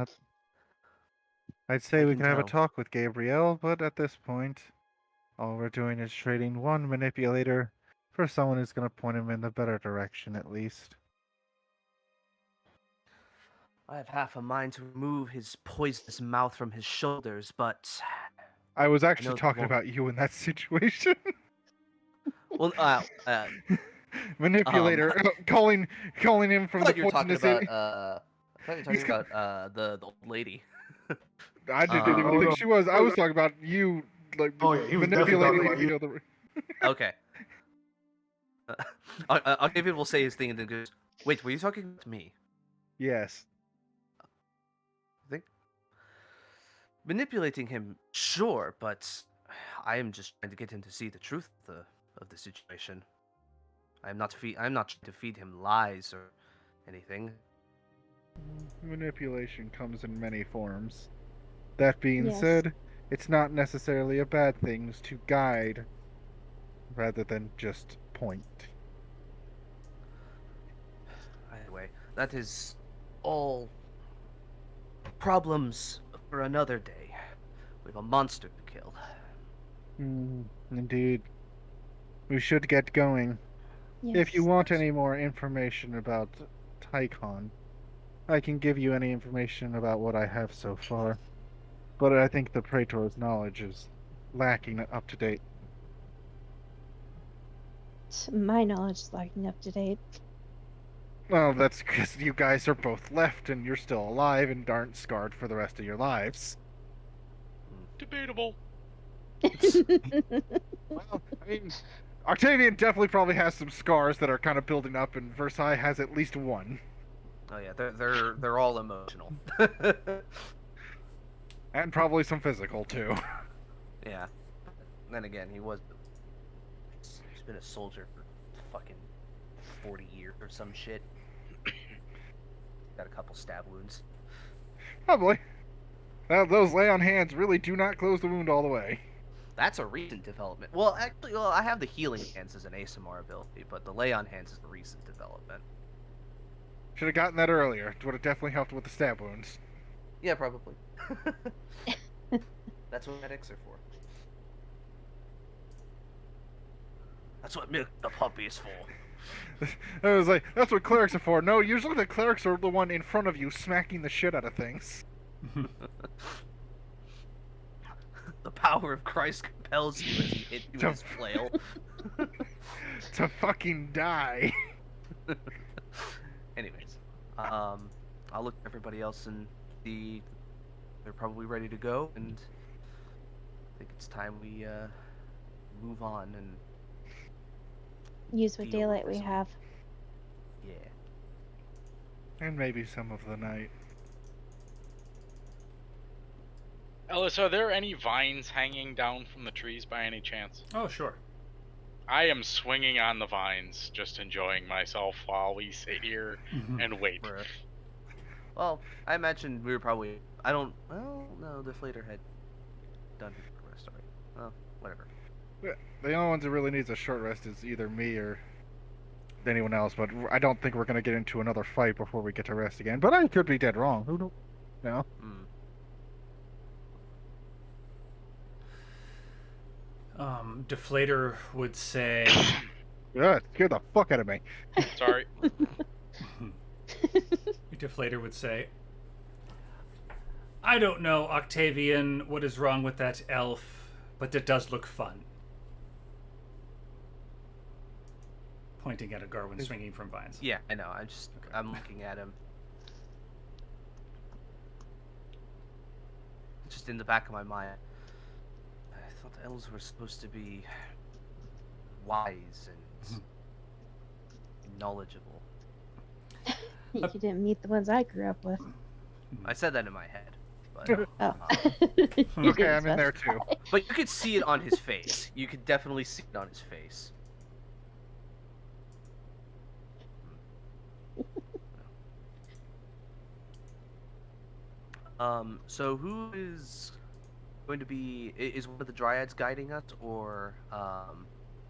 that. I'd say I we can can have a tell. talk with Gabrielle, but at this point, all we're doing is trading one manipulator for someone who's going to point him in the better direction, at least. I have half a mind to remove his poisonous mouth from his shoulders, but I was I actually know that talking won't. about you in that situation. Well, Manipulator, calling him I from the thought you were talking poisonous. about. I thought you were He's. talking about the old lady. I didn't even Oh think no. she was. I was talking about you, like Oh yeah, he was definitely manipulating talking me about to you. kill the. Okay. Octavian will say his thing and then goes, "Wait, were you talking about me?" Yes. I think manipulating him, sure, but I am just trying to get him to see the truth of the situation. I'm not trying to feed him lies or anything. Manipulation comes in many forms. That being Yes. said, it's not necessarily a bad thing to guide rather than just point. Anyway, that is all problems for another day. We have a monster to kill. Indeed. We should get going. If you Yes. want any more information about Tycon, I can give you any information about what I have so far. But I think the Praetor's knowledge is lacking up to date. My knowledge is lacking up to date. Well, that's because you guys are both left and you're still alive and aren't scarred for the rest of your lives. Debatable. Well, I mean, Octavian definitely probably has some scars that are kind of building up, and Versailles has at least one. Oh yeah, they're all emotional. And probably some physical, too. Yeah. Then again, he's been a soldier for fucking 40 years or some shit. Got a couple stab wounds. Probably. Well, those lay on hands really do not close the wound all the way. That's a recent development. Well, actually, I have the healing hands as an ASMR ability, but the lay on hands is a recent development. Should have gotten that earlier. It would have definitely helped with the stab wounds. Yeah, probably. That's what medics are for. That's what milk the puppy is for. I was like, that's what clerics are for. No, usually the clerics are the one in front of you smacking the shit out of things. The power of Christ compels you as you hit you with his flail. To fucking die. Anyways, I'll look at everybody else and see they're probably ready to go, and I think it's time we move on and Use what deal with daylight we this. have. Yeah. And maybe some of the night. Ellis, are there any vines hanging down from the trees by any chance? Oh sure. I am swinging on the vines, just enjoying myself while we sit here and wait. Bruh. Well, I imagine we were probably. I don't. Well, no, the Deflator had done his rest already. Well, whatever. The only ones that really needs a short rest is either me or anyone else, but I don't think we're going to get into another fight before we get to rest again. But I could be dead wrong. Who knows? No. Deflator would say. Yeah, scared the fuck out of me. Sorry. Deflator would say, I don't know, Octavian, what is wrong with that elf, but it does look fun. Pointing at a Garwin swinging from vines. Yeah, I know. I'm looking at him. Just in the back of my mind, I thought the elves were supposed to be wise and knowledgeable. You didn't meet the ones I grew up with. I said that in my head. But, Oh. Okay, I'm in there too. But you could see it on his face. You could definitely see it on his face. So who is going to be? Is one of the dryads guiding us, or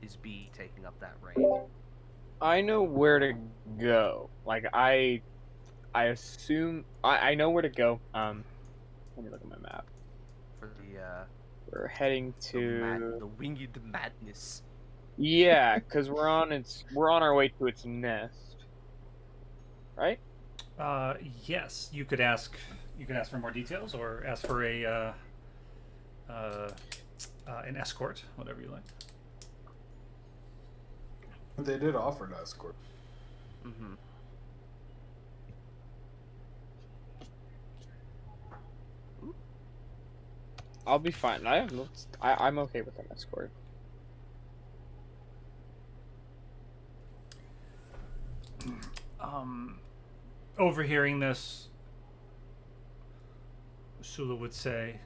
is B taking up that reign? I know where to go. Like I I assume I know where to go. Let me look at my map. For We're heading to the winged madness. yeah, because we're on our way to its nest, right? Yes, you could ask. You could ask for more details, or ask for an escort, whatever you like. They did offer an escort. Mm-hmm. I'll be fine. I'm okay with an escort. Overhearing this, Sula would say,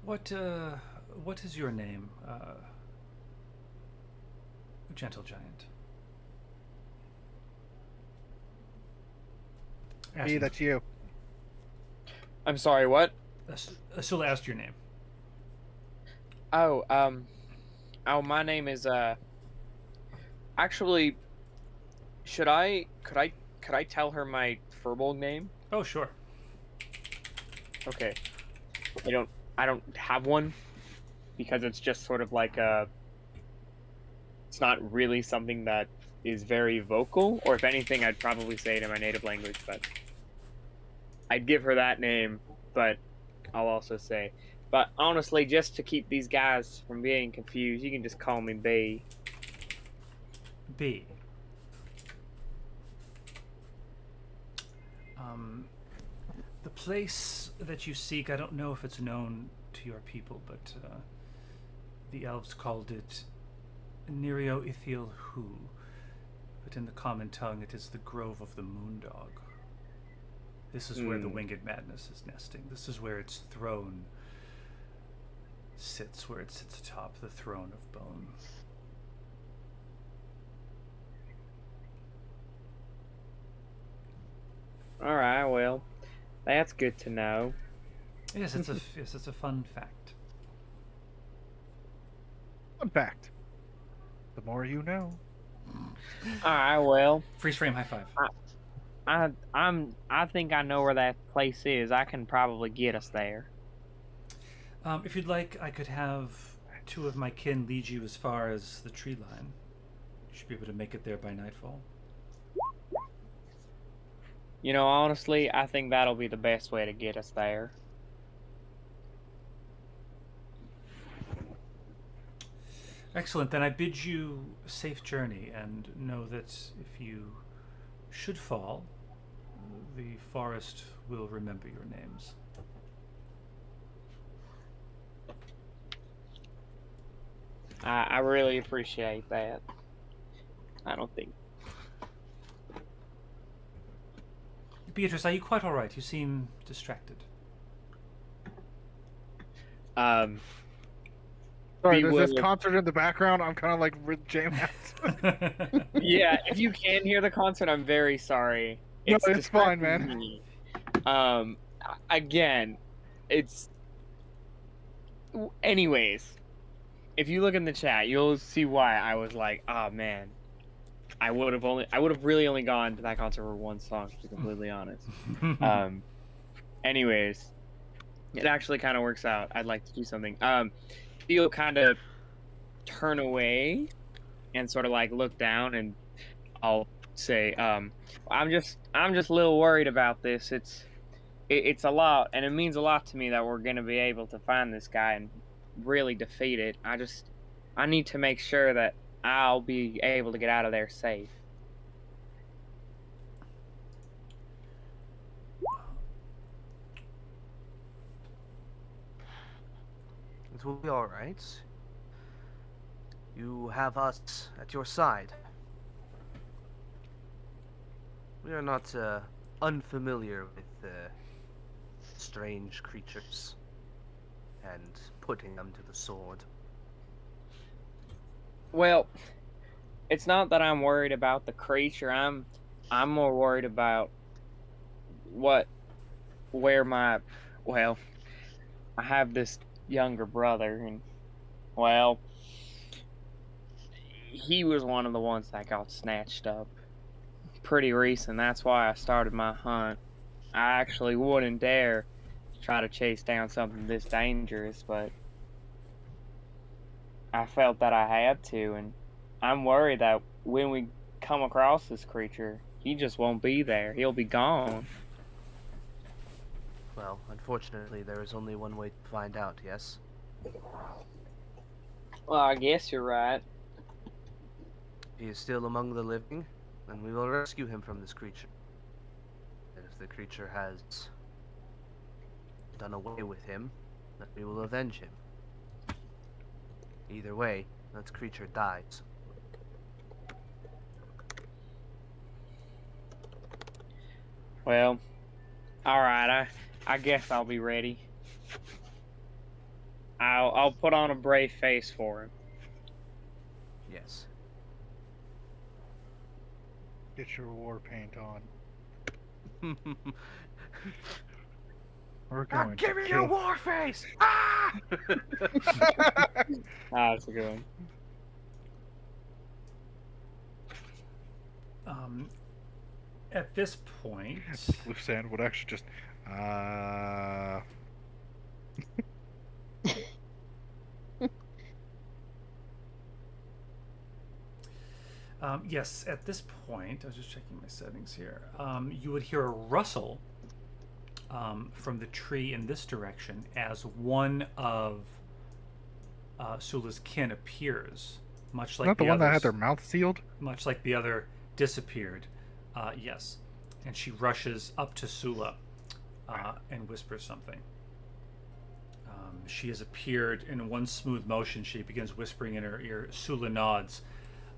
what is your name, gentle giant?" Me, that's you. I'm sorry. What? Sula asked your name. Oh, my name is Actually, could I tell her my Furbolg name? Oh, sure. Okay. I don't have one because it's just sort of like it's not really something that is very vocal, or if anything I'd probably say it in my native language, but I'd give her that name, but I'll also say, but honestly, just to keep these guys from being confused, you can just call me B. B. The place that you seek, I don't know if it's known to your people, but the elves called it Nerio Ithiel Hu, but in the common tongue it is the Grove of the Moondog. This is where the Winged Madness is nesting. This is where its throne sits, where it sits atop the throne of bone. All right, well, that's good to know. Yes, it's a fun fact. Fun fact. The more you know. All right, well, Freeze frame high five. I think I know where that place is. I can probably get us there. If you'd like, I could have two of my kin lead you as far as the tree line. You should be able to make it there by nightfall. You know, honestly, I think that'll be the best way to get us there. Excellent. Then I bid you a safe journey, and know that if you should fall, the forest will remember your names. I really appreciate that. I don't think. Beatrice, are you quite all right? You seem distracted. Um, Sorry, we there's will. this concert in the background. I'm kind of like jamming out. Yeah, if you can hear the concert, I'm very sorry. No, it's fine, distracting man. me. Again, it's. Anyways, if you look in the chat, you'll see why I was like, oh man, I would have really only gone to that concert for one song, to be completely honest. Anyways, it actually kind of works out. I'd like to do something. You'll kind of turn away and sort of like look down, and I'll say, I'm just a little worried about this. It's a lot, and it means a lot to me that we're gonna be able to find this guy and really defeat it. I need to make sure that I'll be able to get out of there safe. It will be all right. You have us at your side. We are not unfamiliar with strange creatures and putting them to the sword. Well, it's not that I'm worried about the creature. I'm more worried about where my, well, I have this younger brother, and well, he was one of the ones that got snatched up pretty recent. That's why I started my hunt. I actually wouldn't dare try to chase down something this dangerous, but I felt that I had to, and I'm worried that when we come across this creature, he just won't be there. He'll be gone. Well, unfortunately, there is only one way to find out, yes? Well, I guess you're right. If he is still among the living, then we will rescue him from this creature. And if the creature has done away with him, then we will avenge him. Either way, that creature dies. Well, all right. I guess I'll be ready. I'll put on a brave face for Yes. Get your war paint on. We're Ah, going give to me kill. your war face! Ah! him. That's a good one. At this point, Blue Sand would actually just, yes, at this point, I was just checking my settings here. You would hear a rustle from the tree in this direction as one of Sula's kin appears, much like not the the one that had others. their mouth sealed. Much like the other disappeared. Yes, and she rushes up to Sula and whispers something. She has appeared in one smooth motion. She begins whispering in her ear. Sula nods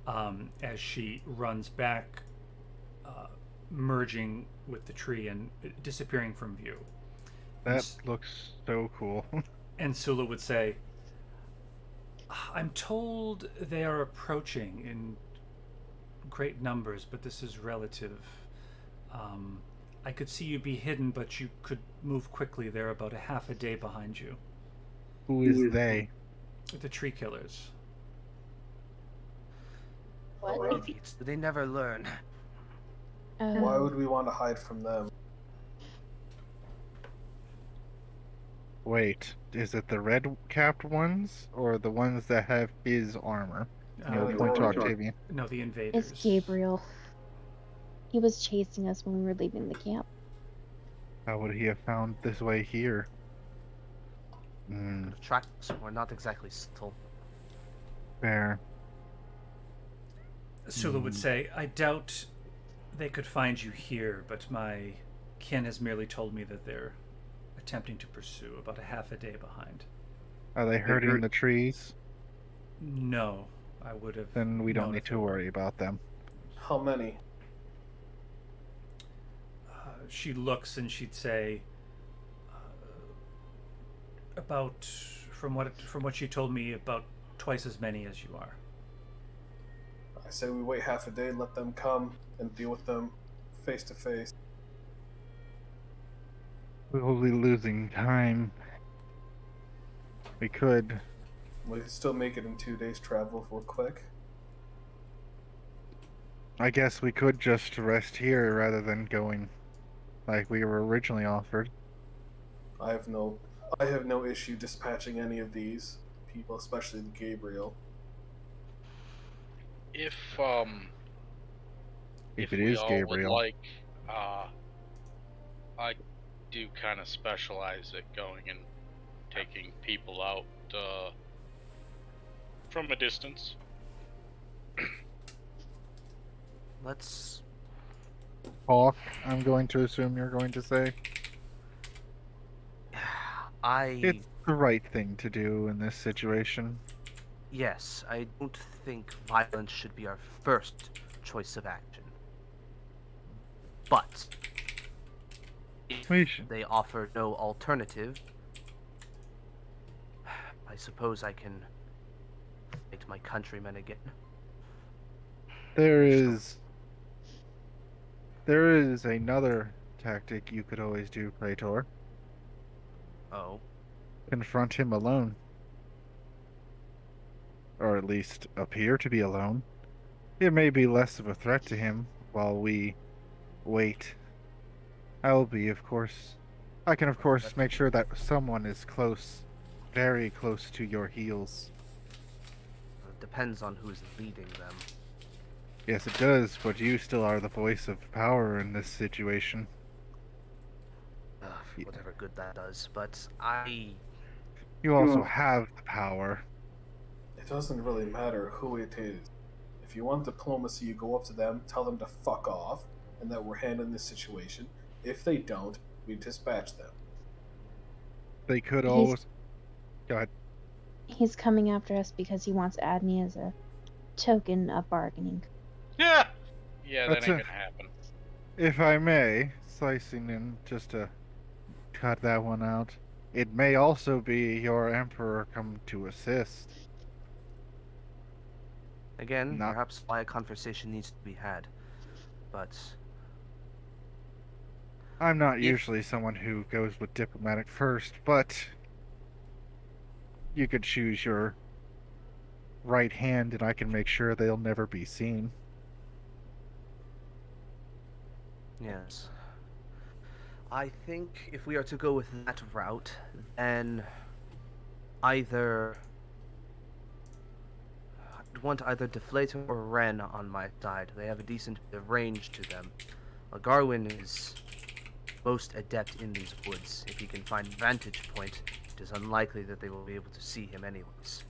as she runs back, merging with the tree and disappearing from view. That looks so cool. And Sula would say, I'm told they are approaching in great numbers, but this is relative. I could see you be hidden, but you could move quickly. They're about a half a day behind you. Who is they? The tree killers. What? Idiots. They never learn. Why would we want to hide from them? Wait, is it the red-capped ones or the ones that have his armor? And he'll point to Octavian. No, the invaders. It's Gabriel. He was chasing us when we were leaving the camp. How would he have found this way here? Hmm, The tracks were not exactly subtle. fair. Sula would say, I doubt they could find you here, but my kin has merely told me that they're attempting to pursue, about a half a day behind. Are they hurting the trees? No, I would have. Then we don't known need if to they were. worry about them. How many? She looks and she'd say, about from what she told me, about twice as many as you are. I say we wait half a day, let them come, and deal with them face to face. We will be losing time. We could. We could still make it in 2 days' travel if we're quick. I guess we could just rest here rather than going like we were originally offered. I have no issue dispatching any of these people, especially the Gabriel. If If it we is all Gabriel. would like, I do kind of specialize at going and taking people out from a distance. Let's. Hawk, I'm going to assume you're going to say. It's the right thing to do in this situation. Yes, I don't think violence should be our first choice of action. But if We should. they offer no alternative, I suppose I can fight my countrymen again. There is another tactic you could always do, Praetor. Oh, Confront him alone. or at least appear to be alone. It may be less of a threat to him while we wait. I can of course But make sure that someone is close, very close to your heels. it depends on who's leading them. Yes, it does, but you still are the voice of power in this situation. Y- Whatever good that does. But You also have the power. It doesn't really matter who it is. If you want diplomacy, you go up to them, tell them to fuck off, and that we're handling this situation. If they don't, we dispatch them. They could He's always. Go ahead. he's coming after us because he wants Adney as a token of bargaining. Yeah. Yeah, that That's ain't a, gonna happen. if I may, slicing in just to cut that one out. It may also be your emperor come to assist. again, Not, perhaps why a conversation needs to be had. But I'm not if usually someone who goes with diplomatic first, but you could choose your right hand, and I can make sure they'll never be seen. yes, I think if we are to go with that route, then either I'd want either Deflator or Ren on my side. They have a decent bit of range to them. Garwin is most adept in these woods. If he can find a vantage point, it is unlikely that they will be able to see him anyways.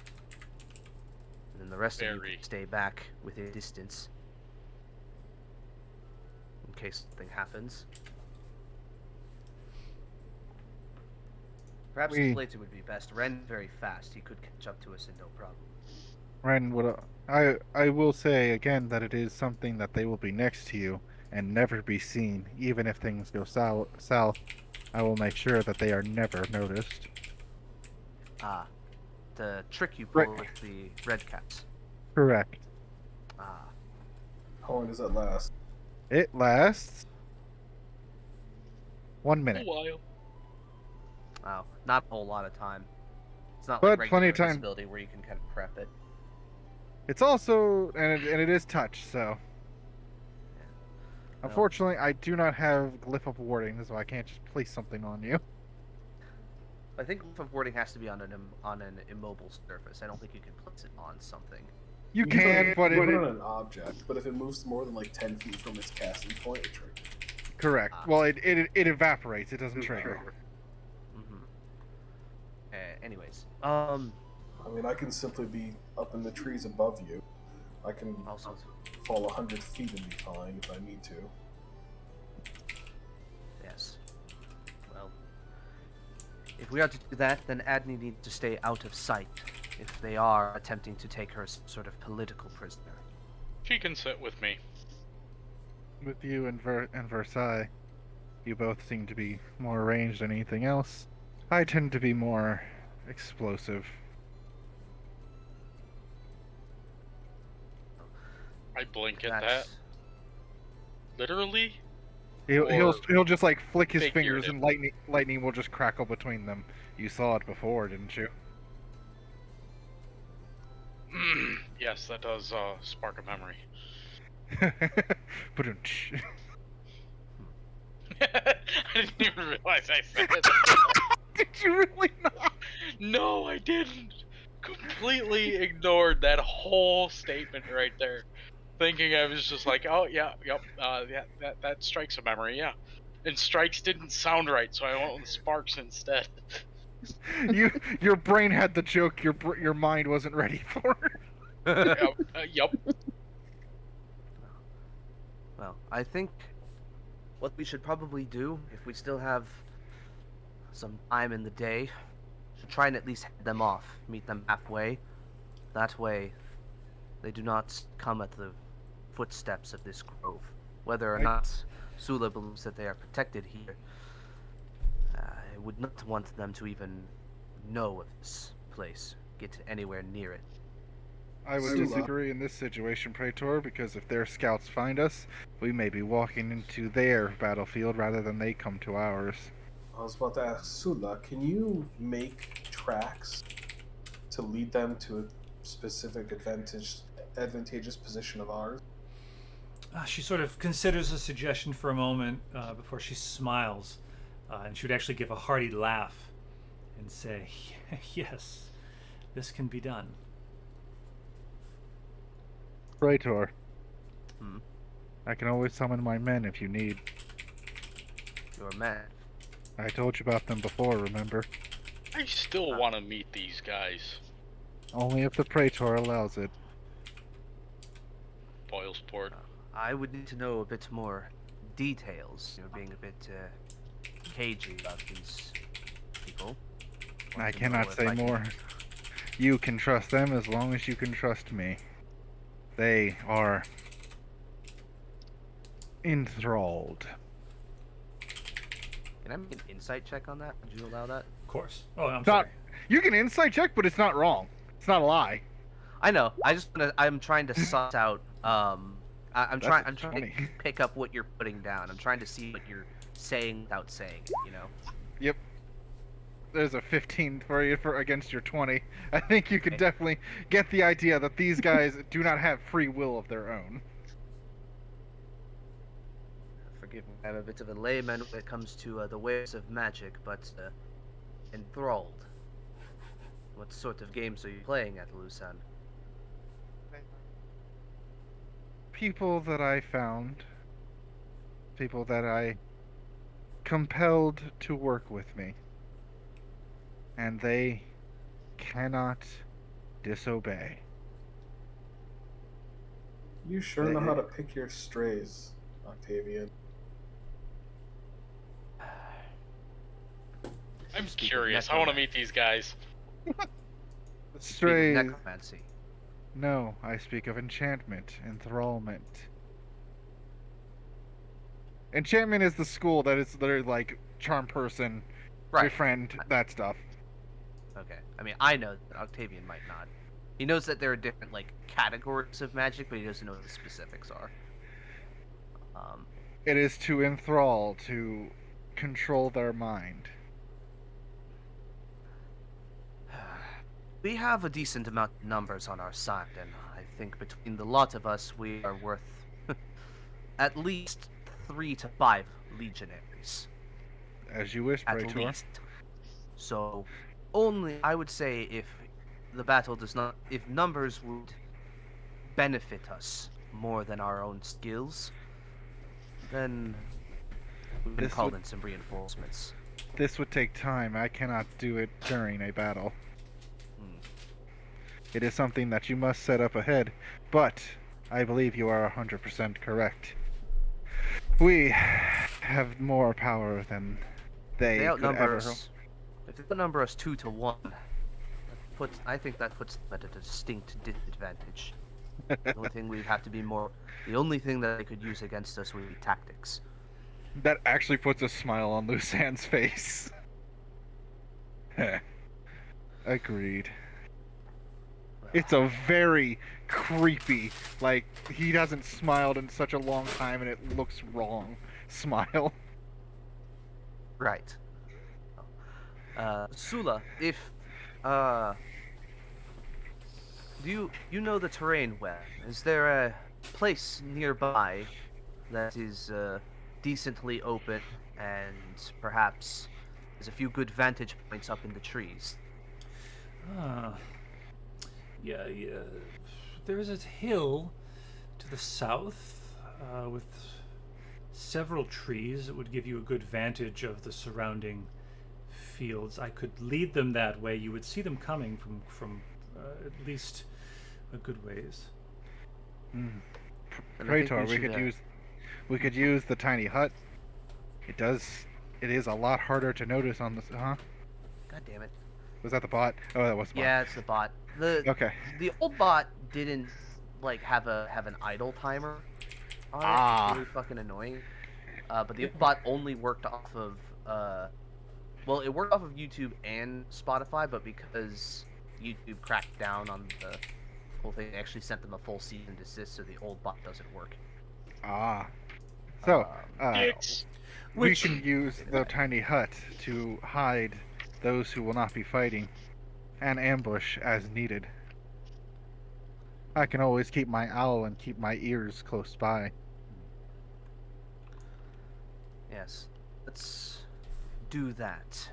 And then the rest of you Very. can stay back within distance in case something happens. Perhaps We Deflator would be best. Ren's very fast. He could catch up to us in no problem. Ren would. I will say again that it is something that they will be next to you and never be seen, even if things go south. I will make sure that they are never noticed. Ah, the trick you Right. pull with the red caps. Correct. Ah, How long does that last? It lasts 1 minute, A while. wow, not a whole lot of time. It's not like but plenty regular of time. invisibility where you can kind of prep it. It's also and it is touch, so Well, unfortunately I do not have glyph of warding, so I can't just place something on you. I think Glyph of Warding has to be on an immobile surface. I don't think you can place it on something. You can can, but put it it on an object, but if it moves more than like 10 feet from its casting point, it triggers. correct. Ah. Well, it evaporates. It doesn't trigger. Mm-hmm. Anyways, I mean, I can simply be up in the trees above you. I can also, fall 100 feet and be fine if I need to. yes. Well, if we are to do that, then Adney needs to stay out of sight if they are attempting to take her as some sort of political prisoner. She can sit with me. With you and Versailles, you both seem to be more arranged than anything else. I tend to be more explosive. I blink at that. That's Literally? He'll just like flick his fingers figurative. and lightning will just crackle between them. You saw it before, didn't you? Yes, that does spark a memory. But I didn't even realize I said it. did you really not? No, I didn't. Completely ignored that whole statement right there. Thinking I was just like, oh yeah, yep, yeah, that strikes a memory, yeah. And strikes didn't sound right, so I went with sparks instead. Your brain had the joke. Your mind wasn't ready for. Yep. well, I think what we should probably do, if we still have some time in the day, should try and at least head them off, meet them halfway. That way, they do not come at the footsteps of this grove. Whether or Right. not Sula believes that they are protected here, I would not want them to even know of this place, get anywhere near it. I would Sula. disagree in this situation, Praetor, because if their scouts find us, we may be walking into their battlefield rather than they come to ours. I was about to ask Sula, can you make tracks to lead them to specific advantageous position of ours? She sort of considers the suggestion for a moment before she smiles, and she would actually give a hearty laugh and say, "Yes, this can be done." Praetor, Hmm. I can always summon my men if you need. Your man. I told you about them before, remember? I still want to meet these guys. Only if the Praetor allows it. Boilsport. I would need to know a bit more details. You're being a bit cagey about these people. I Want to know cannot if say I can- more. You can trust them as long as you can trust me. They are enthralled. Can I make an insight check on that? Would you allow that? Of course. Oh, I'm Not- sorry. You can insight check, but it's not wrong. It's not a lie. I know. I'm trying to suss out. I'm That's trying what's to funny. pick up what you're putting down. I'm trying to see what you're saying without saying it. You know. Yep. There's a 15 for you against your 20. I think you can Okay. definitely get the idea that these guys do not have free will of their own. Forgive me. I'm a bit of a layman when it comes to the ways of magic, but enthralled. What sort of games are you playing at Lusan? People that I found, people that I compelled to work with me, and they cannot disobey. You sure know how to pick your strays, Octavian. I'm Speak of curious. I want to meet these guys. Speak of Strays. necromancy. No, I speak of enchantment, enthrallment. Enchantment is the school that is literally like charm person, Right. befriend, that stuff. Okay. I mean, I know that Octavian might not. He knows that there are different like categories of magic, but he doesn't know what the specifics are. It is to enthrall, to control their mind. We have a decent amount of numbers on our side, and I think between the lot of us, we are worth at least 3 to 5 legionaries. As you wish, At Praetor. least. So, only I would say if the battle does not, if numbers would benefit us more than our own skills, then we can This call would- in some reinforcements. This would take time. I cannot do it during a battle. Hmm. It is something that you must set up ahead, but I believe you are 100% correct. We have more power than they They could outnumber ever. us. If they outnumber us 2 to 1, I think that puts them at a distinct disadvantage. The only thing we'd have to be more. The only thing that they could use against us would be tactics. That actually puts a smile on Lusan's face. Agreed. It's a very creepy, like, he hasn't smiled in such a long time and it looks wrong smile. Right. Sula, if do you know the terrain well? Is there a place nearby that is decently open and perhaps there's a few good vantage points up in the trees? Yeah. There is a hill to the south with several trees that would give you a good vantage of the surrounding fields. I could lead them that way. You would see them coming from at least a good ways. And I think Praetor, should, we could use the tiny hut. It is a lot harder to notice on the, huh? God damn it. Was that the bot? Oh, that was the bot. Yeah, it's the bot. Okay. The old bot didn't like have an idle timer on it. Ah. It's really fucking annoying. But the old bot only worked off of well, it worked off of YouTube and Spotify, but because YouTube cracked down on the whole thing, they actually sent them a full cease and desist, so the old bot doesn't work. Ah. So, Dicks. we Which- can use the tiny hut to hide those who will not be fighting and ambush as needed. I can always keep my owl and keep my ears close by. Yes, let's do that.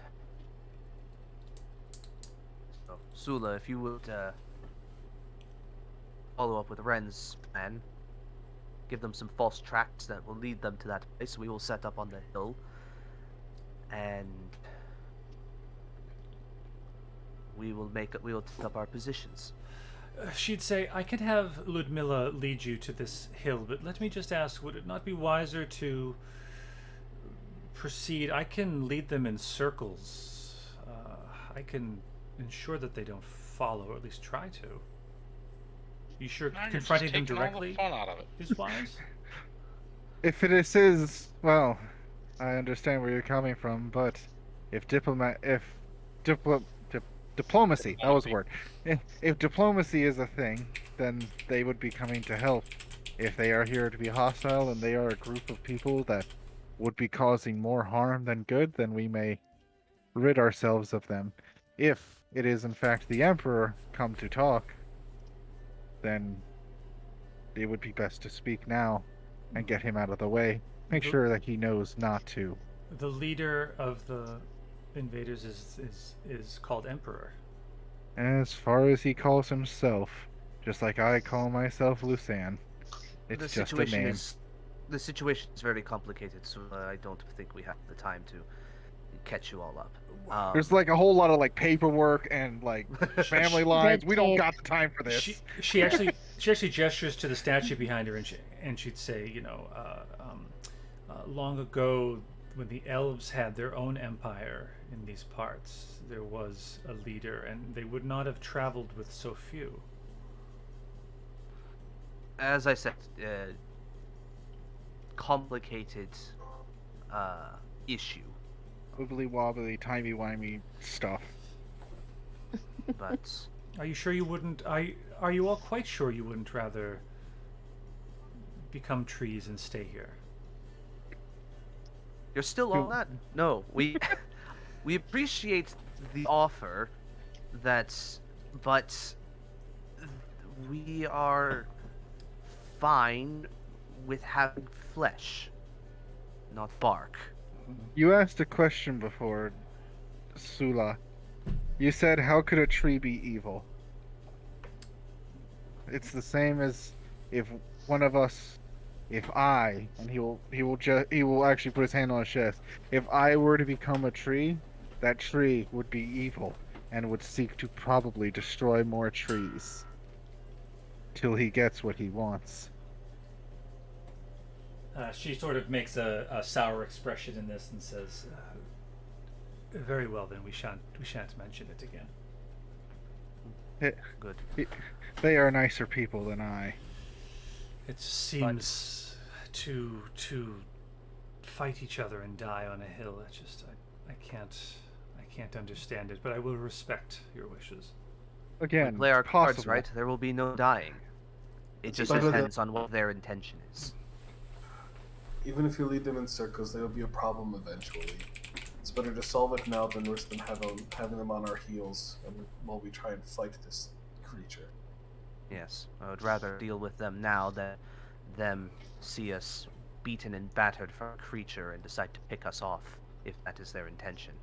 So, Sula, if you would follow up with Ren's plan, give them some false tracks that will lead them to that place. We will set up on the hill, and we will take up our positions. She'd say, I can have Ludmilla lead you to this hill, but let me just ask, would it not be wiser to proceed? I can lead them in circles. I can ensure that they don't follow, or at least try to. You sure Now you're just confronting them taking all the directly fun out of it. is wise? If it is, well, I understand where you're coming from, but if diplomacy, that was the word. If diplomacy is a thing, then they would be coming to help. If they are here to be hostile and they are a group of people that would be causing more harm than good, then we may rid ourselves of them. If it is in fact the Emperor come to talk, then it would be best to speak now and get him out of the way. Make The- sure that he knows not to. The leader of the invaders is called Emperor. As far as he calls himself, just like I call myself Lucan. It's The just a situation name. is the situation is very complicated, so I don't think we have the time to catch you all up. There's like a whole lot of like paperwork and like family lines. We don't tape. got the time for this. She actually gestures to the statue behind her, and she'd say, long ago, when the elves had their own empire in these parts, there was a leader, and they would not have traveled with so few. As I said, complicated issue, Wibbly wobbly, timey wimey stuff. but Are you sure you wouldn't? Are you all quite sure you wouldn't rather become trees and stay here? you're still on that. No, we we appreciate the offer, but we are fine with having flesh, not bark. You asked a question before, Sula. You said, how could a tree be evil? It's the same as if one of us, if I, and he will actually put his hand on his chest. If I were to become a tree, that tree would be evil and would seek to probably destroy more trees till he gets what he wants. She sort of makes a sour expression in this and says, "Very well, then we shan't mention it again." Good. They are nicer people than I. It seems to fight each other and die on a hill. I can't understand it, but I will respect your wishes. Again, We play our cards possible. right. There will be no dying. It just better than- depends on what their intention is. Even if you lead them in circles, there will be a problem eventually. It's better to solve it now than risk them having them on our heels and while we try and fight this creature. Yes, I would rather deal with them now than them see us beaten and battered from a creature and decide to pick us off, if that is their intention.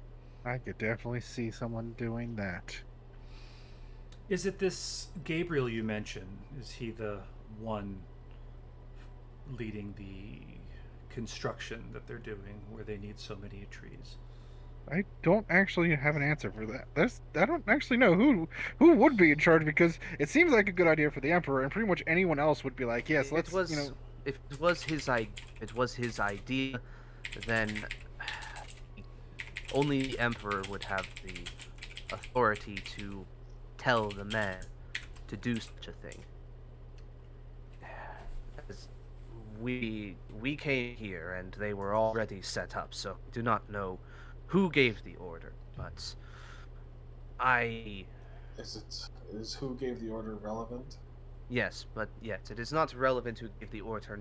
I could definitely see someone doing that. Is it this Gabriel you mentioned? Is he the one leading the construction that they're doing where they need so many trees? I don't actually have an answer for that. I don't actually know who would be in charge, because it seems like a good idea for the Emperor, and pretty much anyone else would be like, yes, let's, If it was his idea, then only the Emperor would have the authority to tell the men to do such a thing. As we came here and they were already set up, so I do not know who gave the order, but Is who gave the order relevant? yes, it is not relevant who gave the order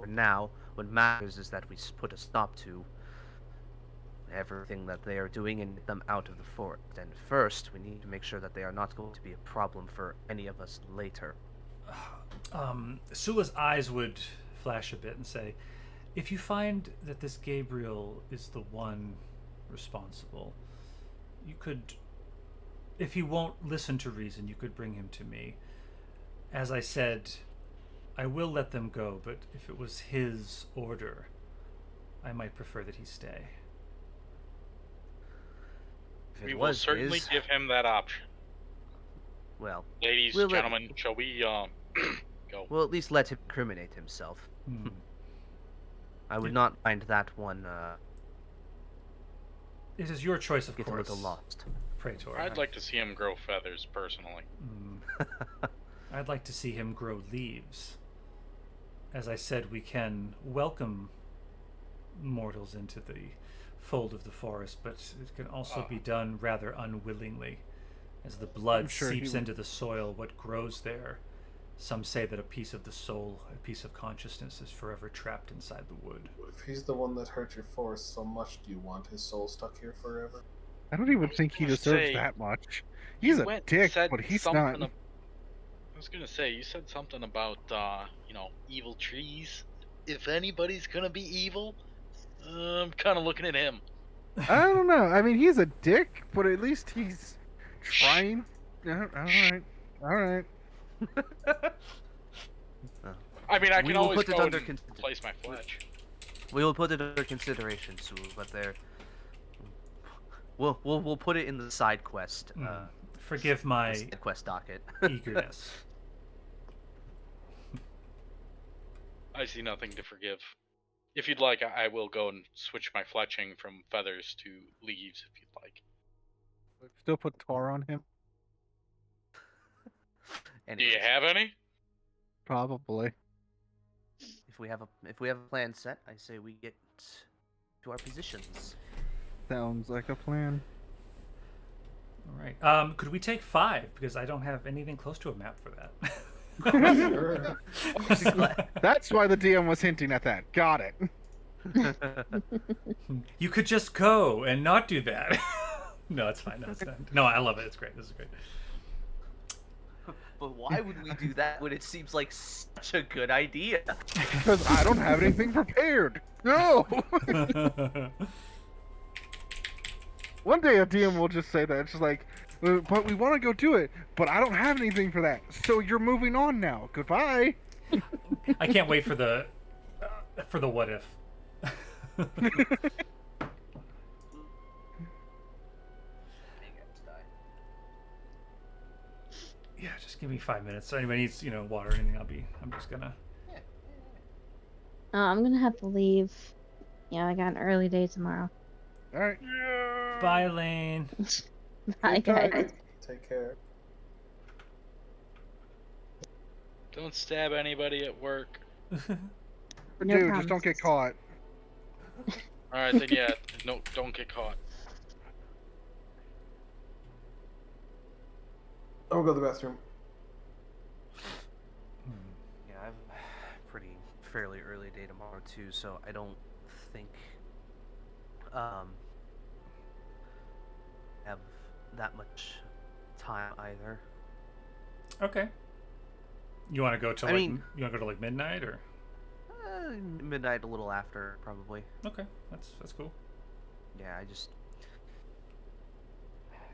now. What matters is that we put a stop to everything that they are doing and get them out of the fort. And first, we need to make sure that they are not going to be a problem for any of us later. Sula's eyes would flash a bit and say, if you find that this Gabriel is the one responsible, you could, if he won't listen to reason, you could bring him to me. As I said, I will let them go, but if it was his order, I might prefer that he stay. If it We will was certainly his, give him that option. well, Ladies, we'll let- gentlemen, shall we go? we'll at least let him incriminate himself. Hmm. I would not find that one It is your choice, of get a course, little lost. Praetor. I'd like to see him grow feathers, personally. I'd like to see him grow leaves. As I said, we can welcome mortals into the fold of the forest, but it can also be done rather unwillingly. As the blood sure he seeps would- into the soil, what grows there, some say that a piece of the soul, a piece of consciousness, is forever trapped inside the wood. If he's the one that hurt your forest so much, do you want his soul stuck here forever? I don't even think he gonna deserves say, that much. He's You a went and dick, said but he's something not. I was gonna say, you said something about, evil trees. If anybody's gonna be evil, I'm kind of looking at him. I don't know. I mean, he's a dick, but at least he's trying. Yeah, all right. I mean, I We can will always put it go under and place my fletch. We will put it under consideration, Sue, but we'll put it in the side quest. Forgive The my side quest docket. eagerness. I see nothing to forgive. If you'd like, I will go and switch my fletching from feathers to leaves, if you'd like. Still put tar on him? Do you Anyways, have any? Probably. if we have a plan set, I say we get to our positions. Sounds like a plan. All right. Could we take 5? Because I don't have anything close to a map for that. Sure. That's why the DM was hinting at that. Got it. You could just go and not do that. No, it's fine. No, it's not. No, I love it. It's great. This is great. But why would we do that when it seems like such a good idea? Because I don't have anything prepared. No. One day a DM will just say that. It's just like, but we want to go do it, but I don't have anything for that. So you're moving on now. Goodbye. I can't wait for the what if. Yeah, just give me 5 minutes. So anybody needs, water or anything, I'm just gonna. I'm gonna have to leave. Yeah, I got an early day tomorrow. All right. Bye, Lane. Bye, Good guys. Take care. Don't stab anybody at work. No Dude, just don't get caught. Alright, then yeah, no, don't get caught. I'm gonna go to the bathroom. Yeah, I have a fairly early day tomorrow too, so I don't think have that much time either. Okay. You want to go to I mean- you want to go to like midnight or? Midnight, a little after, probably. Okay, that's cool. Yeah, I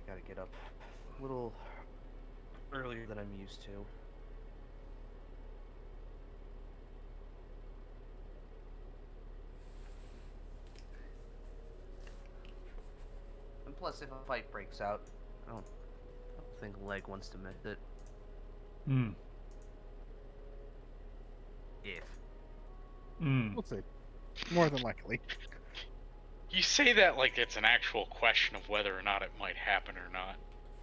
gotta get up a little earlier than I'm used to. And plus, if a fight breaks out, I don't think Leg wants to miss it. Hmm. If. We'll see. More than likely. You say that like it's an actual question of whether or not it might happen or not.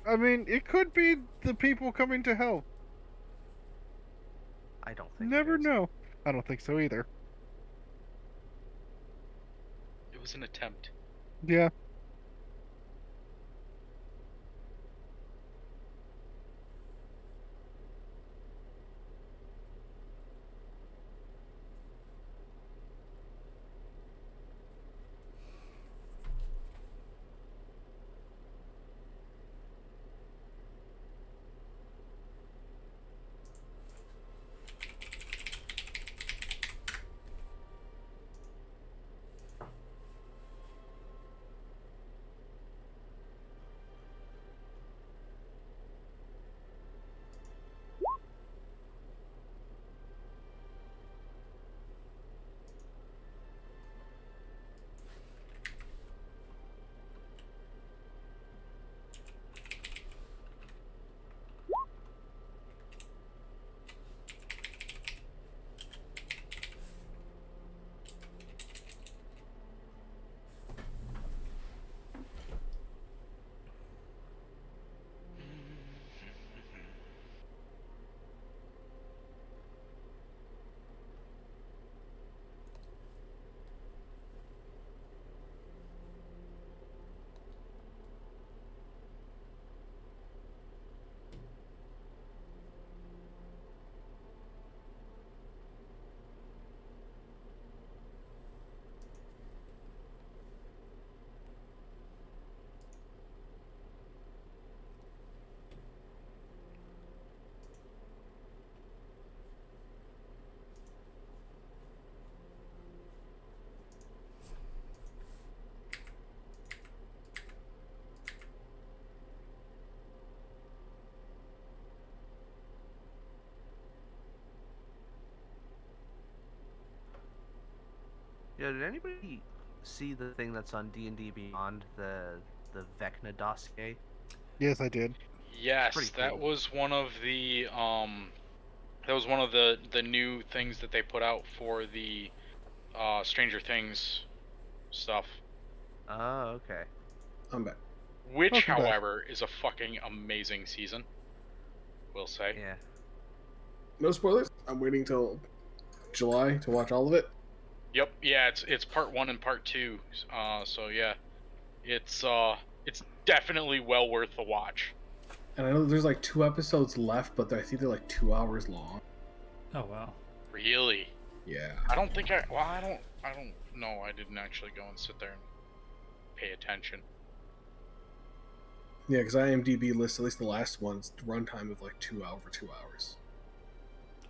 I mean, it could be the people coming to help. I don't think. Never it is. know. I don't think so either. It was an attempt. Yeah. Yeah, did anybody see the thing that's on D&D Beyond, the Vecna dossier? Yes, I did. Yes, pretty that cool. was one of the the new things that they put out for the Stranger Things stuff. Oh, okay. I'm back. Which, Welcome back. however, is a fucking amazing season. We'll say. Yeah. No spoilers. I'm waiting till July to watch all of it. Yep. Yeah, it's part 1 and part 2. So yeah, it's definitely well worth the watch. And I know there's like 2 episodes left, but I think they're like 2 hours long. Oh wow. Really. Yeah. I don't think I don't know. I didn't actually go and sit there and pay attention. Yeah, because IMDb lists at least the last one's runtime of like 2 hours.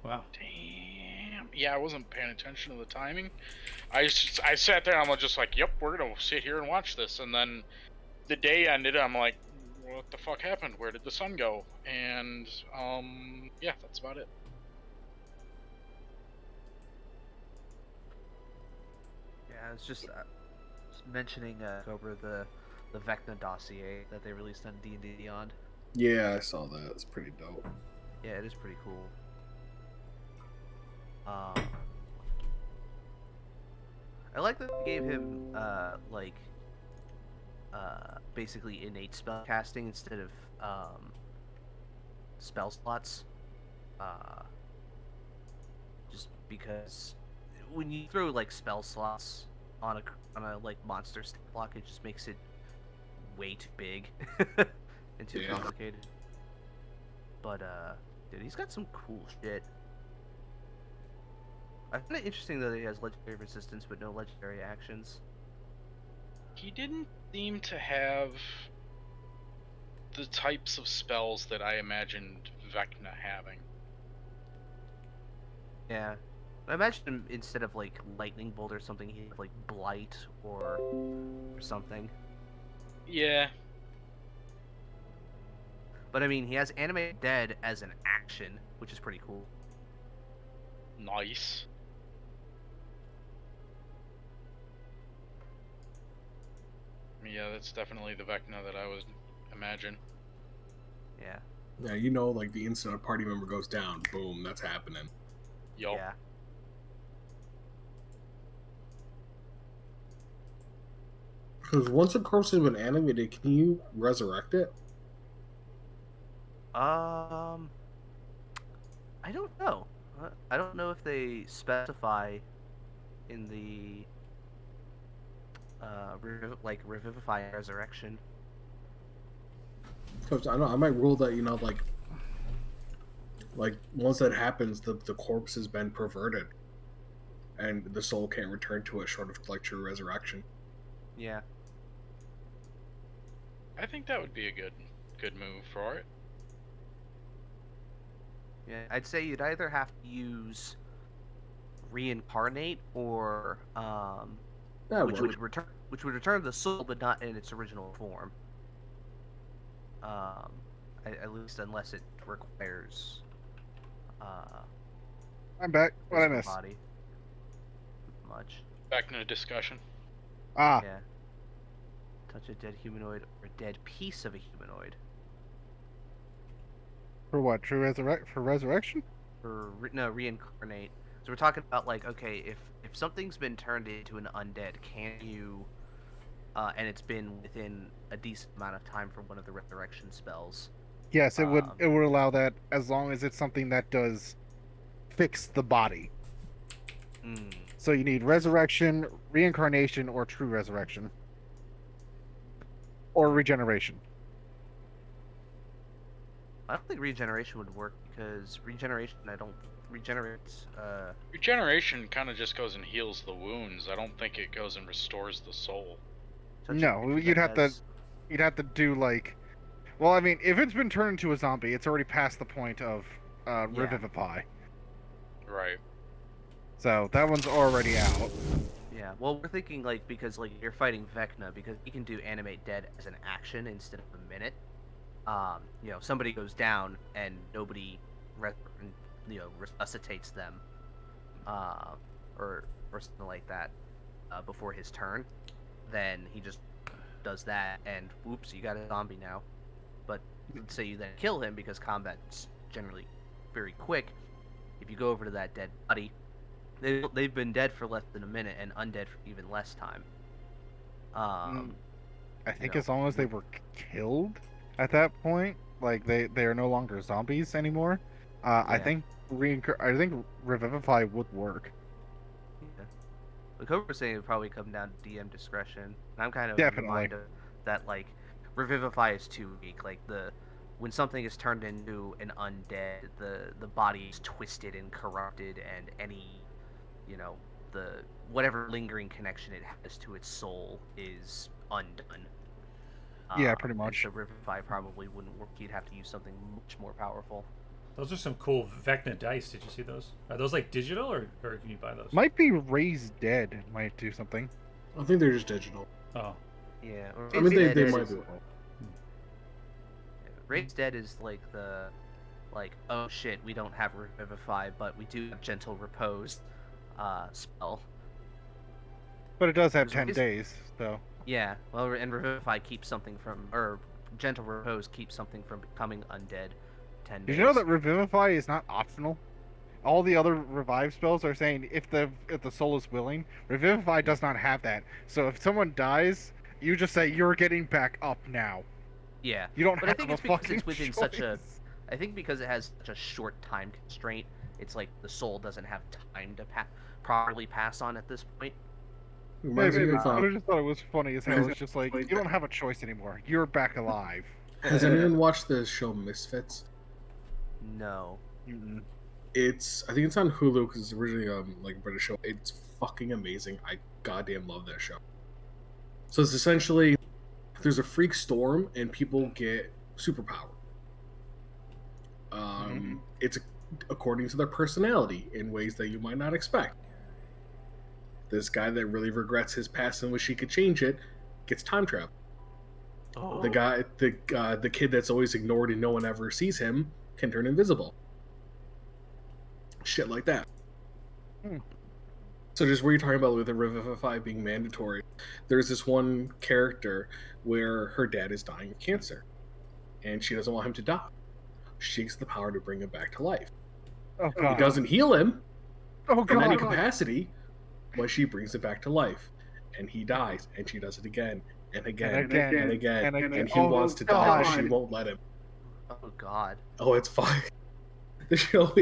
Wow. Damn. Yeah, I wasn't paying attention to the timing. I sat there and I'm just like, yep, we're gonna sit here and watch this. And then the day ended, I'm like, what the fuck happened? Where did the sun go? And yeah, that's about it. Yeah, I was just mentioning Cobra, the Vecna dossier that they released on D&D Beyond. Yeah, I saw that. It's pretty dope. Yeah, it is pretty cool. I like that they gave him basically innate spell casting instead of spell slots. Just because when you throw like spell slots on a like monster stat block, it just makes it way too big and too Yeah. complicated. But dude, he's got some cool shit. I find it interesting that he has legendary resistance but no legendary actions. He didn't seem to have the types of spells that I imagined Vecna having. Yeah. I imagine him, instead of like lightning bolt or something, he'd have like blight or something. Yeah. But I mean, he has animate dead as an action, which is pretty cool. Nice. Yeah, that's definitely the Vecna that I would imagine. Yeah. Yeah, you know, like the instant a party member goes down, boom, that's happening. Yup. Yeah. Because once a corpse has been animated, can you resurrect it? I don't know. I don't know if they specify in the revivify and resurrection. Because I know I might rule that, you know, like once that happens, the corpse has been perverted, and the soul can't return to it short of like true resurrection. Yeah. I think that would be a good move for it. Yeah. I'd say you'd either have to use reincarnate or That which works. would return the soul but not in its original form. At least unless it requires I'm back. What I physical miss? body. Much. Back in a discussion. Ah, Yeah. Touch a dead humanoid or a dead piece of a humanoid. for what? For resurrection? Reincarnate. So we're talking about like, okay, if something's been turned into an undead, can you and it's been within a decent amount of time for one of the resurrection spells. Yes, it would. It would allow that as long as it's something that does fix the body. Mm, So you need resurrection, reincarnation, or true resurrection, or regeneration. I don't think regeneration would work because regeneration regenerates. Regeneration kind of just goes and heals the wounds. I don't think it goes and restores the soul. Touch a No, creature you'd that have to. has- You'd have to do like. Well, I mean, if it's been turned into a zombie, it's already past the point of revivify. Right. So that one's already out. Yeah. Well, we're thinking like because like you're fighting Vecna because he can do animate dead as an action instead of a minute. You know, somebody goes down and nobody, resuscitates them, or something like that. before his turn, then he just does that, and whoops, you got a zombie now. But let's say you then kill him, because combat's generally very quick. If you go over to that dead body, they've been dead for less than a minute and undead for even less time. I think know, as long as they were killed at that point, like they are no longer zombies anymore. I Yeah. think I think Revivify would work. Yeah. Like Cobra was saying, it would probably come down to DM discretion. And I'm kind of Definitely. in the mind of that, like, Revivify is too weak. Like, when something is turned into an undead, the body is twisted and corrupted, and any, the whatever lingering connection it has to its soul is undone. Yeah, pretty And much. so Revivify probably wouldn't work. You'd have to use something much more powerful. Those are some cool Vecna dice. Did you see those? Are those like digital, or can you buy those? Might be Raised Dead. Might do something. I think they're just digital. Oh, Yeah. Or I mean, Raised they Dead might is- be well. Raised Dead is like oh shit, we don't have Revivify, but we do have Gentle Repose spell. But it does have There's 10 Raised- days, so. Yeah, well, and Revivify keeps something from, or Gentle Repose keeps something from becoming undead. 10 days. Did you know that Revivify is not optional? All the other revive spells are saying if the soul is willing. Revivify does not have that. So if someone dies, you just say you're getting back up now. Yeah, You don't but have I think a it's because fucking it's within choice. such a. I think because it has such a short time constraint, it's like the soul doesn't have time to properly pass on at this point. Reminds me Maybe, of, but I just thought it was funny as hell. It's just like you don't have a choice anymore. You're back alive. has anyone watched the show Misfits? No. Mm-mm. I think it's on Hulu because it's originally like a British show. It's fucking amazing. I goddamn love that show. So it's essentially there's a freak storm and people get superpower. It's according to their personality in ways that you might not expect. This guy that really regrets his past and wish he could change it gets time travel. Oh. The kid that's always ignored and no one ever sees him can turn invisible. Shit like that. So just what you're talking about with the Revivify being mandatory, there's this one character where her dad is dying of cancer, and she doesn't want him to die. She gets the power to bring him back to life. Oh He god. doesn't heal him Oh in any god. capacity, but she brings it back to life, and he dies, and she does it again and again and again and again, and he wants to die, but she won't let him. Oh god. Oh, it's fine. The show,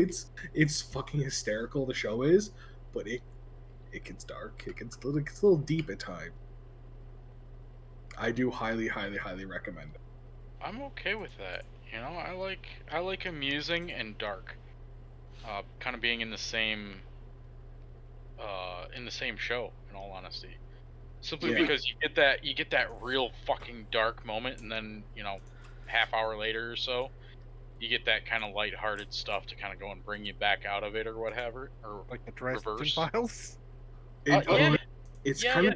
it's fucking hysterical. The show is, but it gets dark. It gets a little deep at times. I do highly recommend it. I'm okay with that. You know, I like amusing and dark. Kind of being in the same show, in all honesty. Simply Yeah. because you get that real fucking dark moment, and then, half hour later or so, you get that kind of lighthearted stuff to kind of go and bring you back out of it or whatever, or Like the Dresden reverse. Files. It's Yeah, kind of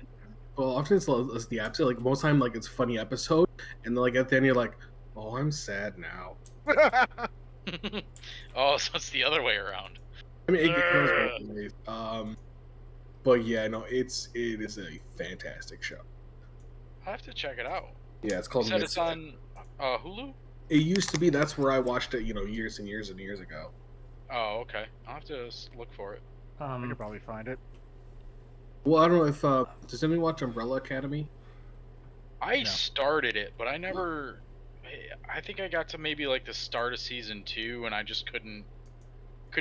well, often it's the opposite. Like most time, like it's a funny episode, and then like at the end you're like, oh, I'm sad now. Oh, so it's the other way around. I mean, it goes both ways. But yeah, no, it is a fantastic show. I have to check it out. Yeah, it's You called. said it's on Hulu? It used to be. That's where I watched it. Years and years and years ago. Oh, okay. I'll have to look for it. I could probably find it. Well, I don't know if does anyone watch Umbrella Academy? I No. started it, but I never. I think I got to maybe like the start of season 2, and I just couldn't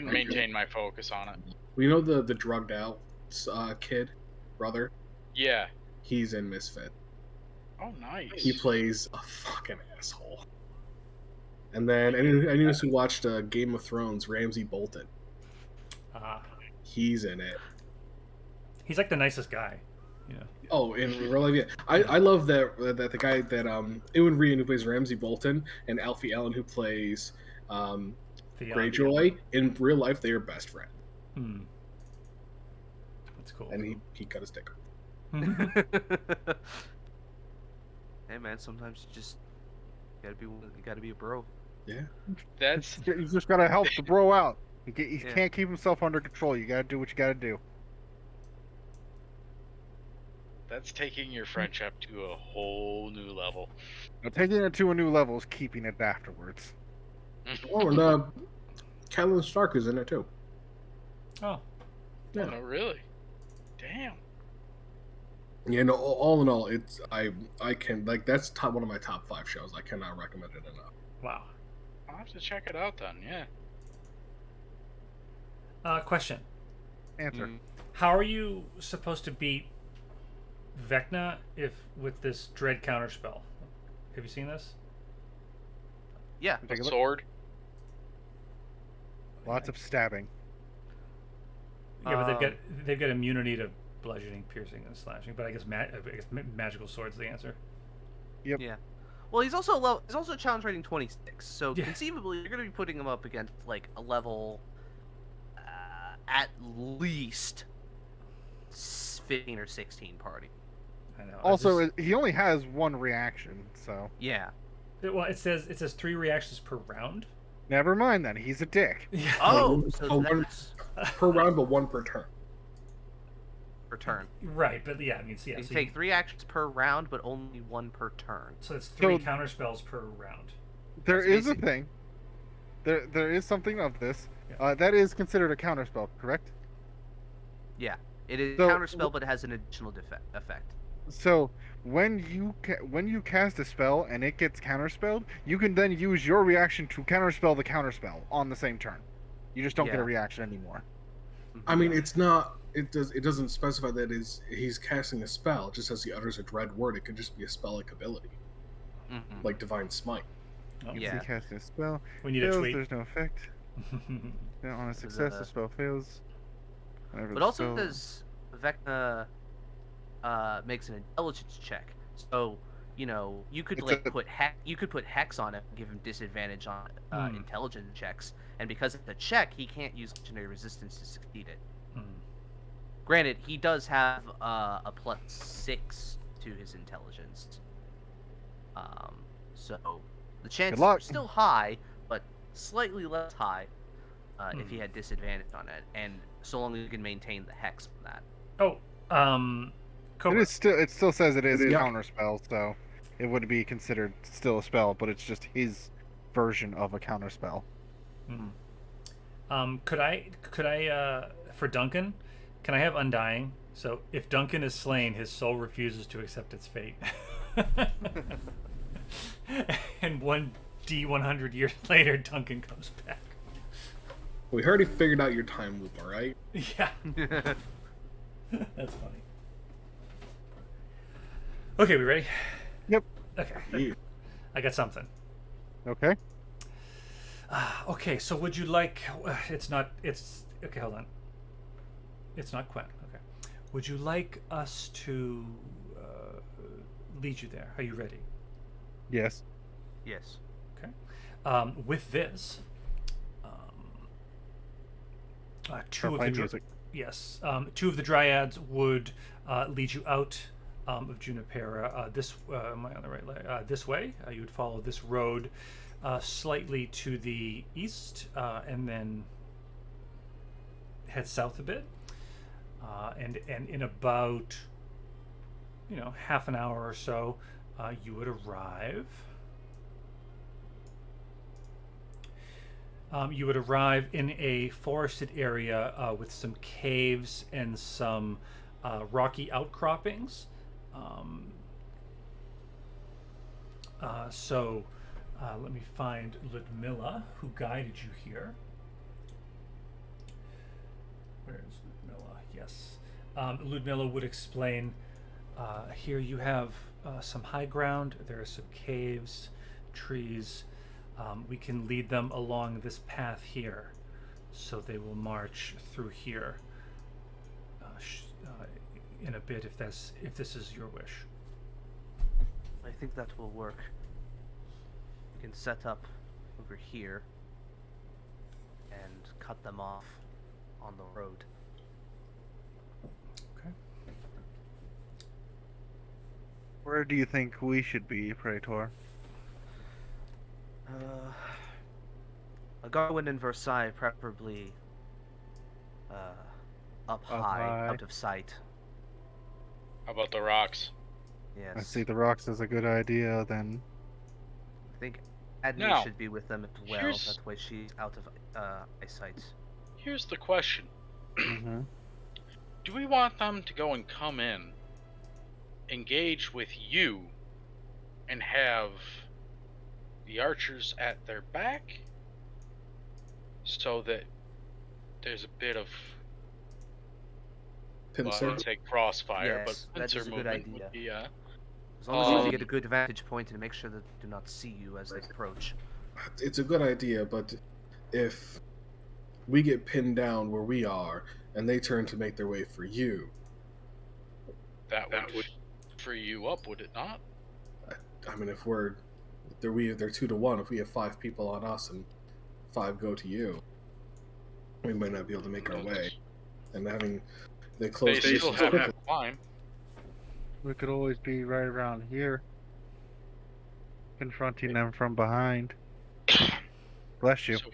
maintain my focus on it. Well, you know the drugged out kid, brother. Yeah. He's in Misfit. Oh, nice. He plays a fucking asshole. And then anyone who watched Game of Thrones, Ramsay Bolton. He's in it. He's like the nicest guy. Yeah. Oh, in real life, yeah. I love that the guy that Ewan Ryan who plays Ramsay Bolton and Alfie Allen who plays Greyjoy. In real life, they are best friends. That's cool. And he cut his dick. Hey man, sometimes you just gotta be a bro. Yeah. That's You just gotta help the bro out. He Yeah. can't keep himself under control. You gotta do what you gotta do. That's taking your friendship to a whole new level. Now, taking it to a new level is keeping it afterwards. Oh, and Catelyn Stark is in it too. Oh, Yeah. Oh, no, really? Damn. Yeah, no. All in all, it's I can like that's one of my top 5 shows. I cannot recommend it enough. wow. I'll have to check it out then. Yeah. Question: Answer. Mm. how are you supposed to beat Vecna if with this dread counterspell? Have you seen this? Yeah. Take a A look. sword. Lots of stabbing. Yeah, but Um, they've got immunity to bludgeoning, piercing, and slashing. But I guess magical sword's the answer. Yep. Yeah. Well, he's also he's also challenge rating 26, so Yeah. conceivably you're going to be putting him up against like a level at least 15 or 16 party. I know. Also, he only has one reaction, so Yeah. Well, it says 3 reactions per round. never mind then. He's a dick. Yeah. Oh, Oh, so one- that's Per round, but 1 per turn. per turn. Right, but yeah, I mean, so yeah. You So, take 3 actions per round, but only 1 per turn. so it's 3 So- counter spells per round. There That's is a basic. thing. There is something of this. Yeah. That is considered a counterspell, correct? Yeah. It is So- counter spell, but it has an additional effect. So when you cast a spell and it gets counterspelled, you can then use your reaction to counterspell the counterspell on the same turn. You just don't get Yeah. a reaction anymore. I mean, it's not. It doesn't specify that he's casting a spell. It just says he utters a dread word. It could just be a spell-like ability, Mhm. like Divine Smite. Oh, Yeah. If you cast a spell, We need a fails, tweet. there's no effect. Yeah, on a success, the spell fails. Whenever But the also spell- does Vecna makes an intelligence check. So, you could It's like a- put hex on it and give him disadvantage on Hmm. intelligence checks. And because it's a check, he can't use legendary resistance to succeed it. Hmm. Granted, he does have a +6 to his intelligence. So the chances luck. are still high, but slightly less high if he had disadvantage on it, and so long as you can maintain the hex on that. Oh, Cobra. It still says it is It is. counterspell, so it would be considered still a spell, but it's just his version of a counterspell. Could I for Duncan, can I have Undying? So if Duncan is slain, his soul refuses to accept its fate. And 100 years later, Duncan comes back. We already figured out your time loop, all right? Yeah, that's funny. Okay, we ready? Yep. Okay, Yeah. I got something. Okay. Okay, so would you like? It's okay. Hold on. It's not Quen. Okay. Would you like us to lead you there? Are you ready? Yes. Yes. With this, two Start of playing the music. yes, two of the dryads would lead you out of Junipera. Am I on the right line? This way. You would follow this road slightly to the east, and then head south a bit. And in about half an hour or so, you would arrive. You would arrive in a forested area with some caves and some rocky outcroppings. Let me find Ludmilla, who guided you here. Where is Ludmilla? Yes. Ludmilla would explain, here you have some high ground, there are some caves, trees. We can lead them along this path here, so they will march through here in a bit, if this is your wish. I think that will work. We can set up over here and cut them off on the road. Okay. Where do you think we should be, Praetor? A Garwin in Versailles, preferably up high, high. out of sight. How about the rocks? Yes. I see the rocks as a good idea, then. I think Adney Now, should be with them as well. here's- That way she's out of eyesight. Here's the question. Mm-hmm. Do we want them to go and come in, engage with you, and have the archers at their back, so that there's a bit of, Pincer. I'd say crossfire, Yes, but that pincer is a good movement idea. would be, yeah. As long as you Um, get a good vantage point and make sure that they do not see you as they approach. It's a good idea, but if we get pinned down where we are and they turn to make their way for you, that would free you up, would it not? I mean, if they're 2-1. If we have 5 people on us and 5 go to you, we might not be able to make our way. And having they They close still distance have quickly. to climb. We could always be right around here, confronting them from behind. Bless you. So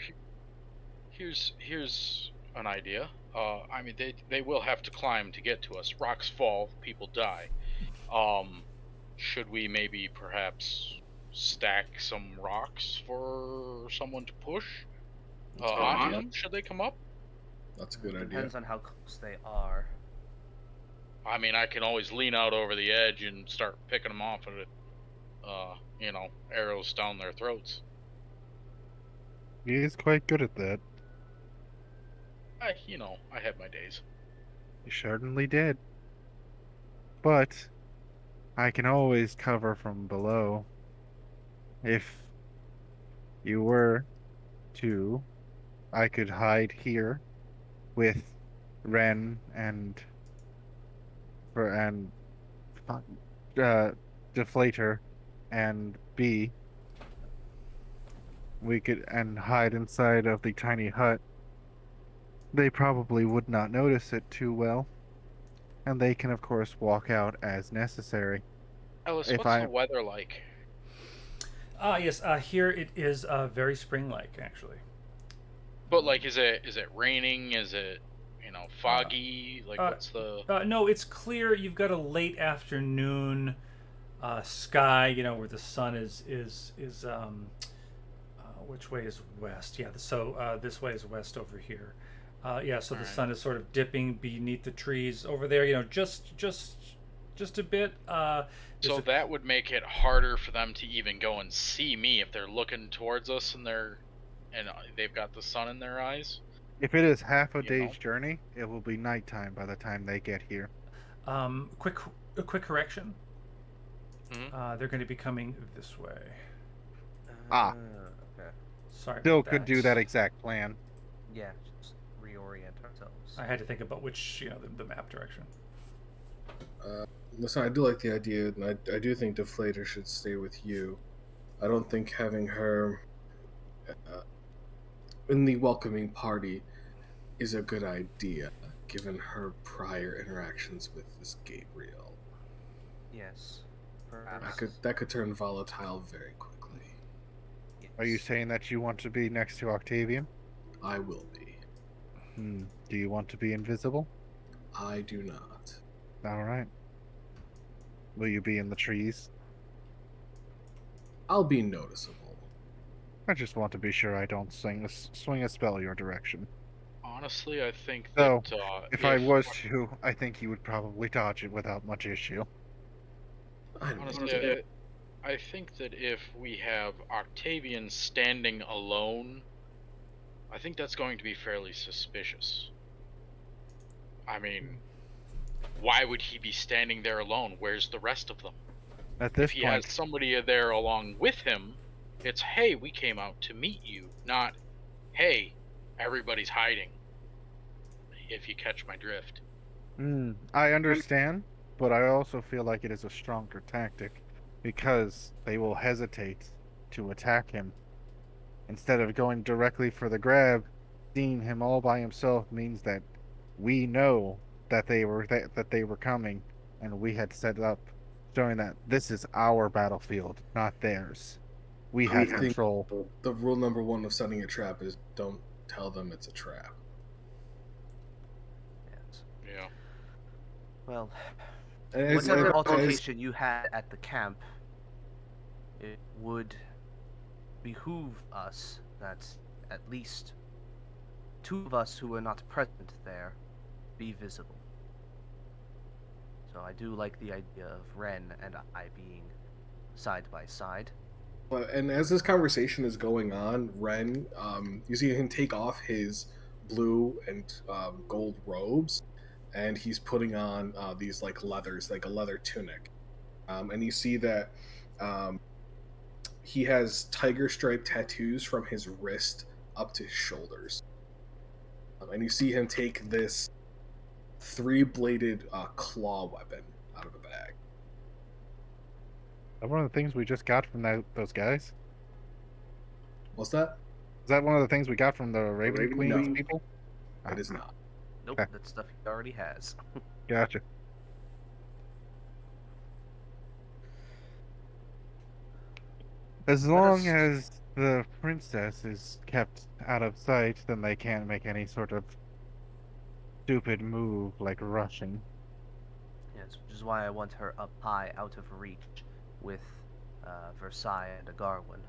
here's an idea. I mean, they will have to climb to get to us. Rocks fall, people die. Should we maybe perhaps stack some rocks for someone to push on them? Should they come up? That's a good idea. Depends on how close they are. I mean, I can always lean out over the edge and start picking them off with, arrows down their throats. He is quite good at that. I had my days. He certainly did. But I can always cover from below. If you were to, I could hide here with Ren and Deflator and B. We could hide inside of the tiny hut. They probably would not notice it too well, and they can of course walk out as necessary. Ellis, If what's I- the weather like? Yes, here it is very spring-like, actually. But like, is it raining? Is it foggy? What's the? No, it's clear. You've got a late afternoon sky, where the sun is which way is west? Yeah, so this way is west over here. Yeah, so the Alright. sun is sort of dipping beneath the trees over there. Just a bit. So that would make it harder for them to even go and see me if they're looking towards us and they've got the sun in their eyes. If it is half a You day's know? journey, it will be nighttime by the time they get here. a quick correction. Mhm. They're going to be coming this way. Okay. Sorry. Still about could do that exact plan. Yeah, just reorient ourselves. I had to think about which, the map direction. Listen, I do like the idea, and I do think Deflator should stay with you. I don't think having her in the welcoming party is a good idea, given her prior interactions with this Gabriel. Yes. Perhaps. That could turn volatile very quickly. Yes. Are you saying that you want to be next to Octavian? I will be. Do you want to be invisible? I do not. Alright. Will you be in the trees? I'll be noticeable. I just want to be sure I don't swing a spell your direction. Honestly, I think So, that If I was to, I think you would probably dodge it without much issue. honestly, I think that if we have Octavian standing alone, I think that's going to be fairly suspicious. I mean, why would he be standing there alone? Where's the rest of them? At this If he has point, somebody there along with him, it's, hey, we came out to meet you, not, hey, everybody's hiding. If you catch my drift. I understand, but I also feel like it is a stronger tactic because they will hesitate to attack him. Instead of going directly for the grab, seeing him all by himself means that we know that they were coming, and we had set up, showing that this is our battlefield, not theirs. We I have think control. The rule number 1 of setting a trap is don't tell them it's a trap. Yes. Yeah. Well, Whatever as- altercation you had at the camp, it would behoove us that at least two of us who were not present there be visible. So I do like the idea of Ren and I being side by side. and as this conversation is going on, Ren, you see him take off his blue and gold robes, and he's putting on these like leathers, like a leather tunic. And you see that he has tiger stripe tattoos from his wrist up to his shoulders. And you see him take this three-bladed claw weapon out of a bag. Is that one of the things we just got from those guys? What's that? Is that one of the things we got from the Raven Raven Queen's Queen? people? It is not. Nope, Okay. that stuff he already has. Gotcha. As Let long us- as the princess is kept out of sight, then they can't make any sort of stupid move like rushing. Yes, which is why I want her up high, out of reach, with Versailles and a Garwin.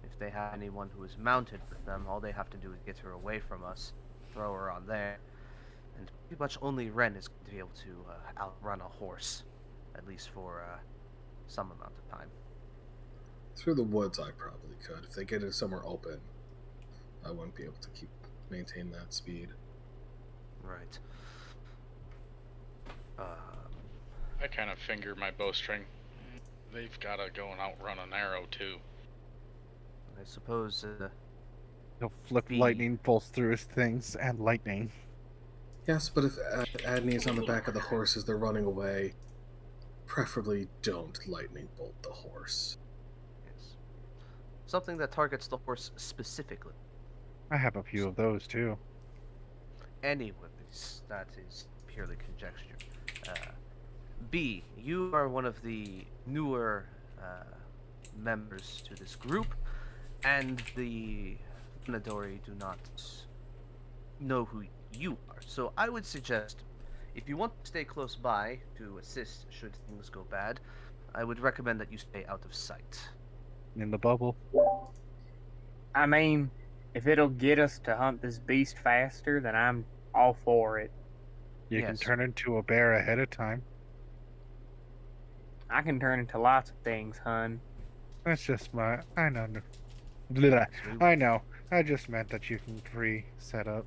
If they have anyone who is mounted with them, all they have to do is get her away from us, throw her on there, and pretty much only Ren is going to be able to outrun a horse, at least for some amount of time. Through the woods, I probably could. If they get it somewhere open, I wouldn't be able to maintain that speed. Right. I kind of finger my bowstring. They've got to go and outrun an arrow too. I suppose He'll flip Be- lightning bolts through his things and lightning. Yes, but if Adney is on the back of the horse as they're running away, preferably don't lightning bolt the horse. yes, something that targets the horse specifically. I have a few of those too. Anyways, that is purely conjecture. B, you are one of the newer members to this group, and the Venadori do not know who you are. So I would suggest, if you want to stay close by to assist should things go bad, I would recommend that you stay out of sight. In the bubble. I mean, if it'll get us to hunt this beast faster, then I'm all for it. You can Yes. turn into a bear ahead of time. I can turn into lots of things, hun. That's just my. I know. Blah. we- I know. I just meant that you can pre-set up.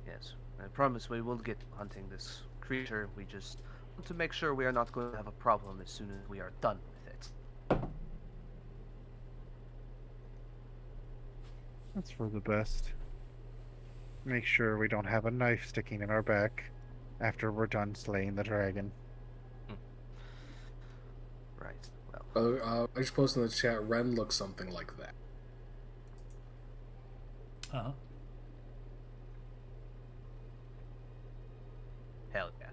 Yes, I promise we will get to hunting this creature. We just want to make sure we are not going to have a problem as soon as we are done with it. That's for the best. Make sure we don't have a knife sticking in our back after we're done slaying the dragon. Right. Well, I just posted in the chat, Ren looks something like that. Uh-huh. hell yeah.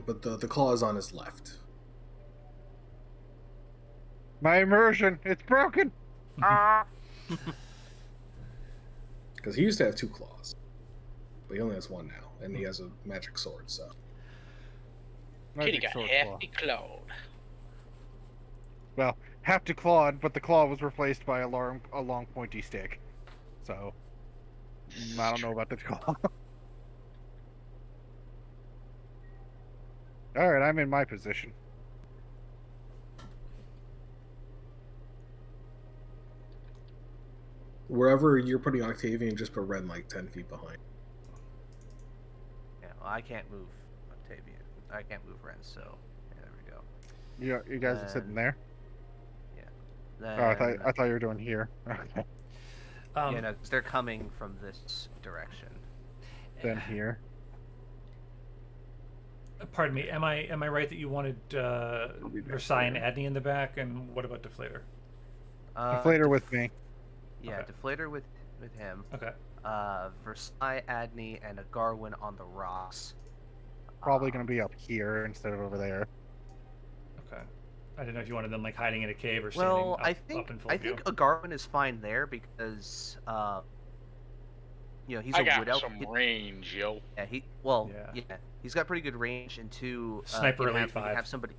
But the claw is on his left. My immersion! It's broken! Because he used to have two claws. But he only has one now. And he has a magic sword, so. Kitty Magic got sword hefty clawed. Well, half to clawed, but the claw was replaced by a long pointy stick. So, I don't know about the claw. Alright, I'm in my position. Wherever you're putting Octavian, just put Ren like 10 feet behind. Yeah, well, I can't move Octavian. I can't move Ren, so yeah, there we go. You guys are sitting there? Then, Oh, I thought you were doing here. Okay. yeah, no, 'cause they're coming from this direction. Then here. Pardon me. Am I right that you wanted be back Versailles and there. Adney in the back, and what about Deflator? Deflator with me. Yeah, Okay. Deflator with him. Okay. Versailles, Adney, and a Garwin on the rocks. Probably going to be up here instead of over there. I didn't know if you wanted them like hiding in a cave or Well, standing up in full I view. think a Garwin is fine there because he's I a wood got elf. some range, yo. Yeah. He's got pretty good range, and two, Sniper Elite we can 5. have somebody.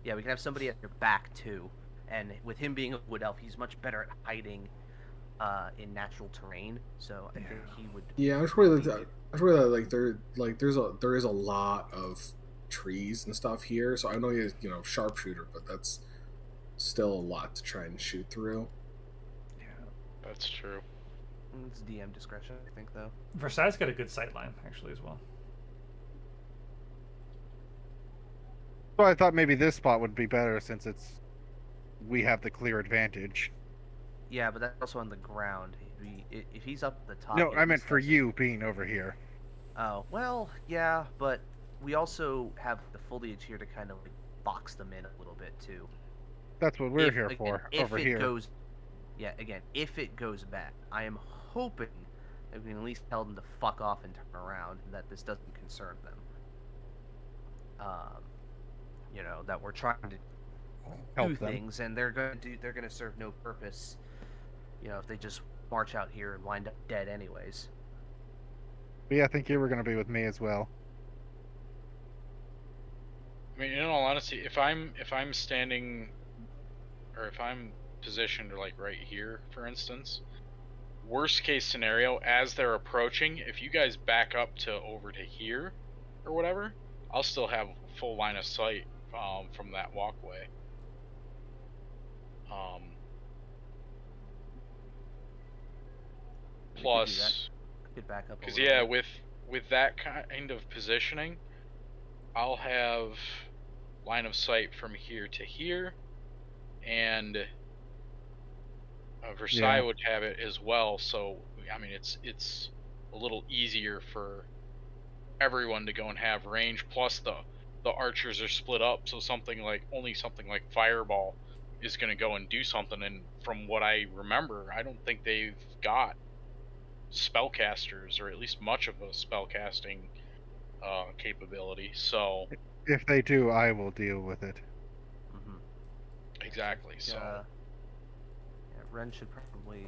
Yeah, we can have somebody at your back too, and with him being a wood elf, he's much better at hiding in natural terrain. So I think he would. Yeah, I'm sure that like there is a lot of trees and stuff here. So I know he's sharpshooter, but that's still a lot to try and shoot through. Yeah. That's true. It's DM discretion, I think, though. Versailles got a good sight line actually as well. So I thought maybe this spot would be better since we have the clear advantage. Yeah, but that's also on the ground. If he's up at the top. No, yeah, I he meant for doesn't- you being over here. Oh well, yeah, but we also have the foliage here to kind of like box them in a little bit too. That's what we're here Again, for, if over it here. goes, yeah, again, if it goes bad, I am hoping that we can at least tell them to fuck off and turn around, and that this doesn't concern them. That we're trying to Help do them. things, and they're gonna serve no purpose. If they just march out here and wind up dead anyways. But yeah, I think you were going to be with me as well. I mean, in all honesty, if I'm standing, or if I'm positioned like right here, for instance, worst case scenario, as they're approaching, if you guys back up to over to here, or whatever, I'll still have full line of sight from that walkway. Plus, Could back up. because yeah, with that kind of positioning, I'll have line of sight from here to here, and Versailles would have it as well. So I mean, it's a little easier for everyone to go and have range. Plus the archers are split up, so only something like Fireball is going to go and do something. And from what I remember, I don't think they've got spellcasters, or at least much of a spellcasting capability. So if they do, I will deal with it. Mm-hmm. Exactly. So Ren should probably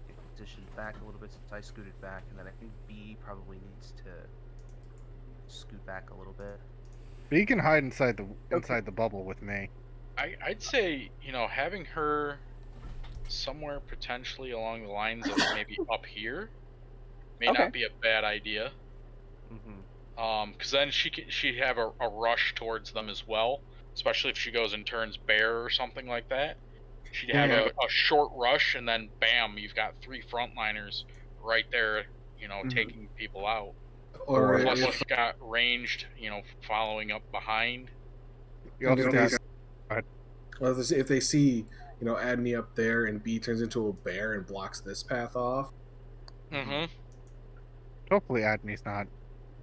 get positioned back a little bit since I scooted back, and then I think B probably needs to scoot back a little bit. But you can hide inside the bubble with me. I'd say having her somewhere potentially along the lines of maybe up here may not be a bad idea. Because then she'd have a rush towards them as well, especially if she goes and turns bear or something like that. She'd have a short rush, and then bam, you've got 3 frontliners right there, taking people out. Or plus she's got ranged, following up behind. You also got well, if they see Adney up there and B turns into a bear and blocks this path off. Mm-hmm. Hopefully Adney's not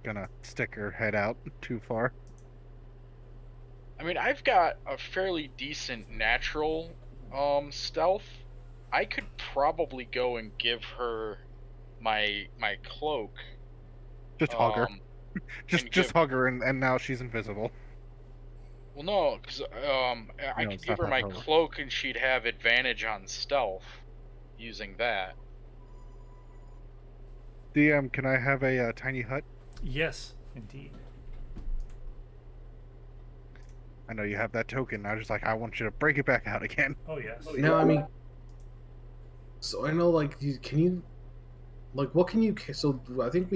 gonna stick her head out too far. I mean, I've got a fairly decent natural stealth. I could probably go and give her my cloak. Just hug her. Just hug her, and now she's invisible. Well, no, because I could give her my cloak, and she'd have advantage on stealth using that. DM, can I have a tiny hut? Yes, indeed. I know you have that token. I was just like, I want you to break it back out again. Oh yes. No, I mean, so I know, like, can you, like, what can you? So I think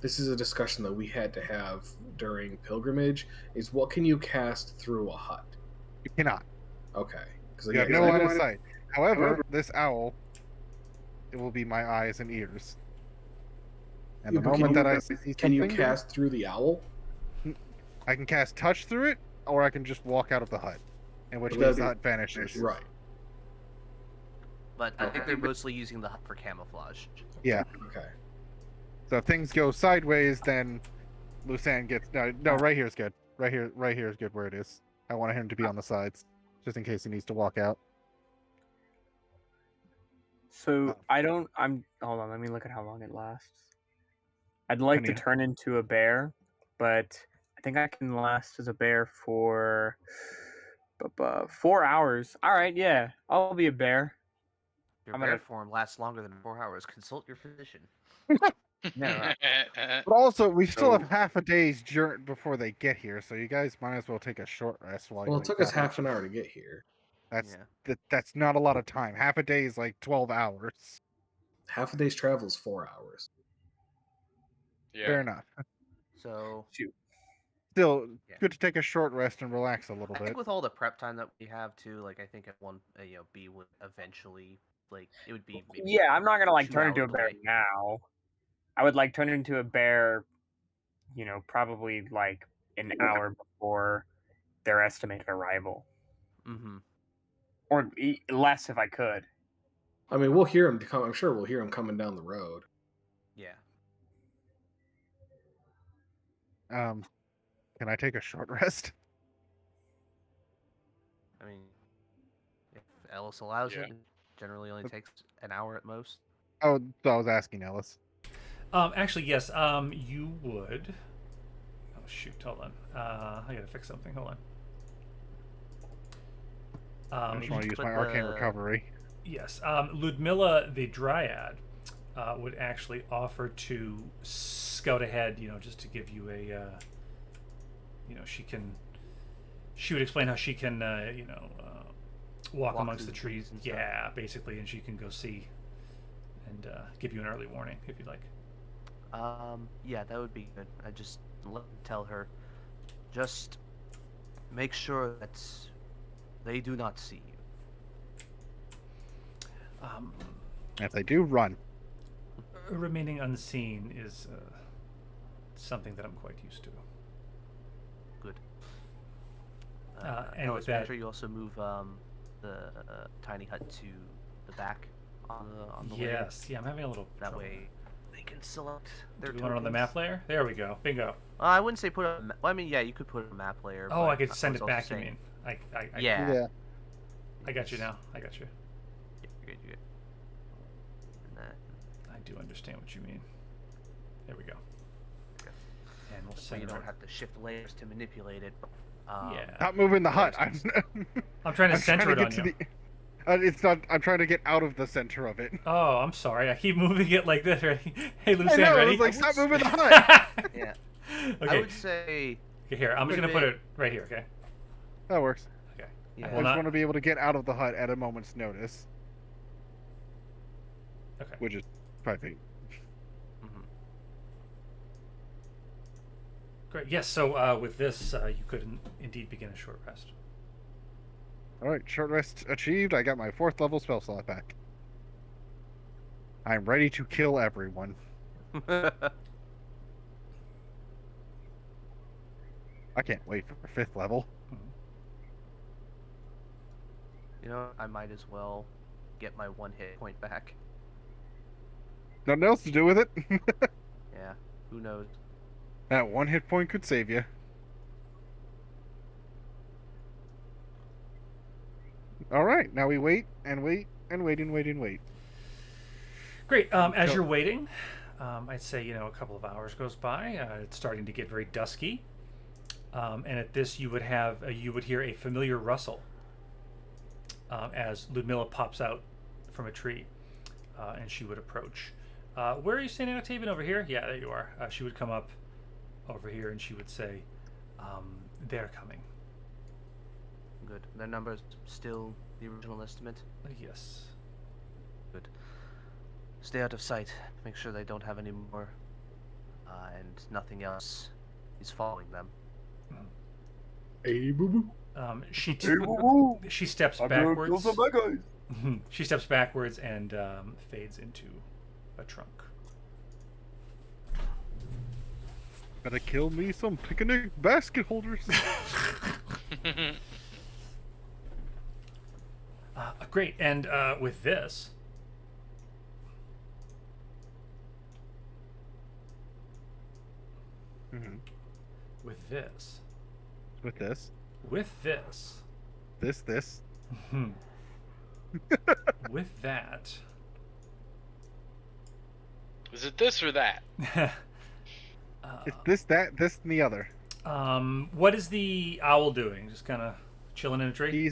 this is a discussion that we had to have during pilgrimage. Is what can you cast through a hut? You cannot. Okay, because You have no line of sight. However, this owl, it will be my eyes and ears. And the moment that I see something, can you cast through the owl? I can cast touch through it, or I can just walk out of the hut, in which case the hut vanishes. Right. But I think they're mostly using the hut for camouflage. Yeah. Okay. So if things go sideways, then Lucan gets no. Right here is good. Right here is good where it is. I wanted him to be on the sides, just in case he needs to walk out. So hold on, let me look at how long it lasts. I'd like to turn into a bear, but I think I can last as a bear for 4 hours. All right, yeah, I'll be a bear. Your I'm bear gonna- form lasts longer than 4 hours. Consult your physician. Yeah. But also, we still So- have half a day's journey before they get here, so you guys might as well take a short rest while Well, you it took got us half an hour to get here. That's Yeah. that's not a lot of time. Half a day is like 12 hours. Half a day's travel is 4 hours. Yeah. Fair enough. So Shoot. Still, Yeah. good to take a short rest and relax a little I bit. think with all the prep time that we have too, like I think at one, B would eventually, like, it would be maybe Yeah, I'm not gonna like 2 turn into a hours bear away. now. I would like turn into a bear, probably like an hour before their estimated arrival, Mm-hmm. or less if I could. I mean, we'll hear him come. I'm sure we'll hear him coming down the road. Yeah. Can I take a short rest? I mean, if Ellis allows Yeah. it generally only takes an hour at most. Oh, so I was asking Ellis. Actually, yes. You would. Oh shoot! Hold on. I gotta fix something. Hold on. I just you want to use put my arcane the- recovery. Yes. Ludmilla, the Dryad, would actually offer to scout ahead. Just to give you a. She would explain how she can, walk amongst the through trees. and stuff. Yeah, basically, and she can go see and give you an early warning if you'd like. Yeah, that would be good. I just tell her, just make sure that they do not see you. If they do, run. Remaining unseen is something that I'm quite used to. Good. And Ellis, with make that, sure you also move the tiny hut to the back on the layer. yes, yeah, I'm having a little. That trouble. way they can select their Do we want it on the tokens. map layer? There we go. Bingo. I wouldn't say put it on. Well, I mean, yeah, you could put it on a map layer. Oh, but I could send was it also back. You saying- mean? I Yeah. I got you now. I got you. Yeah, you're good. And then I do understand what you mean. There we go. Okay. And we'll so send you it don't right- have to shift layers to manipulate it. Yeah. Stop moving the hut. I'm, I'm trying to I'm center trying to it on get you. to the. It's not. I'm trying to get out of the center of it. Oh, I'm sorry. I keep moving it like this. Ready? Hey, I Lucian, know. I ready? was like, stop moving the hut. Yeah. I Okay. would say. Okay, here. I'm just put gonna put it- it right here. Okay. That works. Okay. Yeah. I will just not- want to be able to get out of the hut at a moment's notice, Okay. which is 5 feet. Mhm. Great. Yes. So with this, you could indeed begin a short rest. All right, short rest achieved. I got my 4th level spell slot back. I'm ready to kill everyone. I can't wait for 5th level. You know, I might as well get my 1 hit point back. Nothing else to do with it. Yeah. Who knows? That 1 hit point could save you. All right, now we wait and wait and wait and wait and wait. Great. As Go. you're waiting, I'd say a couple of hours goes by. It's starting to get very dusky, and at this you would hear a familiar rustle as Ludmilla pops out from a tree, and she would approach. Where are you standing, Octavian? Over here? Yeah, there you are. She would come up over here and she would say, "They're coming." Good. Their number's still the original estimate. Yes. Good. Stay out of sight. Make sure they don't have any more, and nothing else is following them. Hey, boo boo. She Hey, woo-woo. she steps I'm gonna kill backwards. some bad guys. She steps backwards and fades into a trunk. Gotta kill me some picnic basket holders. Great, and with this, Mhm. with this, With this, this, with that, Is it this or that? it's this, that, this, and the other. what is the owl doing? Just kind of chilling in a tree.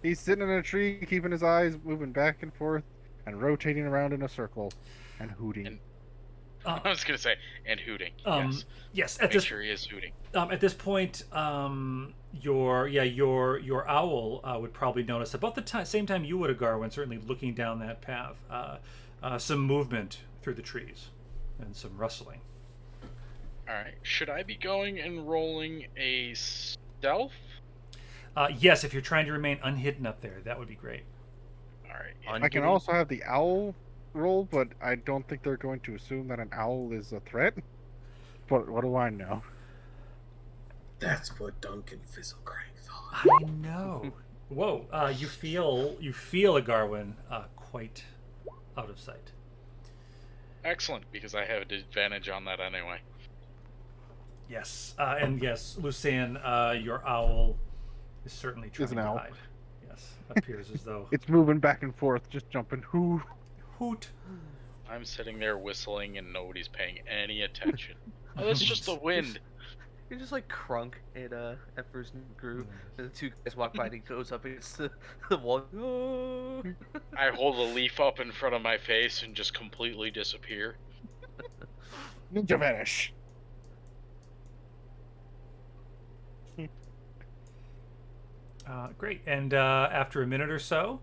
He's sitting in a tree, keeping his eyes moving back and forth and rotating around in a circle and hooting. And- Uh, I was gonna say, and hooting. Yes. yes. Make sure he is hooting. At this point, your owl would probably notice about the same time you would have, Garwin, certainly looking down that path, some movement through the trees and some rustling. All right. Should I be going and rolling a stealth? Yes, if you're trying to remain unhidden up there, that would be great. All right. I can also have the owl roll, but I don't think they're going to assume that an owl is a threat. But what do I know? That's what Duncan Fizzlecrank thought. I know. Whoa! You feel a Garwin quite out of sight. Excellent, because I have an advantage on that anyway. Yes, and yes, Lucian, your owl is certainly trying an to owl. hide. Yes, appears as though It's moving back and forth, just jumping. Who? hoot. I'm sitting there whistling and nobody's paying any attention. Oh, that's just the wind. You're just like Crunk in Emperor's New Groove. And the two guys walk by and he goes up against the wall. Oh. I hold a leaf up in front of my face and just completely disappear. Ninja vanish. Great, and after a minute or so,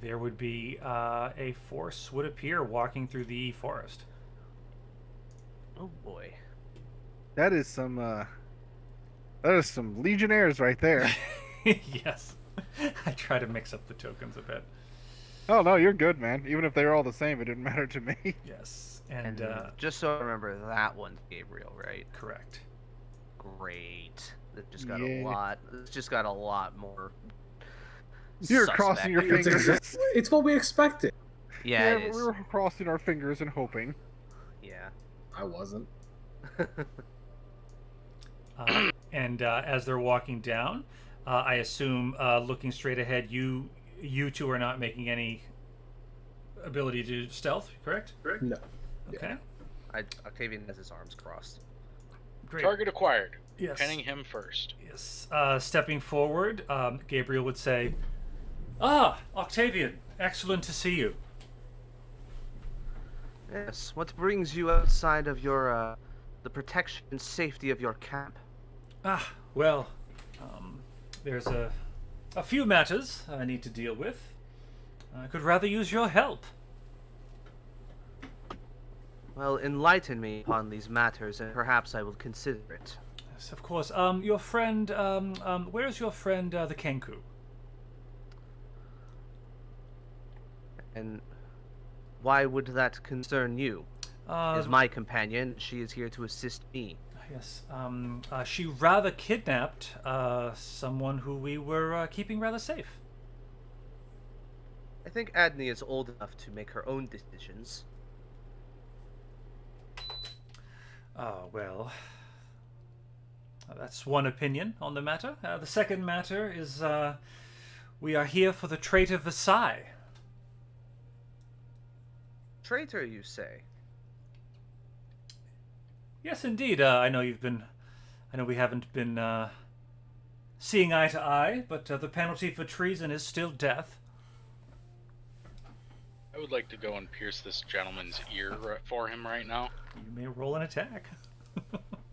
there would be a force would appear walking through the forest. Oh boy. That is some legionnaires right there. Yes, I try to mix up the tokens a bit. Oh no, you're good, man. Even if they were all the same, it didn't matter to me. Yes, And and just so I remember, that one's Gabriel, right? correct. Great. It just got Yeah. a lot. It's just got a lot more. You're suspect. crossing your It's, fingers. exactly, it's what we expected. Yeah, it is. we were crossing our fingers and hoping. Yeah. I wasn't. And as they're walking down, I assume looking straight ahead, you two are not making any ability to stealth, correct? No. Okay. Octavian has his arms crossed. Great. Target acquired. Yes. Penning him first. Yes. Stepping forward, Gabriel would say, "Ah, Octavian, excellent to see you." Yes. What brings you outside of your the protection and safety of your camp? Ah, well, there's a few matters I need to deal with. I could rather use your help. Well, enlighten me upon these matters, and perhaps I will consider it. Yes, of course. Your friend, where is your friend, the Kenku? And why would that concern you? Is my companion. She is here to assist me. Yes. She rather kidnapped someone who we were keeping rather safe. I think Adney is old enough to make her own decisions. Well, that's one opinion on the matter. The second matter is we are here for the traitor Versailles. Traitor, you say? Yes, indeed. I know we haven't been seeing eye to eye, but the penalty for treason is still death. I would like to go and pierce this gentleman's ear for him right now. You may roll an attack.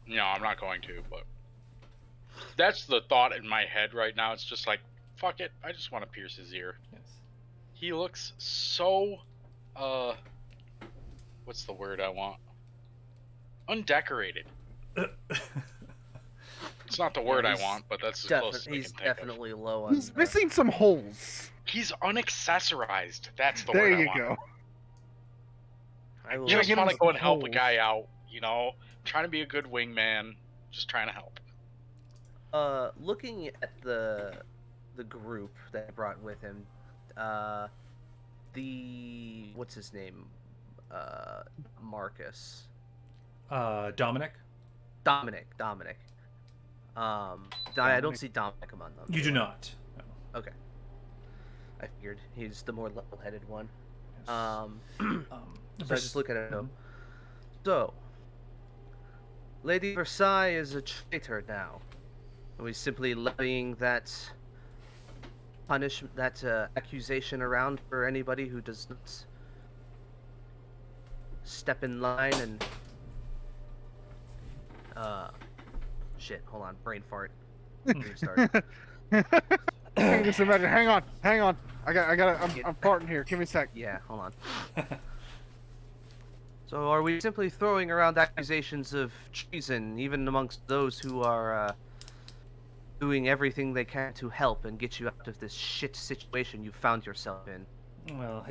No, I'm not going to, but that's the thought in my head right now. It's just like, fuck it, I just want to pierce his ear. Yes. He looks so, what's the word I want? Undecorated. It's not the word I he's want, but that's as close as I He's can think of. definitely low on. He's missing some holes. He's unaccessorized. That's the There word I you want. go. I will. Yeah, Just get want him to go and some help a holes. guy out, you know? Trying to be a good wingman, just trying to help. Looking at the group that I brought with him, what's his name? Marcus. Dominic? Dominic. I don't see Dominic among them. You do not. No. Okay. I figured he's the more level-headed one. Yes. So I just look at him. Mhm. So, Lady Versailles is a traitor now. Are we simply levying that accusation around for anybody who does not step in line and shit, hold on, brain fart. Restart. Just imagine. Hang on. I'm farting here. Give me a sec. Yeah, hold on. So are we simply throwing around accusations of treason even amongst those who are doing everything they can to help and get you out of this shit situation you found yourself in? Well,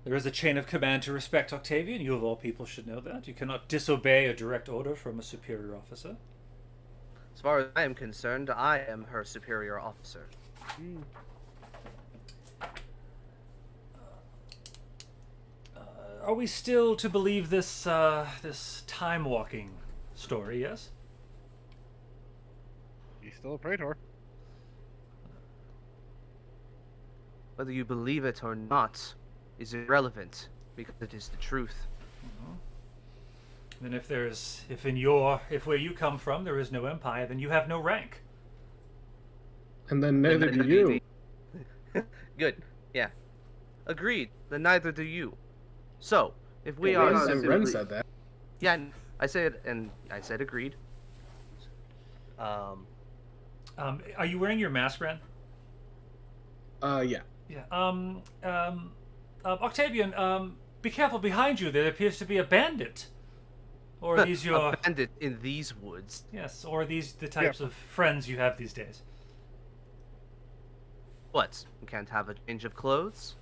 there is a chain of command to respect, Octavian. You of all people should know that. You cannot disobey a direct order from a superior officer. As far as I am concerned, I am her superior officer. Are we still to believe this time walking story? Yes. He's still a praetor. Whether you believe it or not is irrelevant, because it is the truth. Then if where you come from there is no empire, then you have no rank. And then neither do you. Good. Yeah. Agreed. Then neither do you. So, if we Well, are Ren simply... said that. Yeah, I said agreed. Are you wearing your mask, Ren? Yeah. Yeah. Octavian, be careful behind you. There appears to be a bandit. Or are these your... A bandit in these woods. Yes, or are these the types of friends you have these days? What? You can't have a change of clothes?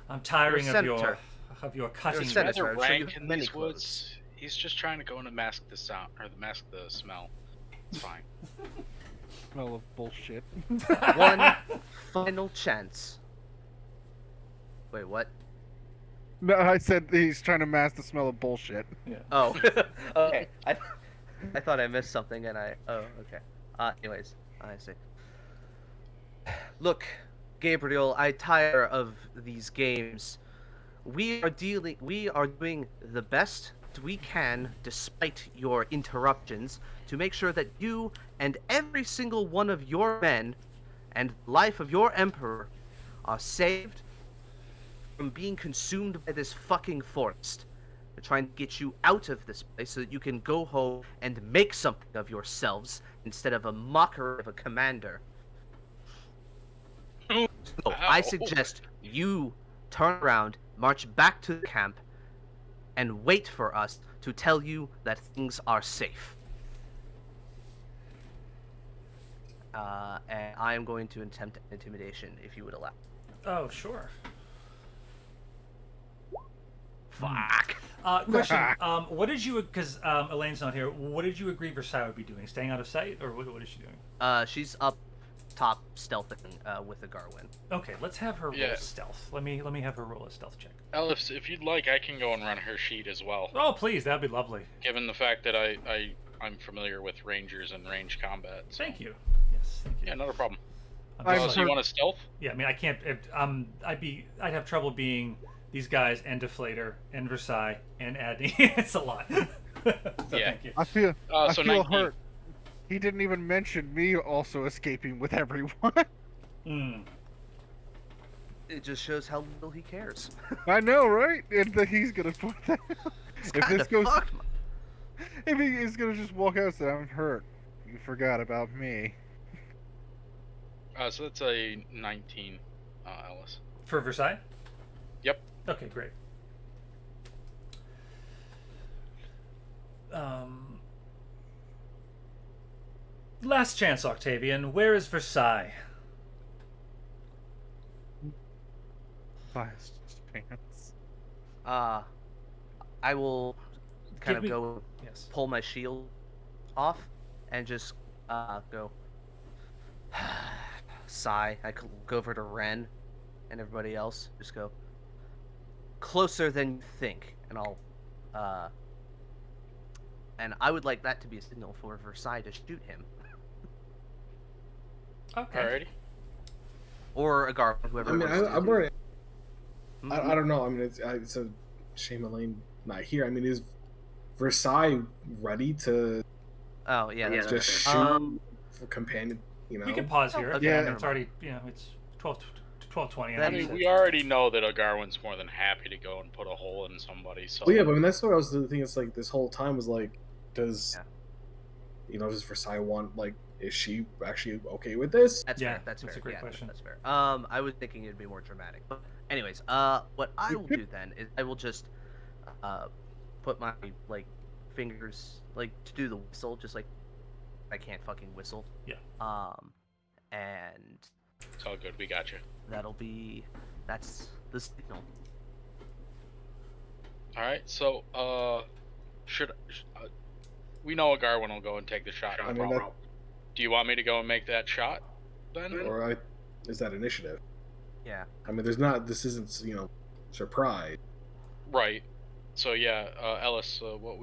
I'm tiring You're a of your senator. cutting. You're a Rather senator, so you rank have in many these clothes. woods. He's just trying to go in and mask the sound or mask the smell. It's fine. Smell of bullshit. One final chance. Wait, what? No, I said he's trying to mask the smell of bullshit. Yeah. Oh, okay. I thought I missed something, and oh, okay. Anyways, I see. Look, Gabriel, I tire of these games. We are doing the best we can, despite your interruptions, to make sure that you and every single one of your men and life of your emperor are saved from being consumed by this fucking forest. We're trying to get you out of this place so that you can go home and make something of yourselves instead of a mockery of a commander. So I Ow. suggest you turn around, march back to the camp, and wait for us to tell you that things are safe. And I am going to attempt intimidation, if you would allow. Oh, sure. Fuck. Question. What did you... Because Elaine's not here. What did you agree Versailles would be doing? Staying out of sight? Or what is she doing? She's up top stealthing with the Garwin. Okay, let's have her roll Yeah. stealth. Let me have her roll a stealth check. Ellis, if you'd like, I can go and run her sheet as well. Oh, please. That'd be lovely. Given the fact that I'm familiar with rangers and range combat. So. Thank you. Yes, thank you. Yeah, not a problem. I'm just I've So like- you want a stealth? Yeah, I mean, I can't. I'd have trouble being these guys and Deflator and Versailles and Adney. It's a lot. So Yeah. Thank you. I feel So 19. hurt. He didn't even mention me also escaping with everyone. Mm. It just shows how little he cares. I know, right? And that he's gonna put that. It's If kinda this goes, fucked. if he is gonna just walk out and say, "I'm hurt," you forgot about me. So that's a 19, Ellis. For Versailles? Yep. Okay, great. Last chance, Octavian. Where is Versailles? Last chance. I will kind Give of me- go Yes. pull my shield off and just go sigh. Go over to Ren and everybody else. Just go closer than you think, and I'll and I would like that to be a signal for Versailles to shoot him Okay. Alrighty. or a guard, whoever. I mean, wants to I'm do. worried. Mhm. I don't know. I mean, it's a shame Elaine not here. I mean, is Versailles ready to Oh yeah, that's Just fair. shoot for companion. We can pause here. Okay, Yeah. Yeah, it's already, it's 12:20. Then- I mean, we already know that a Garwin's more than happy to go and put a hole in somebody. So Well, yeah, but I mean that's what I was thinking. It's like this whole time was like, does does Versailles want like? Is she actually okay with this? That's Yeah, fair. That's that's fair. a great Yeah, question. That's fair. I was thinking it'd be more dramatic, but anyways, what I will do then is I will just, put my like fingers like to do the whistle, just like I can't fucking whistle. Yeah. And it's all good. We got you. that's the signal. All right. So, we know a Garwin will go and take the shot. I mean, that, Do you want me to go and make that shot then? or is that initiative? Yeah. I mean, there's not. This isn't surprise. Right. So yeah, Ellis, what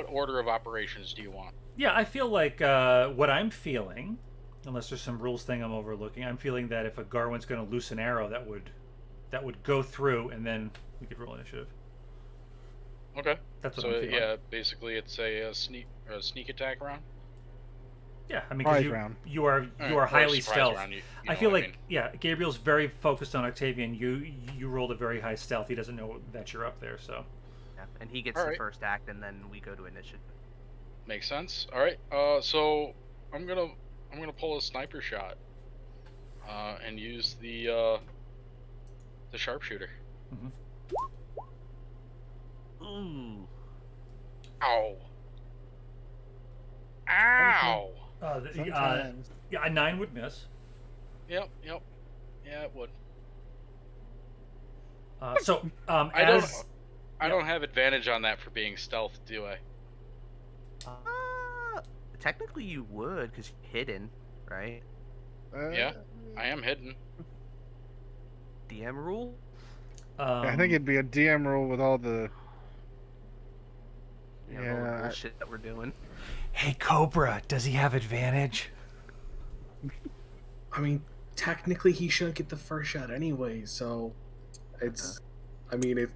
order of operations do you want? Yeah, I feel like what I'm feeling, unless there's some rules thing I'm overlooking, I'm feeling that if a Garwin's going to loose an arrow, that would go through, and then we could roll initiative. Okay. That's what So I'm feeling. yeah, basically it's a sneak attack round. Yeah, I mean, Surprise because round. you are Or highly surprise stealth. round, you I know feel what like mean. yeah, Gabriel's very focused on Octavian. You rolled a very high stealth. He doesn't know that you're up there, so. Yeah. And he gets All the right. first act, and then we go to initiative. Makes sense. All right. So I'm gonna pull a sniper shot, and use the sharpshooter. Ooh. Ow. Ow. Sometimes. Yeah, a 9 would miss. Yep. Yeah, it would. So I don't have advantage on that for being stealth, do I? Technically you would, because you're hidden, right? Yeah. I am hidden. DM rule? I think it'd be a DM rule with all the. All the bullshit that we're doing. Hey, Cobra, does he have advantage? I mean, technically he shouldn't get the first shot anyway. So it's. I mean,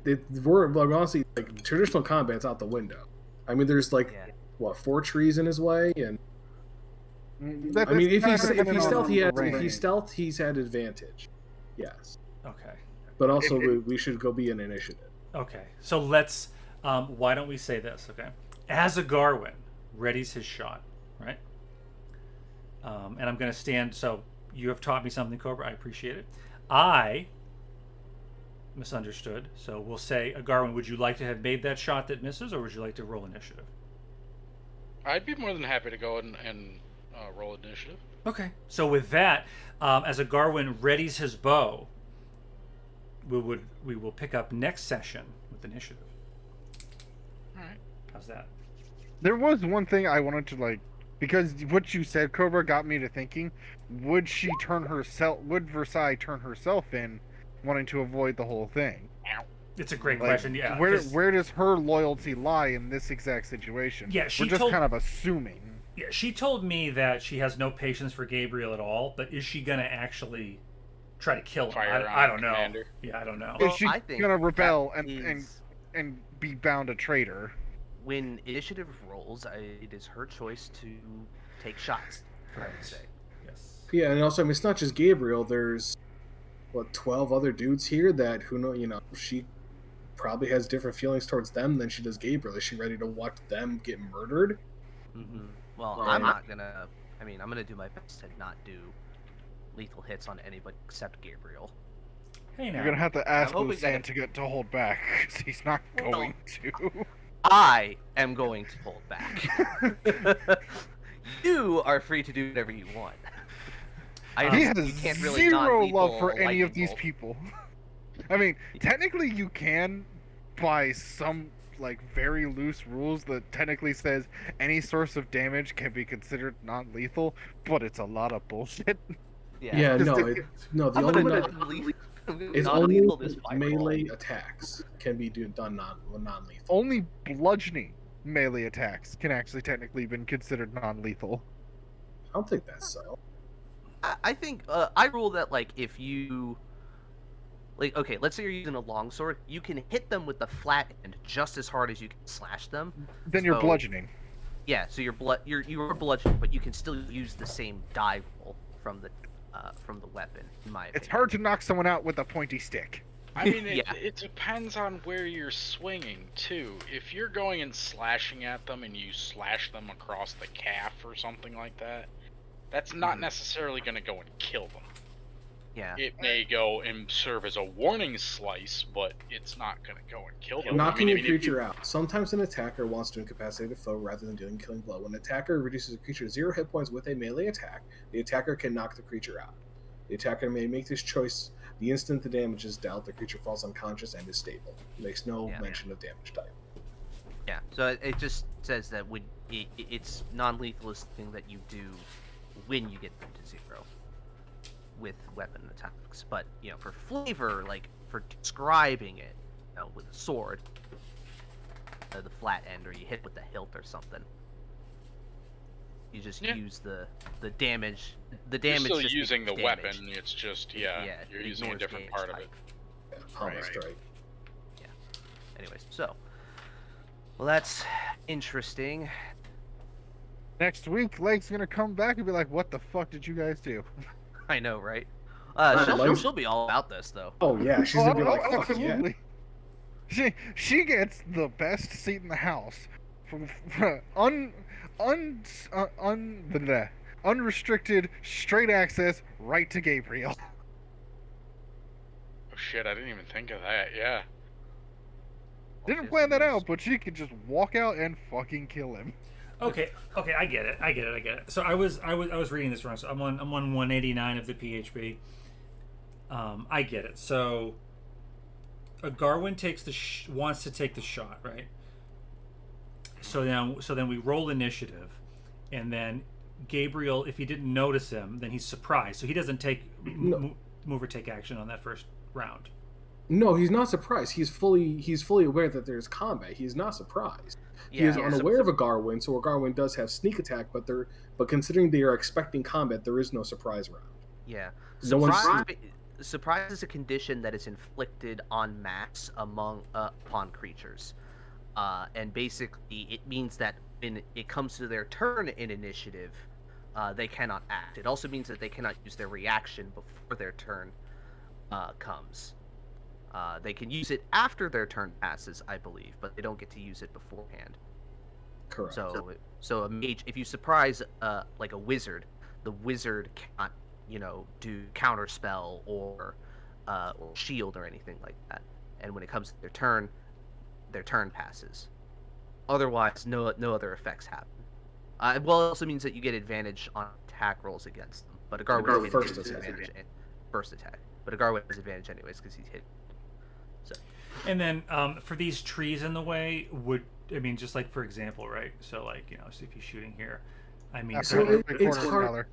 we're like, honestly like traditional combat's out the window. I mean, there's like what 4 trees in his way, and I mean, if he's stealth, he's at advantage. Yes. Okay. But also, we should go be an initiative. Okay. So let's. Why don't we say this? Okay. As a Garwin readies his shot, right? And I'm going to stand. So you have taught me something, Cobra. I appreciate it. I misunderstood. So we'll say, Garwin, would you like to have made that shot that misses, or would you like to roll initiative? I'd be more than happy to go and roll initiative. Okay. So with that, as a Garwin readies his bow, we will pick up next session with initiative. All right. How's that? There was one thing I wanted to because what you said, Cobra, got me to thinking: would Versailles turn herself in, wanting to avoid the whole thing? It's a great question. Yeah. Where does her loyalty lie in this exact situation? Yeah, we're just kind of assuming. Yeah, she told me that she has no patience for Gabriel at all, but is she gonna actually try to kill him? I don't know. Commander. Yeah, I don't know. Is she I think gonna rebel that and be bound a traitor? when initiative rolls, it is her choice to take shots. I would say. Yes. Yeah, and also, I mean, it's not just Gabriel. There's 12 other dudes here that she probably has different feelings towards them than she does Gabriel. Is she ready to watch them get murdered? Mm-hmm. Well, I'm not gonna. I mean, I'm gonna do my best to not do lethal hits on anybody except Gabriel. Hey, now. You're gonna have to ask hoping Lucan that to hold back, because he's not going to. I am going to hold back. You are free to do whatever you want. He has you can't really zero non-lethal love for any of lightning these bolt. people. I mean, technically you can, by some very loose rules that technically says any source of damage can be considered non-lethal, but it's a lot of bullshit. Yeah, no, the only non-lethal this fight melee roll. attacks can be done non-lethal. Only bludgeoning melee attacks can actually technically been considered non-lethal. I don't think that's so. I think I rule that if you okay, let's say you're using a longsword, you can hit them with the flat end just as hard as you can slash them. Then you're bludgeoning. Yeah, so you're bludgeoned, but you can still use the same die roll from the weapon, in my opinion. It's hard to knock someone out with a pointy stick. I mean, Yeah. it depends on where you're swinging too. If you're going and slashing at them and you slash them across the calf or something like that, that's not necessarily going to go and kill them. Yeah. It may go and serve as a warning slice, but it's not going to go and kill them. Knocking I a mean, if you- creature out. Sometimes an attacker wants to incapacitate a foe rather than dealing killing blow. When an attacker reduces a creature to 0 hit points with a melee attack, the attacker can knock the creature out. The attacker may make this choice the instant the damage is dealt. The creature falls unconscious and is stable. It makes no mention of damage type. Yeah. So it just says that when it's non-lethal is the thing that you do when you get them to 0 with weapon attacks. But for flavor, like for describing it, with a sword, the flat end, or you hit with the hilt or something. You just use the damage. The You're damage. still just using the equals weapon. damage. It's just Yeah, you're it using a ignores different damage part of type. it. Yeah, pommel Right. strike. Anyways, so well, that's interesting. Next week, Lake's gonna come back and be like, "What the fuck did you guys do?" I know, right? Legs- She'll be all about this though. Oh yeah, she's gonna be like, fuck yeah. absolutely. She gets the best seat in the house, from unrestricted, straight access right to Gabriel. Oh shit! I didn't even think of that. Yeah. Didn't plan that out, but she could just walk out and fucking kill him. Okay, I get it. So I was reading this wrong. So I'm on 189 of the PHB. I get it. So Garwin takes wants to take the shot, right? So then we roll initiative, and then Gabriel, if he didn't notice him, then he's surprised. So he doesn't move or take action on that first round. No, he's not surprised. He's fully aware that there's combat. He's not surprised. He is unaware of a Garwin, so a Garwin does have sneak attack, but considering they are expecting combat, there is no surprise round. Yeah. No one's- Surprise is a condition that is inflicted en masse upon creatures. And basically, it means that when it comes to their turn in initiative, they cannot act. It also means that they cannot use their reaction before their turn comes. They can use it after their turn passes, I believe, but they don't get to use it beforehand. Correct. So a mage, if you surprise like a wizard, the wizard cannot, do counter spell or shield or anything like that. And when it comes to their turn passes. Otherwise, no other effects happen. It also means that you get advantage on attack rolls against them. But a Garwin first has attack. advantage. First attack. But a Garwin has advantage anyways because he's hit. So. And then for these trees in the way, just like for example, right? So like so if you're shooting here, So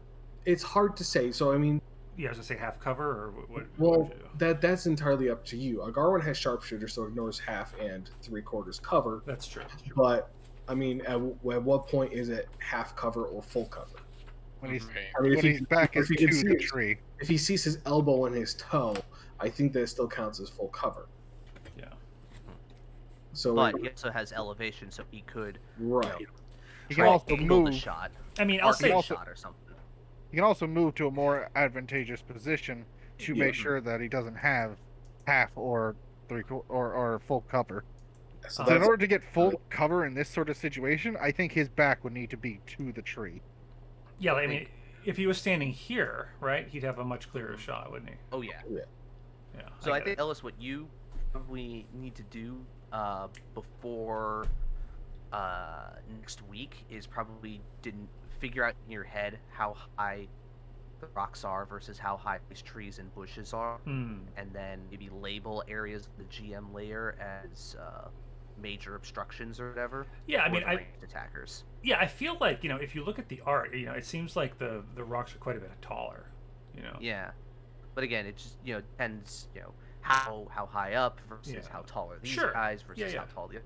it's hard to say. So I mean, yeah, I was gonna say half cover or what? Well, what would you do? that's entirely up to you. A Garwin has sharpshooter, so ignores half and 3/4 cover. That's true. But I mean, at what point is it half cover or full cover? When he's Okay. I mean, when he's back if into he can see the it- tree. If he sees his elbow and his toe, I think that still counts as full cover. Yeah. So, But he also has elevation, so he could right. He can try also to angle the move. shot. I mean, I'll I'll say say a shot or something. He can also move to a more advantageous position to make sure that he doesn't have half or or full cover. So So in that's, order to get full cover in this sort of situation, I think his back would need to be to the tree. yeah. I mean, if he was standing here, right, he'd have a much clearer shot, wouldn't he? Oh yeah. Yeah. So I get think it. Ellis, what you probably need to do before next week is probably didn't figure out in your head how high the rocks are versus how high these trees and bushes are, and then maybe label areas of the GM layer as major obstructions or whatever. Yeah, I for mean, the ranged attackers. Yeah, I feel like if you look at the art, it seems like the rocks are quite a bit taller. Yeah, but again, it just depends how high up versus how tall are these Sure. guys versus Yeah. how tall the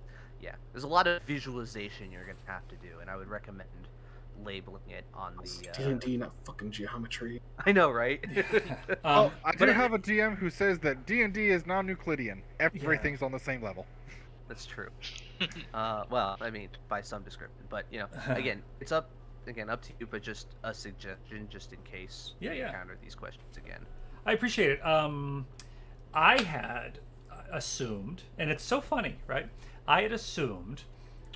there's a lot of visualization you're gonna have to do, and I would recommend labeling it on the D&D, not fucking geometry. I know, right? I do have a DM who says that D&D is non-Euclidean. Everything's on the same level. That's true. Well, I mean, by some description, but again, it's up to you, but just a suggestion, just in case Yeah, we yeah. encounter these questions again. I appreciate it. I had assumed, and it's so funny, right? I had assumed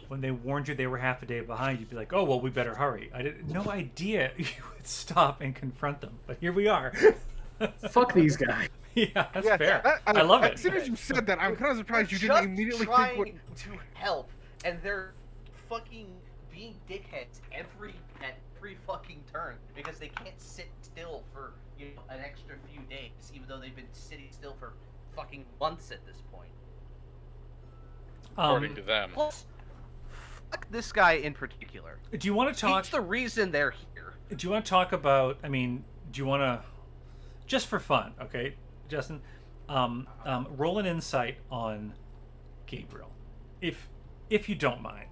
when they warned you they were half a day behind, you'd be like, "Oh well, we better hurry." I had no idea you would stop and confront them, but here we are. Fuck these guys. Yeah, that's Yeah, fair. I love it. As soon as you said that, I'm kind of surprised you They're didn't just immediately trying think what. to help, and they're fucking being dickheads at every fucking turn because they can't sit still for an extra few days, even though they've been sitting still for fucking months at this point. According to them. Plus, fuck this guy in particular. Do you want to talk? He's the reason they're here. Do you want to talk about? I mean, do you want to, just for fun, okay, Justin? Roll an insight on Gabriel, if you don't mind,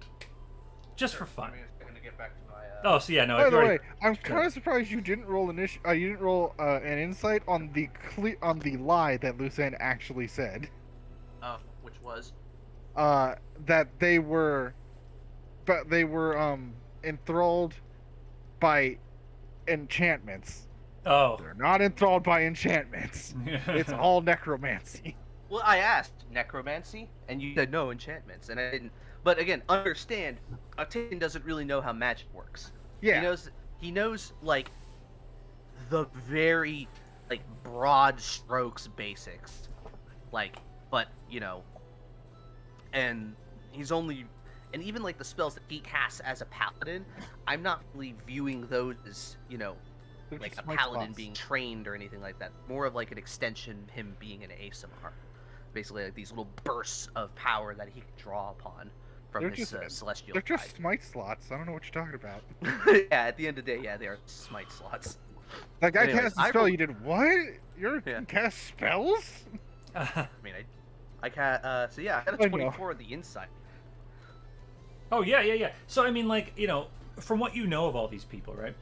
just for fun. I'm gonna get back to my. Oh, so yeah, no. By if the you way, already, I'm kind of surprised you didn't roll an insight on the lie that Lucien actually said. Which was. That they were enthralled by enchantments. Oh, They're not enthralled by enchantments. It's all necromancy. Well, I asked necromancy, and you said no enchantments, and I didn't. But again, understand, Octavian doesn't really know how magic works. Yeah. He knows like the very broad strokes basics, but and he's only, and even the spells that he casts as a paladin, I'm not really viewing those as They're like just a smite paladin spots. being trained or anything like that. More of like an extension, him being an ASMR. Basically, like these little bursts of power that he can draw upon from They're his just- celestial They're just guide. smite slots. I don't know what you're talking about. Yeah, at the end of the day, yeah, they are smite slots. That guy Anyways, cast a I spell. roll- You did what? You Yeah. can cast spells? I mean, I can so yeah, I got I a know. 24 on the inside. oh yeah. So I mean, from what you know of all these people, right?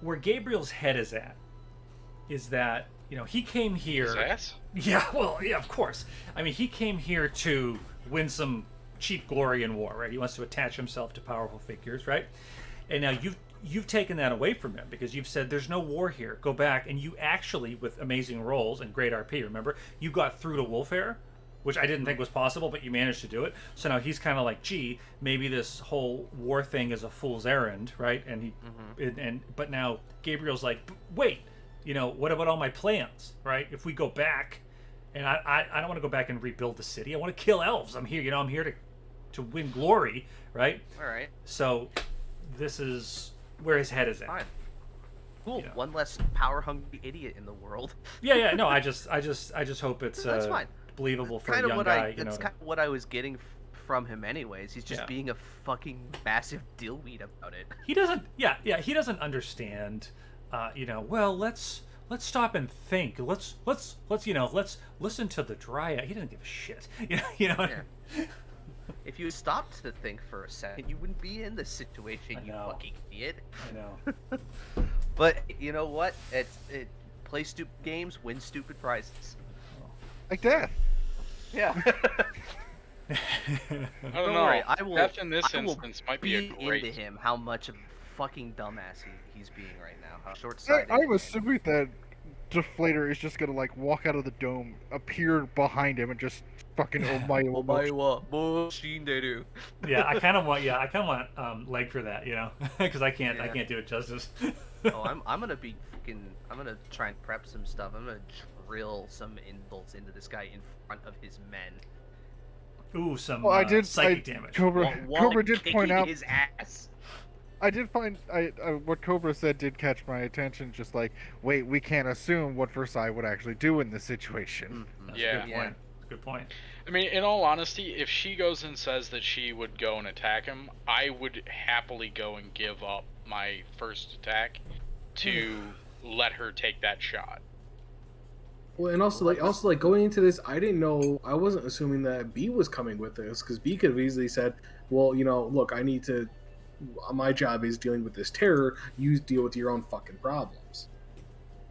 Where Gabriel's head is at is that he came here. His ass? Yeah, well, yeah, of course. I mean, he came here to win some cheap glory in war, right? He wants to attach himself to powerful figures, right? And now you've taken that away from him because you've said there's no war here. Go back, and you actually, with amazing rolls and great RP, remember, you got through to Wolfair, which I didn't think was possible, but you managed to do it. So now he's kind of like, gee, maybe this whole war thing is a fool's errand, right? And but now Gabriel's like, wait, what about all my plans, right? If we go back, and I don't want to go back and rebuild the city. I want to kill elves. I'm here, I'm here to win glory, right? All right, So this is where his head is at. fine, cool. Yeah. One less power-hungry idiot in the world. Yeah. No, I just hope it's That's fine. believable for Kind a of young what guy. That's kind of what I was getting from him, anyways. He's just Yeah. being a fucking massive dillweed about it. He doesn't. Yeah. He doesn't understand. Well, let's stop and think. Let's listen to the dryad. He doesn't give a shit. Yeah. If you stopped to think for a second, you wouldn't be in this situation, I you know. fucking idiot. I know. But you know what? Play stupid games, win stupid prizes. Like death. Yeah. I don't Don't know. worry, I will. Death in this I will instance might be a feed great. into him how much of a fucking dumbass he's being right now. How I, short-sighted. I'm assuming that Deflator is just gonna walk out of the dome, appear behind him, and just fucking Shinderu. Yeah, I kind of want leg for that, because I can't do it justice. Oh, I'm gonna be fucking. I'm gonna try and prep some stuff. I'm gonna drill some insults into this guy in front of his men. Ooh, some Well, psychic damage. Cobra did kicking point out. his ass. I did find what Cobra said did catch my attention. Just wait, we can't assume what Versailles would actually do in this situation. That's Yeah. a good point. Good point. I mean, in all honesty, if she goes and says that she would go and attack him, I would happily go and give up my first attack to let her take that shot. Well, and also going into this, I didn't know. I wasn't assuming that B was coming with this because B could have easily said, "Well, look, I need to. My job is dealing with this terror. You deal with your own fucking problems."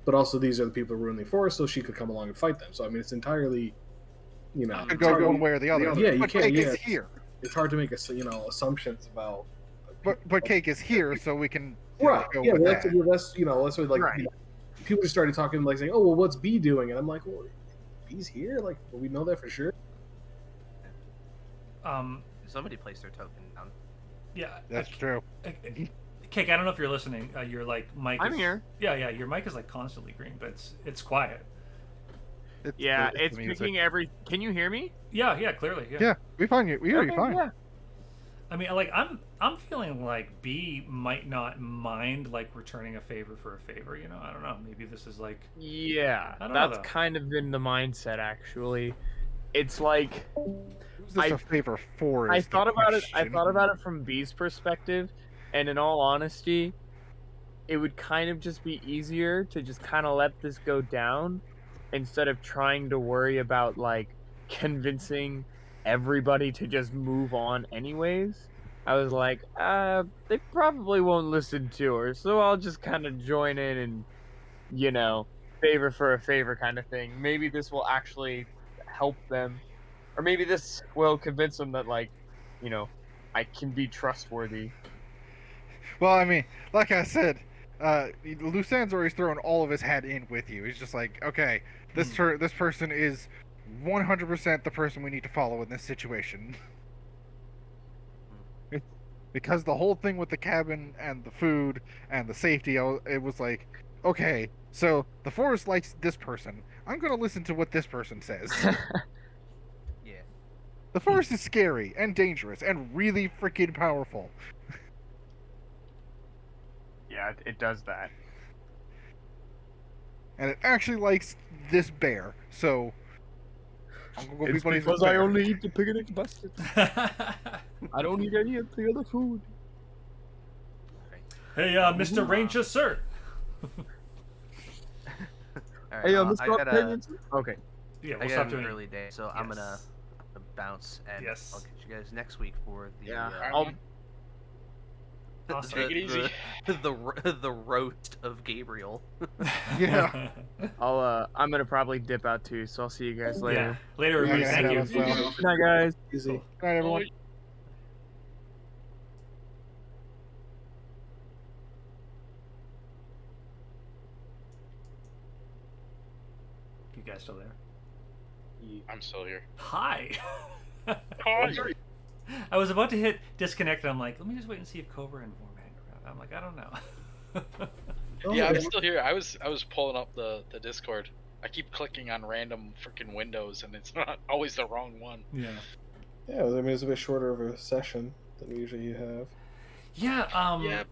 But also, these are the people who ruin the forest, so she could come along and fight them. So I mean, it's entirely you know, Could it's hard go one to- way or the other. Yeah, you but can't. Cake Yeah, is here. it's hard to make assumptions about. But Cake is here, so we can go Yeah, with well, that. that's what like Right. you know, people just started talking like saying, "Oh, well, what's B doing?" And I'm like, "Well, B's here. Like, we know that for sure." Somebody placed their token down. Yeah. That's true. Cake, I don't know if you're listening. Your mic. I'm is, here. Yeah. Your mic is constantly green, but it's quiet. It's the music. picking every. Can you hear me? Yeah, clearly. Yeah, we find you. We hear you fine. Yeah. I mean, I'm feeling like B might not mind returning a favor for a favor. I don't know. Maybe this is Yeah, I don't know, that's though. kind of been the mindset actually. It's like Who's this I- a favor for? I is the thought about it. I question. thought about it from B's perspective, and in all honesty, it would kind of just be easier to just kind of let this go down instead of trying to worry about convincing everybody to just move on anyways. I was like, they probably won't listen to her, so I'll just kind of join in and, favor for a favor kind of thing. Maybe this will actually help them, or maybe this will convince them that, I can be trustworthy. Well, I mean, like I said, Lucan's already thrown all of his hat in with you. He's just like, okay, this person is 100% the person we need to follow in this situation. Because the whole thing with the cabin and the food and the safety, it was like, okay, so the forest likes this person. I'm going to listen to what this person says. Yeah. The forest is scary and dangerous and really freaking powerful. Yeah, it does that. And it actually likes this bear, so I'm gonna go be It's buddies with because I bear. only eat the picnic basket. I don't eat any of the other food. Hey, Mr. Ranger, sir. All right, Hey, I Mr. gotta, Opinions. Okay. Yeah, I we'll got stop an doing early day, so I'm gonna Yes. bounce, and Yes. I'll catch you guys next week for the Yeah, I'll- Awesome. Take it easy. the roast of Gabriel. Yeah. I'm gonna probably dip out too, so I'll see you guys later. Yeah. Later, everybody. Yeah, Thank you. as well. Good night, guys. Easy. Good night, everyone. You guys still there? I'm still here. Hi. Hi. I was about to hit disconnect, and I'm like, let me just wait and see if Cobra and Vorm hang around. I'm like, I don't know. Oh, Yeah, I'm still here. I was pulling up the Discord. I keep clicking on random freaking windows, and it's not always the wrong one. Yeah. Yeah, I mean, it's a bit shorter of a session than we usually have. Yeah. Yeah,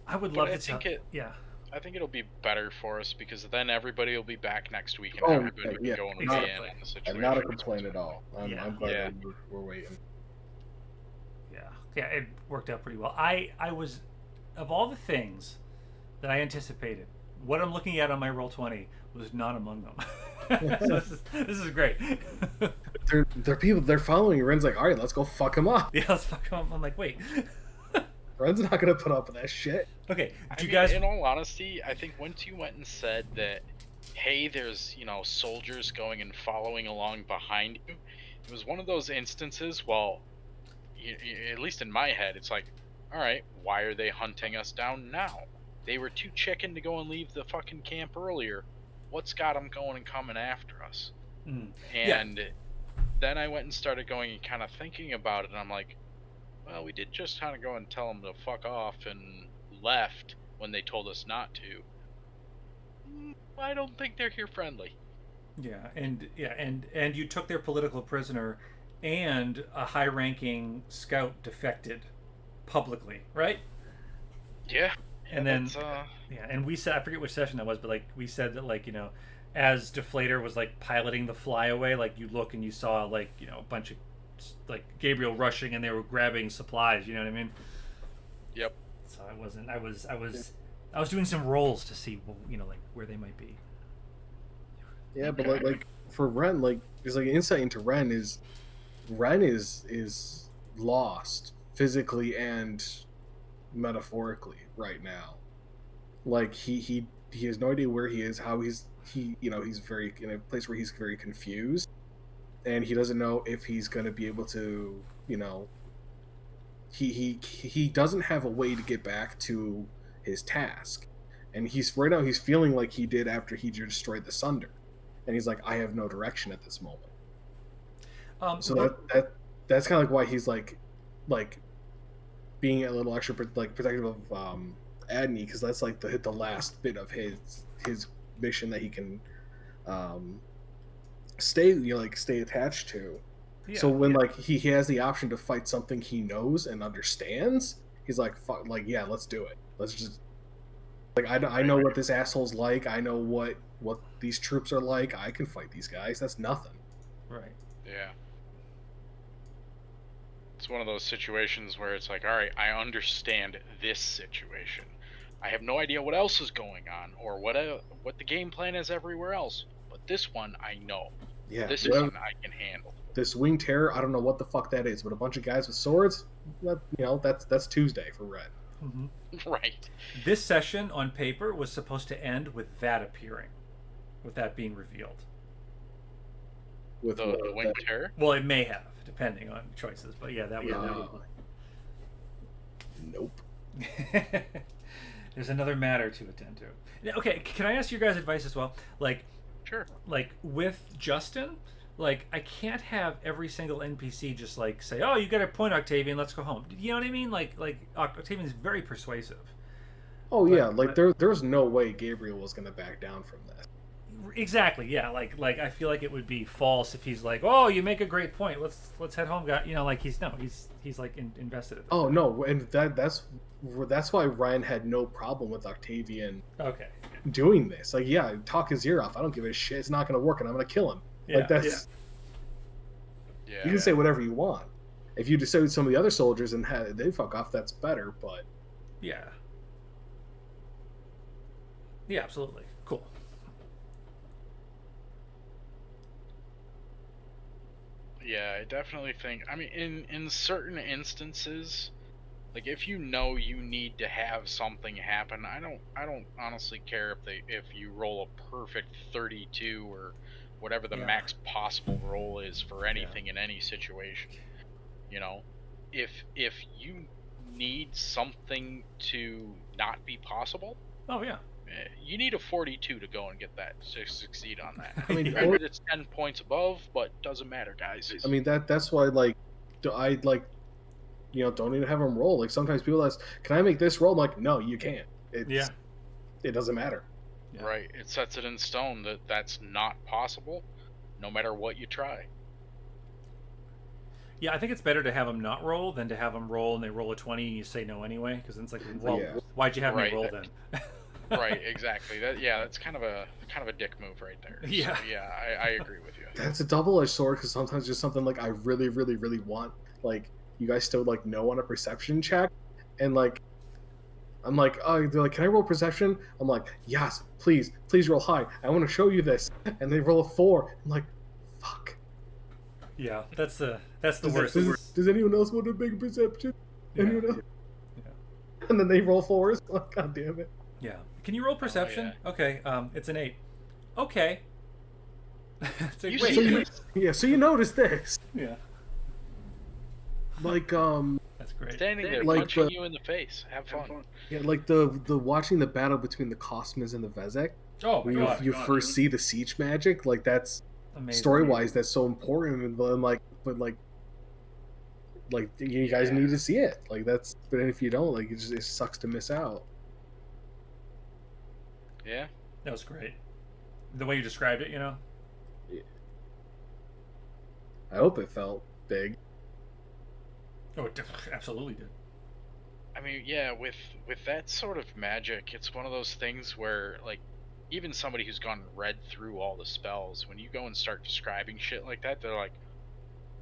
I would but love I to tell. think Yeah. I think it'll be better for us because then everybody will be back next week, and Oh, everybody yeah, can go and exactly. weigh in on the situation. And not a complaint at all. I'm Yeah. glad Yeah. that we're waiting. Yeah, it worked out pretty well. I was, of all the things that I anticipated, what I'm looking at on my Roll20 was not among them. So this is great. They're people. They're following. Ren's like, all right, let's go fuck him up. Yeah, let's fuck 'em up. I'm like, wait. Ren's not gonna put up with that shit. Okay, I do you mean, guys? in all honesty, I think once you went and said that, hey, there's soldiers going and following along behind you, it was one of those instances. Well, at least in my head, it's like, all right, why are they hunting us down now? They were too chicken to go and leave the fucking camp earlier. What's got them going and coming after us? Mm. Yeah. And then I went and started going and kind of thinking about it, and I'm like, well, we did just kind of go and tell them to fuck off and left when they told us not to. I don't think they're here friendly. Yeah, and you took their political prisoner, and a high-ranking scout defected publicly, right? Yeah. And then That's, yeah, and we said, I forget which session that was, but we said that as Deflator was piloting the flyaway, you look and you saw a bunch of Gabriel rushing, and they were grabbing supplies. You know what I mean? Yep. So I was doing some rolls to see where they might be. Yeah, but like for Ren, there's insight into Ren is lost physically and metaphorically right now. He has no idea where he is, how he's very in a place where he's very confused, and he doesn't know if he's going to be able to, you know, he doesn't have a way to get back to his task, and he's right now he's feeling like he did after he destroyed the Sunder, and he's like, I have no direction at this moment. So that's kind of like why he's like being a little extra like protective of Adney, because that's like the last bit of his mission that he can stay attached to. So when like he has the option to fight something he knows and understands, he's like, fuck, like, yeah, let's do it. Let's just like I know what this asshole's like. I know what these troops are like. I can fight these guys. That's nothing. Right. Yeah. It's one of those situations where it's like, all right, I understand this situation. I have no idea what else is going on or what the game plan is everywhere else, but this one I know. Yeah, this one I can handle. This wing terror, I don't know what the fuck that is, but a bunch of guys with swords, that's Tuesday for Red. Mm-hmm. Right. This session on paper was supposed to end with that appearing, with that being revealed. With the wing terror? Well, it may have, depending on choices, but yeah, that was. Nope. There's another matter to attend to. Okay, can I ask your guys' advice as well? Like, sure. Like with Justin, like I can't have every single NPC just like say, "Oh, you got a point, Octavian. Let's go home." You know what I mean? Like Octavian's very persuasive. Oh yeah, like there's no way Gabriel was gonna back down from that. Exactly. Yeah. Like I feel like it would be false if he's like, "Oh, you make a great point. Let's head home, guy." You know, like he's like invested in this. Oh no, and that's why Ryan had no problem with Octavian. Okay. Doing this, like, yeah, talk his ear off. I don't give a shit. It's not gonna work, and I'm gonna kill him. Yeah, like that's. Yeah. You can say whatever you want. If you decide some of the other soldiers and they fuck off, that's better. But. Yeah. Yeah, absolutely. Cool. Yeah, I definitely think. I mean, in certain instances, like if you know you need to have something happen, I don't honestly care if you roll a perfect 32 or whatever the max possible roll is for anything in any situation. You know, if you need something to not be possible. Oh yeah. You need a 42 to go and get that to succeed on that. I mean, granted, it's 10 points above, but doesn't matter, guys. I mean that's why I don't even have them roll. Like sometimes people ask, "Can I make this roll?" I'm like, "No, you can't. It doesn't matter." Yeah. Right. It sets it in stone that that's not possible, no matter what you try. Yeah, I think it's better to have them not roll than to have them roll and they roll a 20 and you say no anyway, because then it's like, well, why'd you have me roll then? Right, exactly. That's kind of a dick move right there. Yeah. So, yeah, I agree with you. That's a double-edged sword, because sometimes there's something like I really, really, really want, like you guys still like no on a perception check, and like I'm like, oh, they're like, can I roll perception? I'm like, yes, please roll high. I want to show you this, and they roll a 4. I'm like, fuck. Yeah, that's the worst. Does anyone else want a big perception? Anyone else? Yeah. And then they roll 4s. Oh, God damn it. Yeah. Can you roll perception? Oh, yeah. Okay. It's an 8. Okay. So you notice this. Yeah. Like That's great. Standing there, like punching you in the face. Have fun. Yeah, like the watching the battle between the Cosmos and the Vezek. Oh my God! You first see the siege magic. Like that's story wise, that's so important. And like you guys need to see it. Like that's. But if you don't, like it sucks to miss out. Yeah. That was great. The way you described it, you know. Yeah. I hope it felt big. Oh, it absolutely did. I mean, yeah, with that sort of magic, it's one of those things where, like, even somebody who's gone read through all the spells, when you go and start describing shit like that, they're like,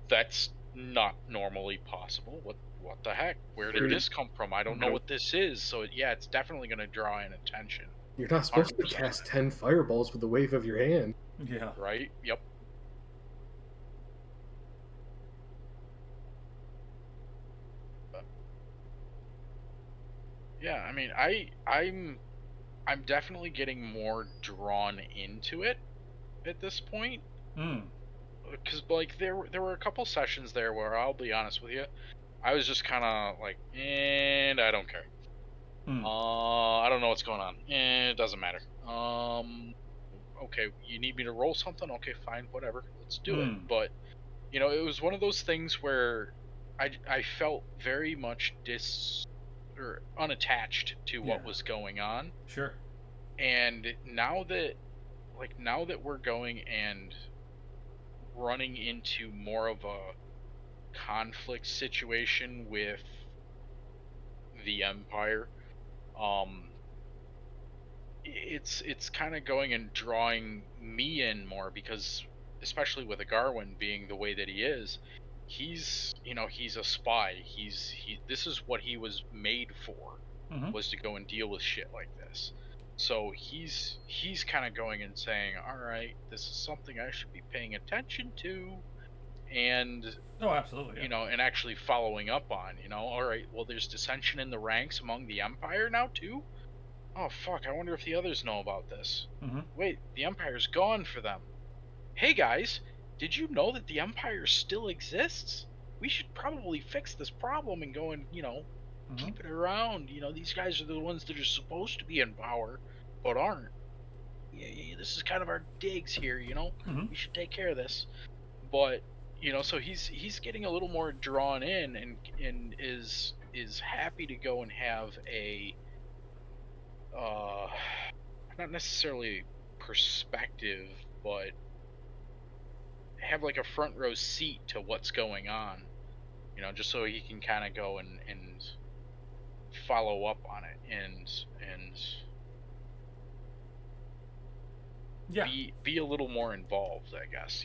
that's not normally possible. What the heck? Where did this come from? I don't know what this is. So, yeah, it's definitely going to draw in attention. You're not supposed 100%. To cast 10 fireballs with the wave of your hand. Yeah. Right? Yep. Yeah, I mean, I'm definitely getting more drawn into it at this point. because like there were a couple sessions there where I'll be honest with you, I was just kind of like, and I don't care. I don't know what's going on. It doesn't matter. Okay, you need me to roll something? Okay, fine, whatever. Let's do it. But it was one of those things where I felt very much or unattached to what was going on. Sure. And now that we're going and running into more of a conflict situation with the Empire, it's kind of going and drawing me in more, because especially with a Garwin being the way that he is, he's a spy. This is what he was made for, was to go and deal with shit like this. So he's kind of going and saying, all right, this is something I should be paying attention to, and Oh, absolutely. Yeah. and actually following up on. All right, well, there's dissension in the ranks among the Empire now too. Oh fuck, I wonder if the others know about this. Wait, the Empire's gone for them. Hey guys, did you know that the Empire still exists? We should probably fix this problem and go and, keep it around. These guys are the ones that are supposed to be in power, but aren't. Yeah, this is kind of our digs here, We should take care of this. But, so he's getting a little more drawn in, and is happy to go and have a not necessarily perspective, but have like a front row seat to what's going on, just so he can kind of go and follow up on it and yeah, be a little more involved, I guess.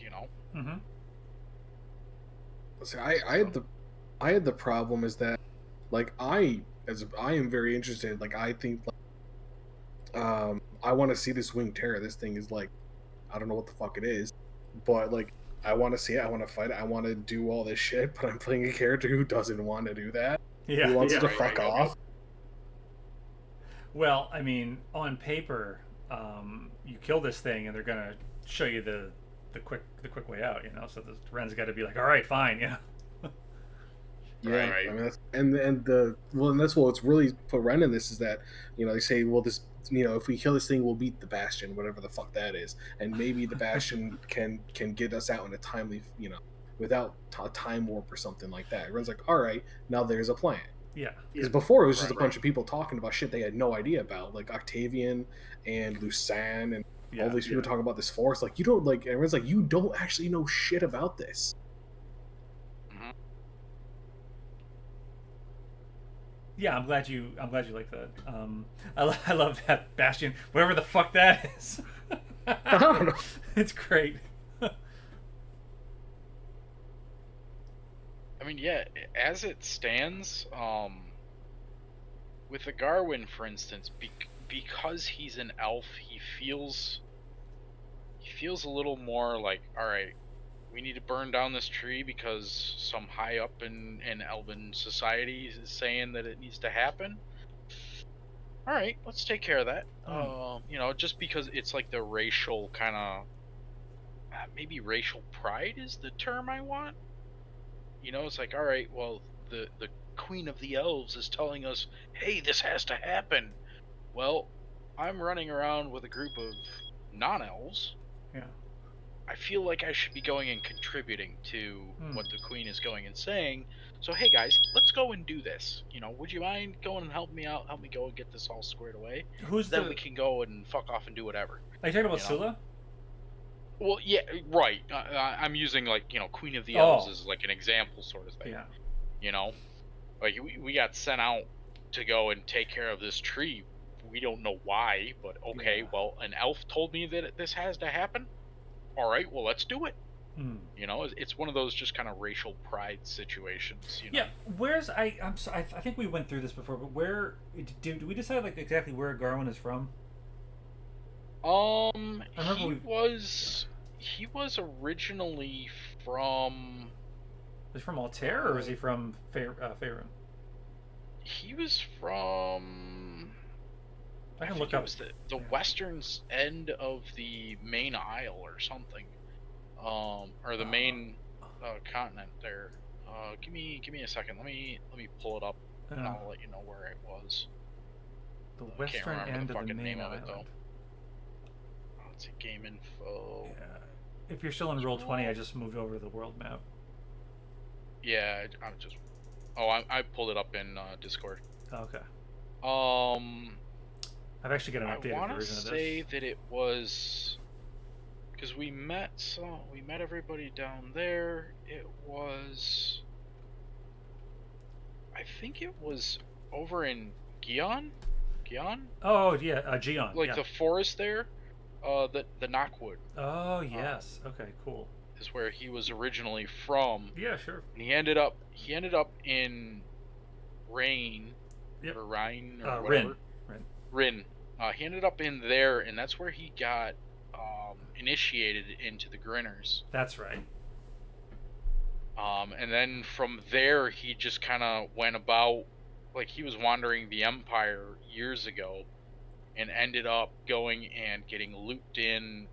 See, I had the problem is that, like, I am very interested. Like, I think, like, I want to see this winged terror. This thing is like, I don't know what the fuck it is, but like, I want to see it. I want to fight it. I want to do all this shit. But I'm playing a character who doesn't want to do that. yeah. He wants yeah. to fuck off. Well, I mean, on paper, you kill this thing, and they're gonna show you the quick way out. So the Ren's got to be like, all right, fine, Yeah, Right. I mean, and that's what's really put Ren in this, is that they say, well, this, if we kill this thing, we'll beat the Bastion, whatever the fuck that is, and maybe the Bastion can get us out in a timely, without a time warp or something like that. Ren's like, all right, now there's a plan. Yeah. Because before it was just a bunch of people talking about shit they had no idea about, like Octavian and Lucan and all these people talking about this force. Like, you don't, like, everyone's like, you don't actually know shit about this. Yeah, I'm glad you like that. I love that Bastion, whatever the fuck that is. I don't know. It's great. I mean, yeah, as it stands, with the Garwin, for instance, because he's an elf, he feels a little more like, all right, we need to burn down this tree because some high up in Elven society is saying that it needs to happen. All right, let's take care of that. Just because it's like the racial kind of, maybe racial pride is the term I want. It's like, all right, well, the Queen of the Elves is telling us, hey, this has to happen. Well, I'm running around with a group of non-elves. Yeah. I feel like I should be going and contributing to what the Queen is going and saying. So, hey guys, let's go and do this. Would you mind going and help me out? Help me go and get this all squared away. Then we can go and fuck off and do whatever. Are you talking about Scylla? Well, yeah, right. I'm using, like, Queen of the Elves as like an example sort of thing. Yeah. Like, we got sent out to go and take care of this tree. We don't know why, but okay, well, an elf told me that this has to happen. All right, well, let's do it. It's one of those just kind of racial pride situations. Yeah. Where's I think we went through this before, but where do we decide, like, exactly where Garwin is from? He was originally from. Was he from Altair, or was he from Faerun? He was from. I can look up. It was the western end of the main isle or something. or the main continent there. Give me a second. Let me pull it up, and I'll let you know where it was. The I can't western remember end the of the fucking main name of it island. though. Let's see, game info. Yeah. If you're still in Roll20, I just moved over to the world map. Yeah, I'm just. Oh, I pulled it up in Discord. Okay. I've actually got an updated I want to version of this. say that it was because we met everybody down there. It was, I think it was over in Gion. Oh yeah, Gion. Like yeah. the forest there, the Knockwood. Oh yes. Okay. Cool. Is where he was originally from. Yeah. Sure. And he ended up in Rain, Yep. or Rhine, or whatever. Rin. He ended up in there, and that's where he got initiated into the Grinners. That's right. And then from there, he just kind of went about, like he was wandering the Empire years ago, and ended up going and getting looped in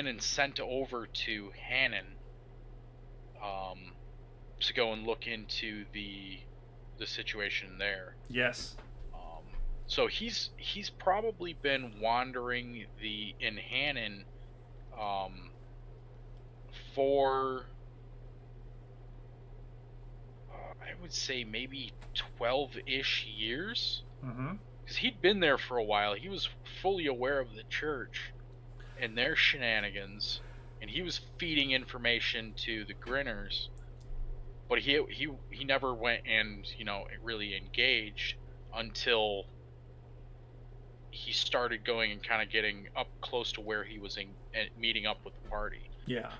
and sent over to Hannon, to go and look into the situation there. Yes. So he's probably been wandering in Hannon, for I would say maybe 12-ish years. Mm-hmm. Because he'd been there for a while. He was fully aware of the church and their shenanigans, and he was feeding information to the Grinners. But he never went and really engaged until he started going and kind of getting up close to where he was meeting up with the party. Yeah.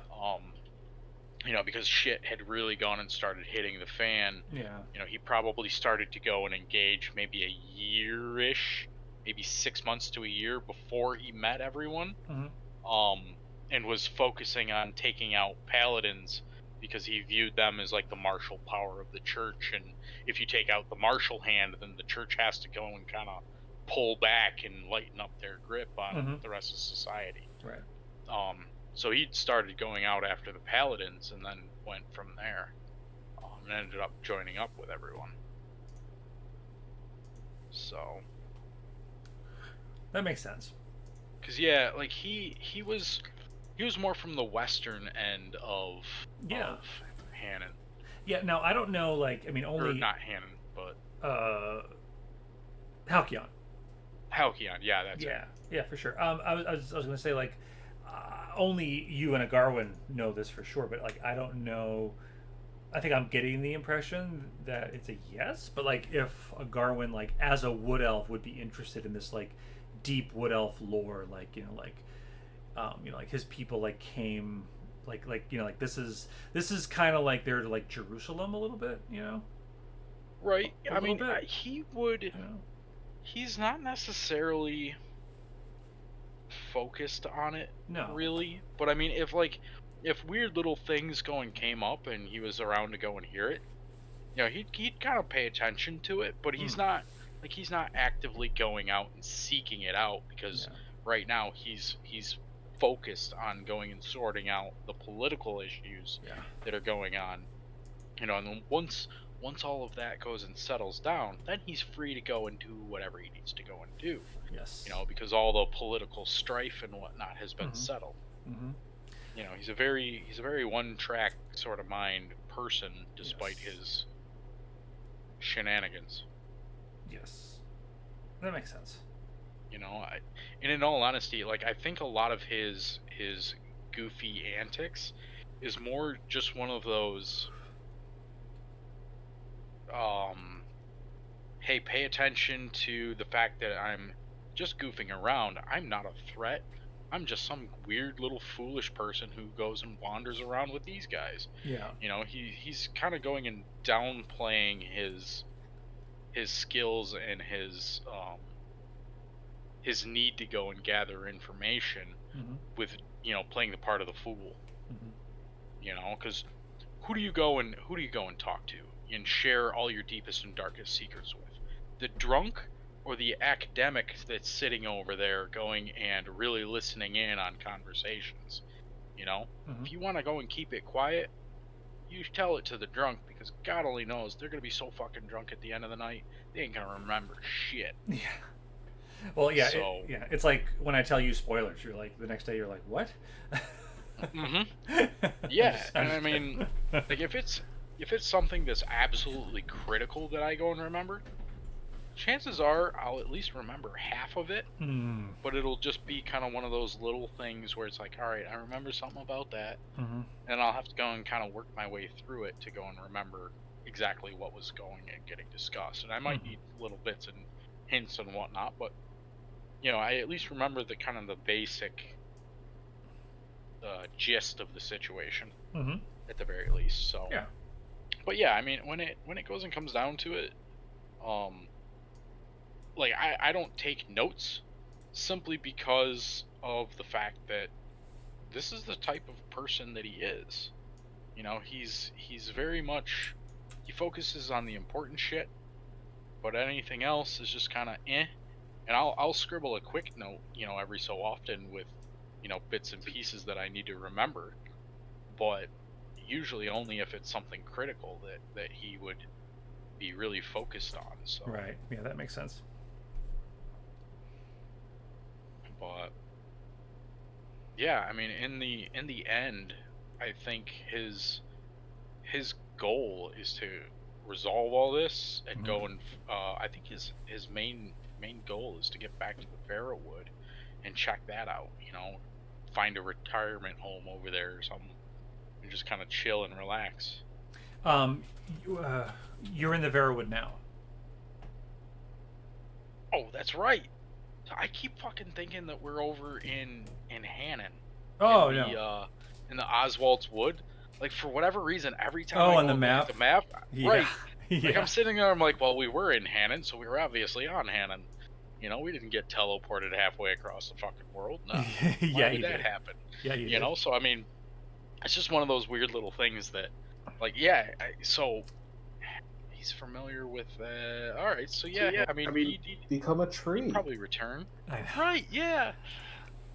Because shit had really gone and started hitting the fan. Yeah. He probably started to go and engage maybe a year-ish, maybe 6 months to a year before he met everyone. Mm-hmm. And was focusing on taking out paladins because he viewed them as like the martial power of the church, and if you take out the martial hand, then the church has to go and kind of pull back and lighten up their grip on the rest of society. Right. So he started going out after the paladins, and then went from there, and ended up joining up with everyone. So that makes sense. Cause yeah, like he was more from the western end of Hannon. Yeah. Now I don't know. Like, I mean, only or not Hannon, but Halcyon. Halcyon, yeah, that's it. Yeah, for sure. I was gonna say, like, only you and a Garwin know this for sure, but like I don't know. I think I'm getting the impression that it's a yes, but like if a Garwin, like as a wood elf, would be interested in this like deep wood elf lore, like like his people like came like this is kind of like they're like Jerusalem a little bit, Right. A I mean, little bit. he would. He's not necessarily focused on it, really. But I mean, if weird little things came up and he was around to go and hear it, he'd kind of pay attention to it. But he's not actively going out and seeking it out, because right now he's focused on going and sorting out the political issues that are going on. And then once all of that goes and settles down, then he's free to go and do whatever he needs to go and do. Yes. Because all the political strife and whatnot has been settled. Mm-hmm. He's a very one-track sort of mind person, despite his shenanigans. Yes. That makes sense. And in all honesty, like, I think a lot of his goofy antics is more just one of those, hey, pay attention to the fact that I'm just goofing around. I'm not a threat. I'm just some weird little foolish person who goes and wanders around with these guys. Yeah. He's kind of going and downplaying his skills and his need to go and gather information with playing the part of the fool. Because who do you go and talk to and share all your deepest and darkest secrets with? The drunk or the academic that's sitting over there going and really listening in on conversations. You know, Mhm. if you want to go and keep it quiet, you tell it to the drunk, because God only knows they're gonna be so fucking drunk at the end of the night they ain't gonna remember shit. Yeah. Well, yeah, So, it's like when I tell you spoilers, you're like the next day you're like, what? hmm I'm yeah, just, and I'm I just mean, kidding. like if it's something that's absolutely critical that I go and remember, chances are I'll at least remember half of it, Mm. but it'll just be kind of one of those little things where it's like, all right, I remember something about that, Mm-hmm. and I'll have to go and kind of work my way through it to go and remember exactly what was going and getting discussed. And I might Mhm. need little bits and hints and whatnot, but I at least remember the kind of the basic gist of the situation Mm-hmm. at the very least. So, Yeah. but yeah, I mean, when it goes and comes down to it, like I don't take notes simply because of the fact that this is the type of person that he is. He's very much, he focuses on the important shit, but anything else is just kind of eh. And I'll scribble a quick note, every so often with, bits and pieces that I need to remember, but usually only if it's something critical that he would be really focused on. So, Right. Yeah, that makes sense. but yeah, I mean, in the end, I think his goal is to resolve all this and Mhm. go and I think his main goal is to get back to the Farrowwood and check that out. Find a retirement home over there or something, and just kind of chill and relax. Um, you're in the Verwood now. Oh, that's right. So I keep fucking thinking that we're over in Hannon, Oh in no. the Oswald's Wood. Like, for whatever reason, every time Oh, I on go the and look at map. the map, Yeah. right? Like, Yeah. I'm sitting there, I'm like, well, we were in Hannon, so we were obviously on Hannon. We didn't get teleported halfway across the fucking world. No. Why Yeah, would you that did. happen? Yeah, you did. So I mean, it's just one of those weird little things that, like, yeah. So he's familiar with. All right, so yeah, I mean, Become a he'd tree. probably return. I know. Right? Yeah.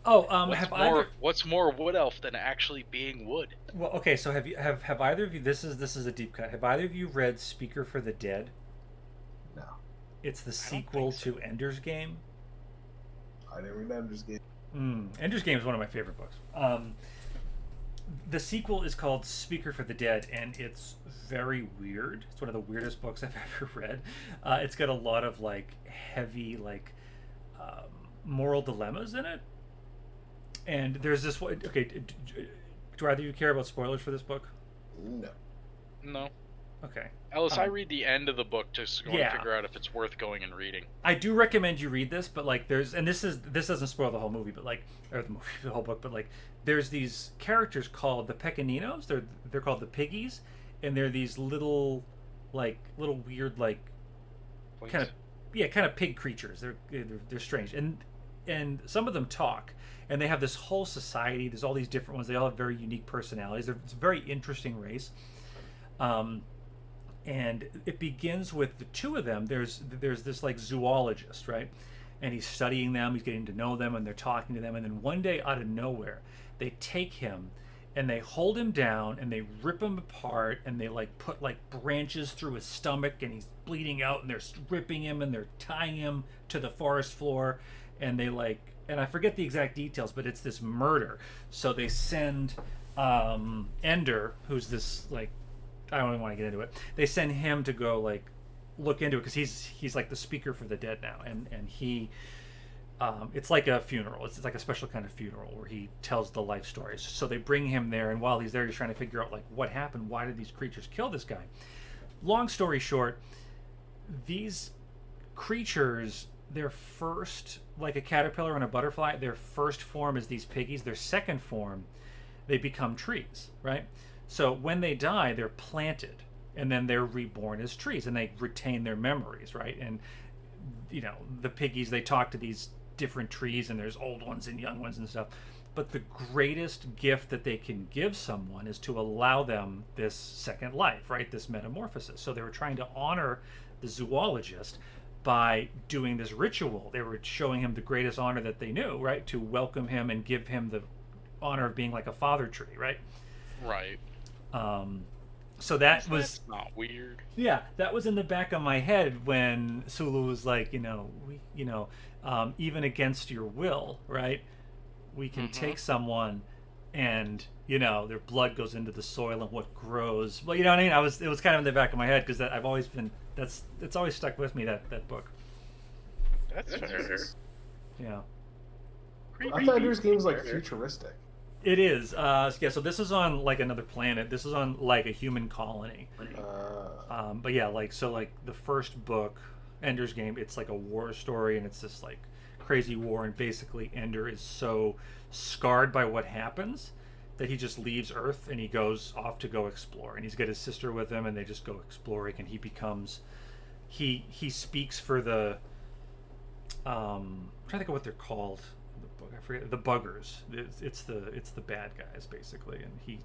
Oh, What's have either? more wood elf than actually being wood? Well, okay. So have either of you? This is a deep cut. Have either of you read Speaker for the Dead? No, It's the I don't sequel think so. to Ender's Game. I didn't read Ender's Game. Ender's Game is one of my favorite books. The sequel is called Speaker for the Dead, and it's very weird. It's one of the weirdest books I've ever read. It's got a lot of like heavy um, moral dilemmas in it. And there's this one. Okay, do either of you care about spoilers for this book? No. No. Okay. Ellis, I read the end of the book just to Yeah. figure out if it's worth going and reading. I do recommend you read this, but like this doesn't spoil the whole movie, but like or the movie, the whole book, but like there's these characters called the Pecaninos. They're called the Piggies, and they're these little weird Please. kind of pig creatures. They're strange, and some of them talk, and they have this whole society. There's all these different ones. They all have very unique personalities. It's a very interesting race. And it begins with the two of them. There's this like zoologist, right? And he's studying them, he's getting to know them, and they're talking to them. And then one day, out of nowhere, they take him and they hold him down and they rip him apart and they like put like branches through his stomach and he's bleeding out and they're ripping him and they're tying him to the forest floor and they like, and I forget the exact details, but it's this murder. So they send Ender, who's this like, I don't even want to get into it. They send him to go like look into it because he's like the speaker for the dead now, and he it's like a funeral. It's like a special kind of funeral where he tells the life stories. So they bring him there, and while he's there, he's trying to figure out like what happened. Why did these creatures kill this guy? Long story short, these creatures, their first, like a caterpillar and a butterfly, their first form is these piggies. Their second form, they become trees, right? So when they die, they're planted and then they're reborn as trees and they retain their memories, right? And the piggies, they talk to these different trees and there's old ones and young ones and stuff. But the greatest gift that they can give someone is to allow them this second life, right? This metamorphosis. So they were trying to honor the zoologist by doing this ritual. They were showing him the greatest honor that they knew, right? To welcome him and give him the honor of being like a father tree, right? Right. So that was That's not weird. yeah, that was in the back of my head when Sulu was like, even against your will, right? We can take someone, and their blood goes into the soil and what grows. Well, you know what I mean. It was kind of in the back of my head because I've always been it's always stuck with me that book. That's fair. Yeah. I thought Ender's Game was like futuristic. It is. Yeah. So this is on like another planet. This is on like a human colony. But yeah, like the first book, Ender's Game, it's like a war story, and it's this like crazy war, and basically Ender is so scarred by what happens that he just leaves Earth and he goes off to go explore, and he's got his sister with him, and they just go exploring, and he becomes he speaks for the I'm trying to think of what they're called. I forget the buggers. It's the bad guys basically, and he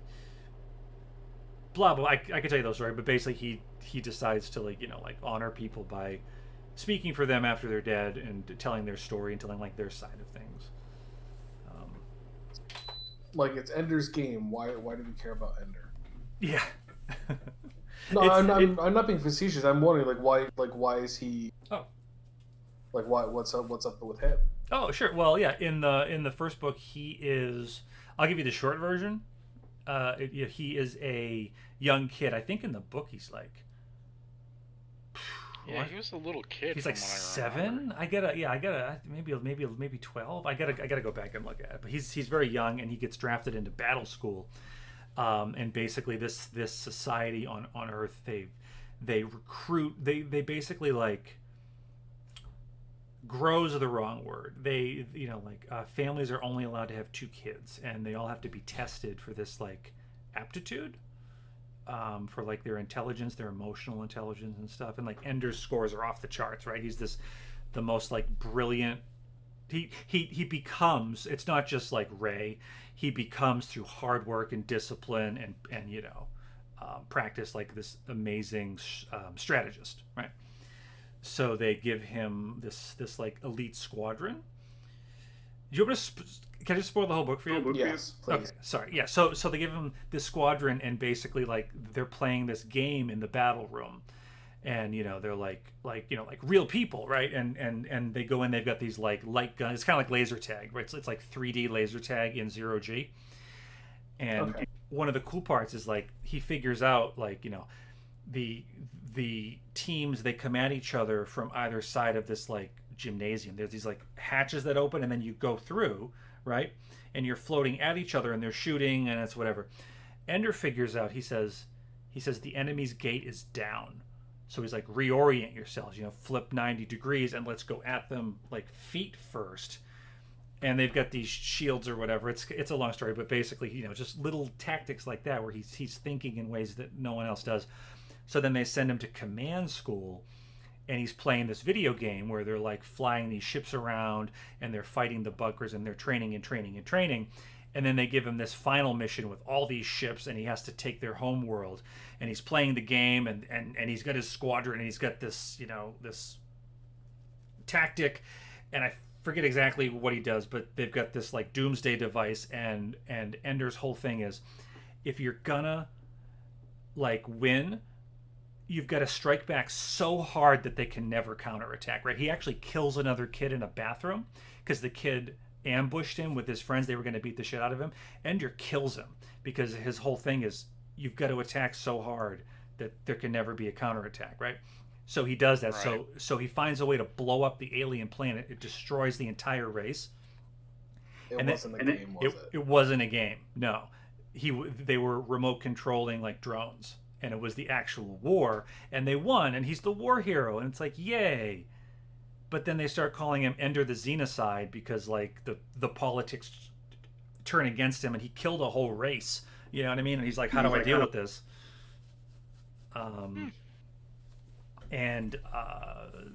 blah blah. I could tell you those story, but basically he decides to like honor people by speaking for them after they're dead and telling their story and telling like their side of things. Like it's Ender's Game. Why do we care about Ender? Yeah. No, I'm not being facetious. I'm wondering why is he? Oh. Like what's up with him? Oh, sure. Well, yeah. In the first book, he is. I'll give you the short version. He is a young kid. I think in the book he's like. Yeah, he was a little kid. He's like 7. I gotta maybe 12. I gotta go back and look at it. But he's very young, and he gets drafted into battle school. And basically this society on Earth, they recruit. They basically like. Grows the wrong word. They families are only allowed to have 2 kids, and they all have to be tested for this like aptitude, for like their intelligence, their emotional intelligence and stuff. And like Ender's scores are off the charts, right? He's the most like brilliant. He becomes. It's not just like Ray. He becomes through hard work and discipline and practice like this amazing strategist, right? So they give him this like elite squadron. Do you want to? Can I just spoil the whole book for you? Yes, please. Okay, sorry. Yeah. So they give him this squadron, and basically like they're playing this game in the battle room, and they're like real people, right? And they go in. They've got these like light guns. It's kind of like laser tag, right? It's like 3D laser tag in 0G. And one of the cool parts is like he figures out like the teams, they come at each other from either side of this like gymnasium. There's these like hatches that open, and then you go through, right? And you're floating at each other, and they're shooting, and it's whatever. Ender figures out. He says the enemy's gate is down, so he's like, reorient yourselves, flip 90 degrees, and let's go at them like feet first. And they've got these shields or whatever. It's a long story, but basically just little tactics like that where he's thinking in ways that no one else does. So then they send him to command school, and he's playing this video game where they're like flying these ships around, and they're fighting the bunkers, and they're training. And then they give him this final mission with all these ships, and he has to take their home world. And he's playing the game, and he's got his squadron, and he's got this, this tactic, and I forget exactly what he does, but they've got this like doomsday device, and Ender's whole thing is, if you're gonna like win, you've got to strike back so hard that they can never counterattack, right? He actually kills another kid in a bathroom because the kid ambushed him with his friends. They were going to beat the shit out of him. Ender kills him because his whole thing is you've got to attack so hard that there can never be a counterattack, right? So he does that. Right. So he finds a way to blow up the alien planet. It destroys the entire race. It wasn't a game, was it? It wasn't a game. No. They were remote controlling like drones. And it was the actual war, and they won, and he's the war hero, and it's like, yay. But then they start calling him Ender the Xenocide because like the politics turn against him, and he killed a whole race. You know what I mean? And he's like, how do I deal with this? And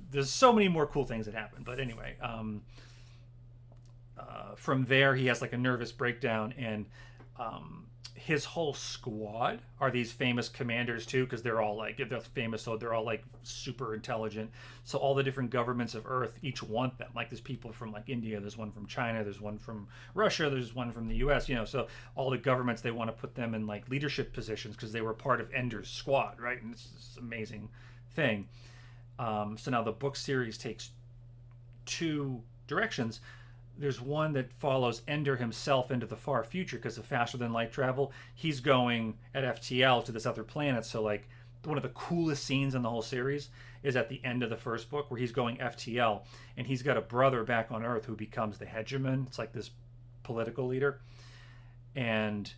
there's so many more cool things that happen. But anyway, from there he has like a nervous breakdown, and his whole squad are these famous commanders too, because they're all like they're famous, so they're all like super intelligent. So all the different governments of Earth each want them. Like there's people from like India, there's one from China, there's one from Russia, there's one from the U.S. You know, so all the governments they want to put them in like leadership positions because they were part of Ender's squad, right? And it's this amazing thing. So now the book series takes two directions. There's one that follows Ender himself into the far future because of faster than light travel. He's going at FTL to this other planet. So like one of the coolest scenes in the whole series is at the end of the first book where he's going FTL and he's got a brother back on Earth who becomes the hegemon. It's like this political leader. And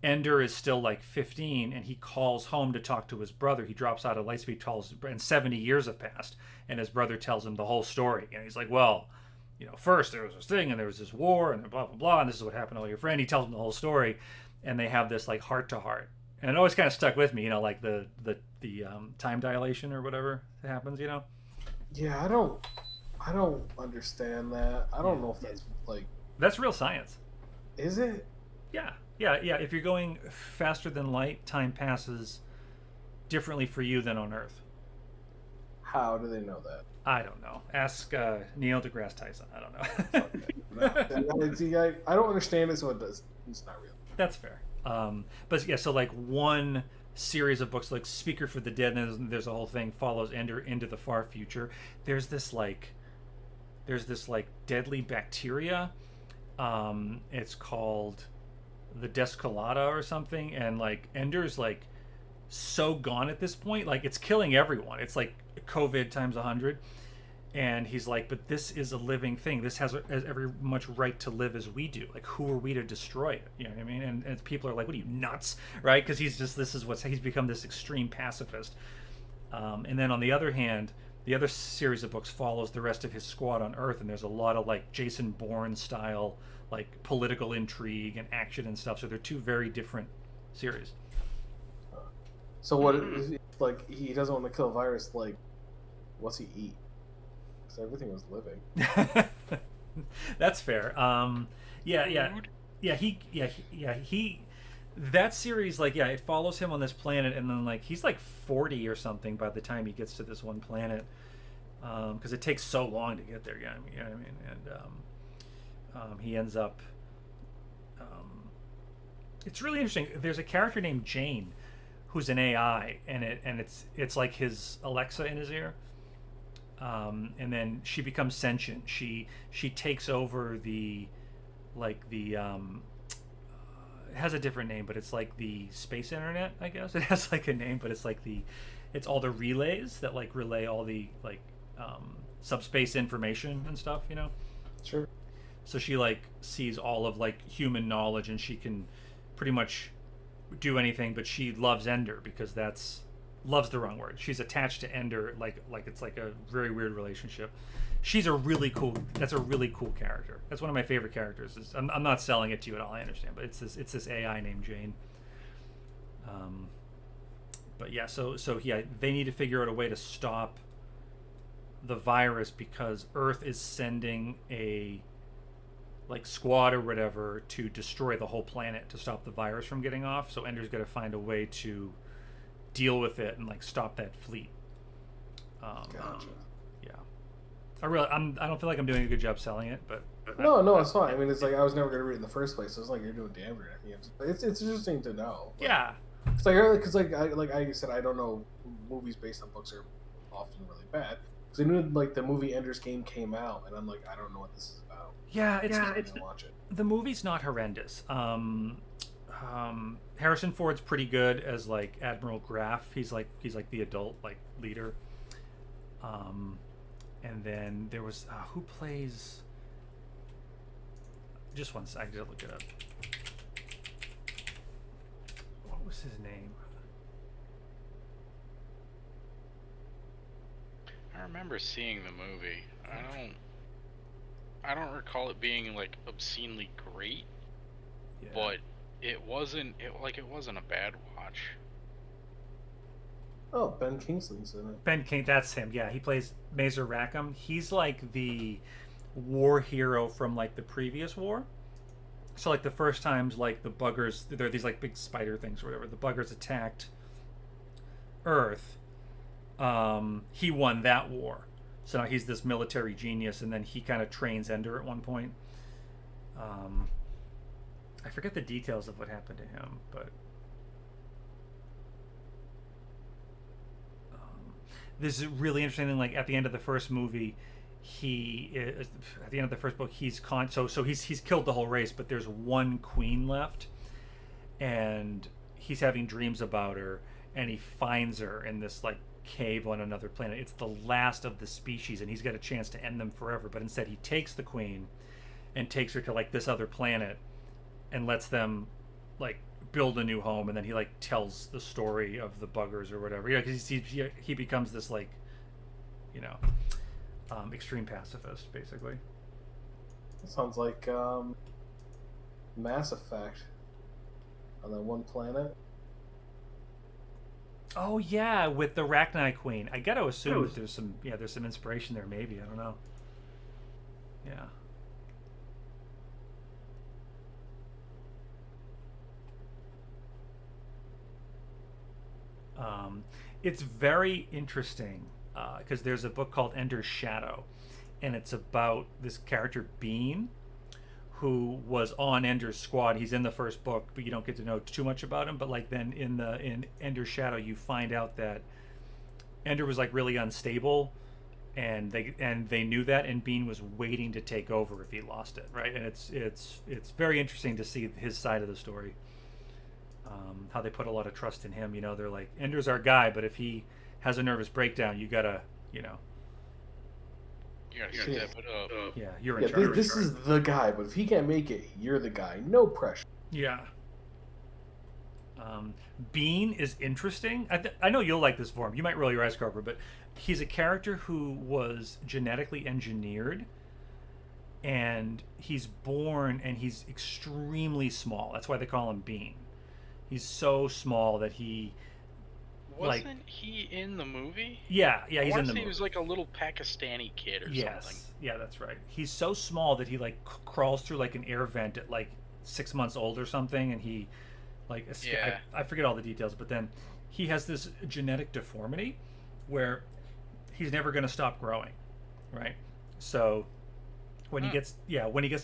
Ender is still like 15 and he calls home to talk to his brother. He drops out of Lightspeed, calls, and 70 years have passed. And his brother tells him the whole story. And he's like, well, you know, first there was this thing and there was this war and blah, blah, blah. And this is what happened to your friend. He tells him the whole story. And they have this like heart to heart. And it always kind of stuck with me, you know, like the time dilation or whatever that happens, you know? Yeah, I don't understand that. I don't know if that's like, That's real science. is it? Yeah. If you're going faster than light, time passes differently for you than on Earth. How do they know that? I don't know. Ask Neil deGrasse Tyson. I don't know. No, see, I don't understand it, so it's not real. That's fair. But yeah, so like one series of books, like Speaker for the Dead, and there's a whole thing follows Ender into the far future. There's this deadly bacteria. It's called the Descolata or something, and like Ender's like so gone at this point, like it's killing everyone. It's like COVID times 100. And he's like, but this is a living thing. This has every much right to live as we do. Like, who are we to destroy it? You know what I mean? And people are like, what are you, nuts? Right? Because he's become this extreme pacifist. And then on the other hand, the other series of books follows the rest of his squad on Earth. And there's a lot of like Jason Bourne style, like political intrigue and action and stuff. So they're two very different series. So what? Like he doesn't want to kill a virus. Like, what's he eat? Because everything was living. That's fair. He. That series, like, yeah, it follows him on this planet, and then like he's like 40 or something by the time he gets to this one planet, because it takes so long to get there. You know what I mean? And he ends up. It's really interesting. There's a character named Jane, who's an AI, and it's like his Alexa in his ear. And then she becomes sentient. She takes over the it has a different name, but it's like the space internet, I guess. It has like a name, but it's all the relays that like relay all the like subspace information and stuff, you know? Sure. So she like sees all of like human knowledge, and she can pretty much do anything, but she loves Ender because love's the wrong word. She's attached to Ender like it's like a very weird relationship. That's a really cool character. That's one of my favorite characters. I'm not selling it to you at all, I understand, but it's this AI named Jane. But yeah, so yeah, they need to figure out a way to stop the virus because Earth is sending a like squad or whatever to destroy the whole planet to stop the virus from getting off. So Ender's got to find a way to deal with it and like stop that fleet. Gotcha. Yeah, I don't feel like I'm doing a good job selling it, but No, it's fine. I mean, it's like I was never gonna read it in the first place. So it's like you're doing damn good. It's interesting to know. yeah, It's like I said, I don't know. Movies based on books are often really bad because I knew like the movie Ender's Game came out, and I'm like, I don't know what this is about. yeah. I'm gonna watch it. The movie's not horrendous. Harrison Ford's pretty good as like Admiral Graff. He's like the adult like leader. And then there was who plays. Just one sec, I gotta look it up. What was his name? I remember seeing the movie. I don't recall it being like obscenely great, Yeah. but it wasn't a bad watch. Oh, Ben Kingsley's in it. Ben King, that's him. Yeah, he plays Mazer Rackham. He's like the war hero from like the previous war. So like the first times, like the buggers, there are these like big spider things or whatever. The buggers attacked Earth. He won that war. So now he's this military genius, and then he kind of trains Ender at one point. Um, I forget the details of what happened to him, but this is really interesting thing. Like at the end of the first movie, he is, at the end of the first book, he's killed the whole race, but there's one queen left, and he's having dreams about her, and he finds her in this like cave on another planet. It's the last of the species, and he's got a chance to end them forever, but instead he takes the queen and takes her to like this other planet and lets them like build a new home, and then he like tells the story of the buggers or whatever. Yeah, because he becomes this like, you know, extreme pacifist basically. That sounds like Mass Effect on that one planet. Oh yeah, with the Rachni Queen. I gotta assume that there's some inspiration there. Maybe, I don't know. Yeah. It's very interesting because there's a book called Ender's Shadow, and it's about this character Bean, who was on Ender's squad. He's in the first book, but you don't get to know too much about him. But like then in Ender's Shadow, you find out that Ender was like really unstable, and they knew that, and Bean was waiting to take over if he lost it, right? And it's very interesting to see his side of the story. How they put a lot of trust in him. You know, they're like, Ender's our guy, but if he has a nervous breakdown, you gotta, you know, You gotta step it up. yeah, you're in Yeah, charge. this is the guy, but if he can't make it, you're the guy. No pressure. Yeah. Bean is interesting. I know you'll like this form. You might roll your eyes, Carver, but he's a character who was genetically engineered, and he's born and he's extremely small. That's why they call him Bean. He's so small that he Wasn't he in the movie? yeah I he's wanna in the say movie. He was like a little Pakistani kid or something. Yes, yeah, that's right. He's so small that he like crawls through like an air vent at like 6 months old or something, and he like Yeah. I forget all the details, but then he has this genetic deformity where he's never going to stop growing, right? So when he gets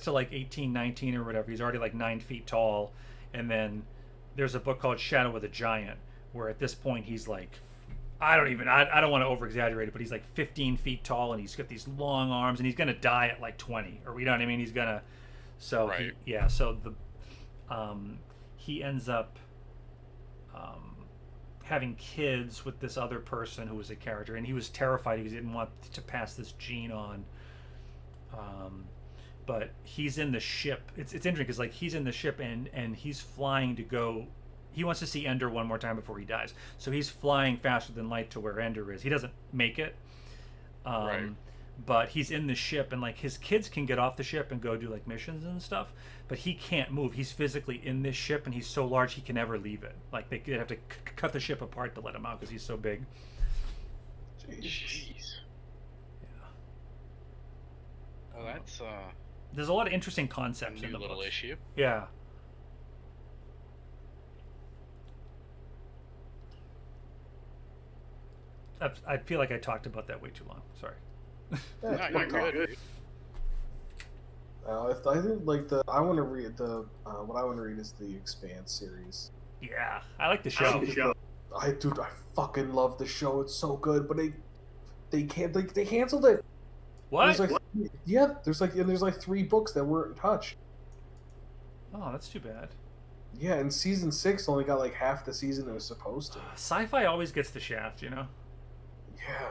to like 18, 19 or whatever, he's already like 9 feet tall, and then there's a book called Shadow of the Giant where at this point he's like I don't want to over exaggerate it, but he's like 15 feet tall, and he's got these long arms, and he's gonna die at like 20, or you know what I mean? He's gonna, so Right. so he ends up having kids with this other person who was a character, and he was terrified because he didn't want to pass this gene on. But he's in the ship. It's interesting because like he's in the ship and he's flying to go. He wants to see Ender one more time before he dies. So he's flying faster than light to where Ender is. He doesn't make it. Right. But he's in the ship, and like his kids can get off the ship and go do like missions and stuff, but he can't move. He's physically in this ship, and he's so large he can never leave it. Like they have to cut the ship apart to let him out because he's so big. Jeez. Yeah. Well, that's There's a lot of interesting a concepts in new the little book. issue. Yeah. I feel like I talked about that way too long. Sorry. Yeah, No, it's you're pretty good. I think like I want to read the what I want to read is the Expanse series. Yeah, I like the show. I fucking love the show. It's so good, but they can't they canceled it. What? There's like there's like 3 books that weren't touched. Oh, that's too bad. Yeah, and season 6 only got like half the season it was supposed to. Sci-fi always gets the shaft, you know. Yeah.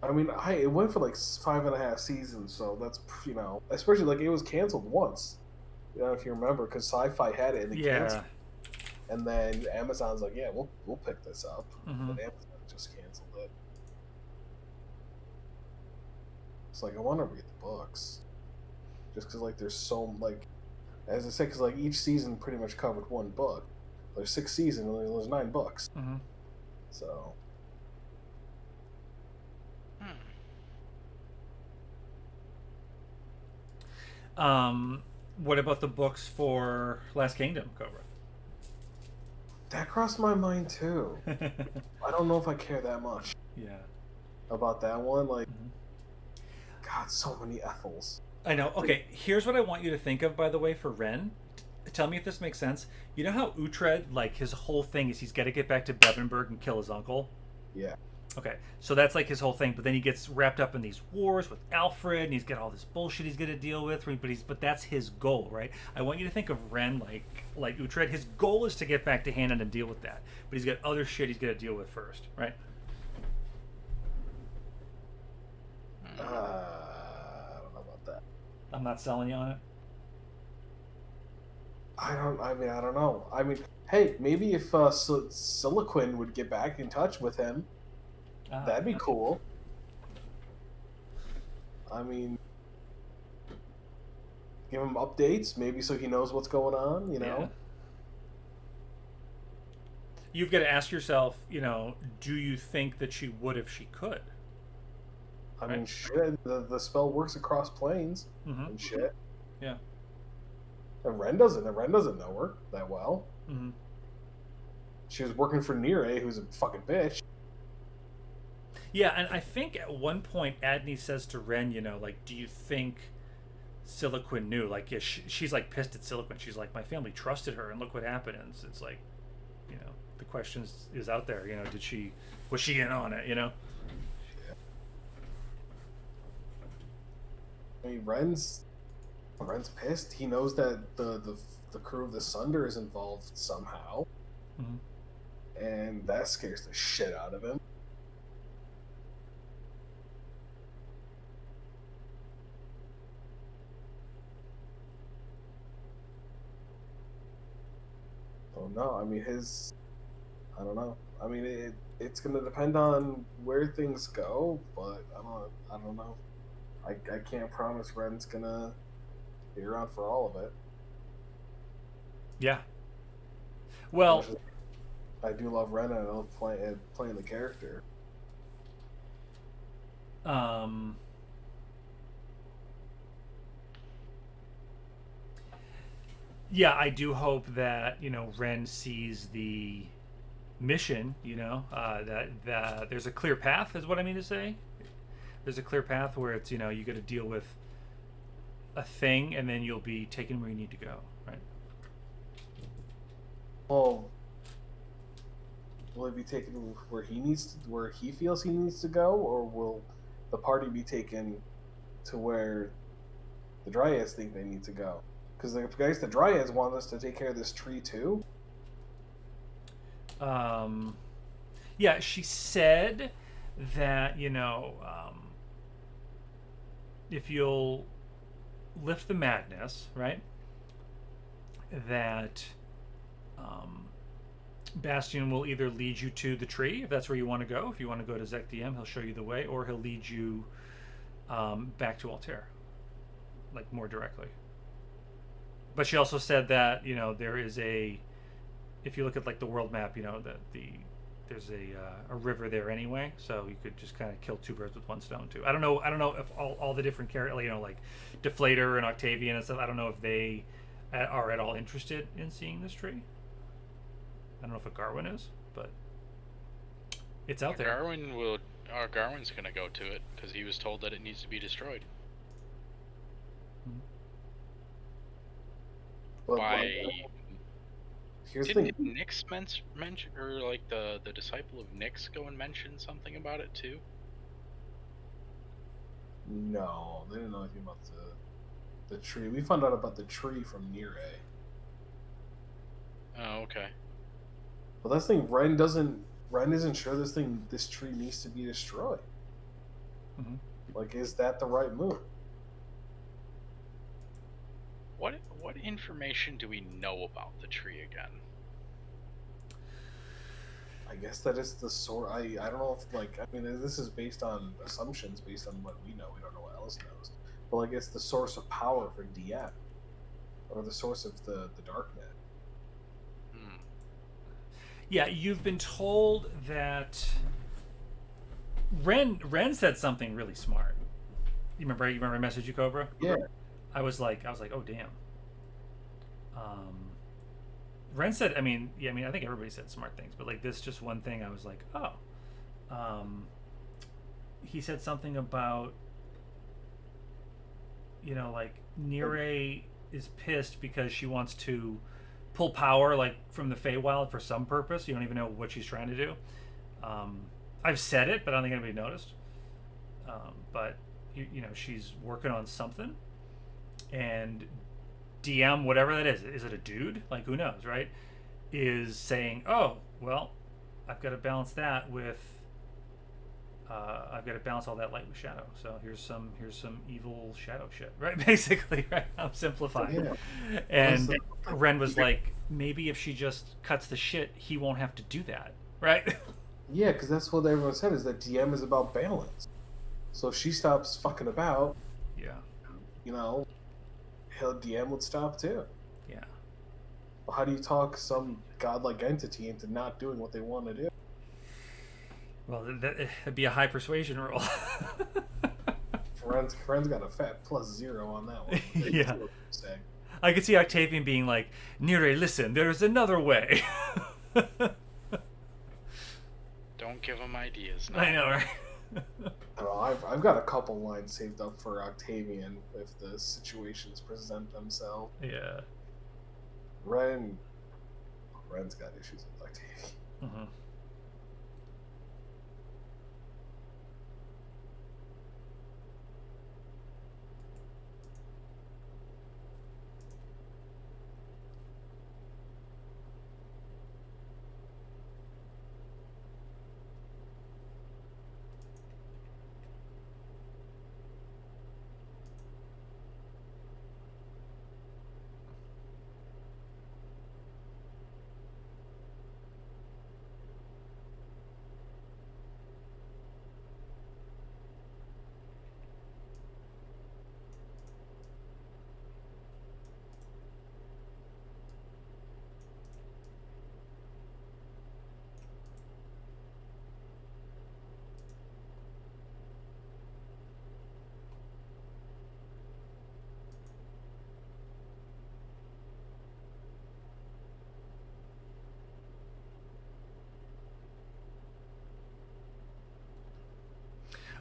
I mean, it went for like 5.5 seasons, so that's especially like it was canceled once. You know, if you remember, because Sci-Fi had it and they canceled. And then Amazon's like, yeah, we'll pick this up, Mhm. but Amazon just canceled it. It's like I want to read the books, just because like there's so like, as I said, because like each season pretty much covered one book. There's 6 seasons, and there's 9 books, Mhm. so. What about the books for Last Kingdom, Cobra? That crossed my mind too. I don't know if I care that much Yeah. about that one. Like, Mhm. God, so many Ethels. I know. Okay, here's what I want you to think of, by the way, for Ren. Tell me if this makes sense. You know how Uhtred, like, his whole thing is he's got to get back to Bebenberg and kill his uncle? Yeah. Okay, so that's like his whole thing, but then he gets wrapped up in these wars with Alfred, and he's got all this bullshit he's got to deal with. But that's his goal, right? I want you to think of Ren like Uhtred. His goal is to get back to Hanan and deal with that, but he's got other shit he's got to deal with first, right? I don't know about that. I'm not selling you on it. I don't know. I mean, hey, maybe if Siliquin would get back in touch with him, that'd be cool. I mean, give him updates, maybe so he knows what's going on, you know? Yeah. You've got to ask yourself, do you think that she would if she could? I mean, shit, the spell works across planes Mm-hmm. and shit. Yeah. And Ren doesn't know her that well. Mm-hmm. She was working for Nire, who's a fucking bitch. Yeah, and I think at one point Adney says to Ren, like, do you think Siliquin knew? Like, yeah, she's like pissed at Siliquin. She's like, my family trusted her, and look what happened. And it's like, the question is out there. Was she in on it? I mean, Ren's pissed. He knows that the crew of the Sunder is involved somehow, and that scares the shit out of him. Oh no! I mean, I don't know. I mean, it's gonna depend on where things go, but I don't know. I can't promise Ren's gonna be around for all of it. Yeah. Well, I do love Ren and I love playing the character. Yeah, I do hope that Ren sees the mission. That there's a clear path, is what I mean to say. There's a clear path where it's you got to deal with a thing, and then you'll be taken where you need to go, right? Well, will it be taken where he feels he needs to go, or will the party be taken to where the Dryads think they need to go? Because the Dryads want us to take care of this tree too. Yeah, she said that if you'll lift the madness, right, that Bastion will either lead you to the tree, if that's where you want to go. If you want to go to Zekdiem, he'll show you the way, or he'll lead you back to Altair, like, more directly. But she also said that there is if you look at like the world map, there's a river there anyway, so you could just kind of kill two birds with one stone too. I don't know if all the different characters, like Deflator and Octavian and stuff, I don't know if they are at all interested in seeing this tree. I don't know if a Garwin is, but it's out there. Garwin's gonna go to it because he was told that it needs to be destroyed. Didn't Nyx mention, or like the disciple of Nyx go and mention something about it too? No, they didn't know anything about the tree. We found out about the tree from Nire. Oh, okay. But that's the thing. Ren isn't sure this tree needs to be destroyed. Mm-hmm. Like, is that the right move? What information do we know about the tree again? I guess that is the source. I don't know if this is based on assumptions, based on what we know. We don't know what else knows. But like, it's the source of power for DM, or the source of the darknet. Yeah, you've been told that Ren said something really smart. You remember I messaged you, Cobra? Yeah. I was like, oh damn. Ren said, I mean, I think everybody said smart things, but like this, just one thing, I was like, oh. He said something about, like Nire is pissed because she wants to pull power like from the Feywild for some purpose. You don't even know what she's trying to do. I've said it, but I don't think anybody noticed. But she's working on something, and DM, whatever that is it a dude? Like, who knows, right? Is saying, oh, well, I've got to balance that with. I've got to balance all that light with shadow. So here's some evil shadow shit, right? Basically, right? I'm simplifying. Yeah. And Ren was like, maybe if she just cuts the shit, he won't have to do that, right? Yeah, because that's what everyone said, is that DM is about balance. So if she stops fucking about, Yeah. DM would stop too. Yeah. Well, how do you talk some godlike entity into not doing what they want to do? Well, that'd be a high persuasion roll. Friend's got a fat +0 on that one. Yeah. I could see Octavian being like, Nire, listen, there's another way. Don't give him ideas. No. I know, right? I've got a couple lines saved up for Octavian if the situations present themselves. Yeah. Ren's got issues with Octavian. Mm-hmm.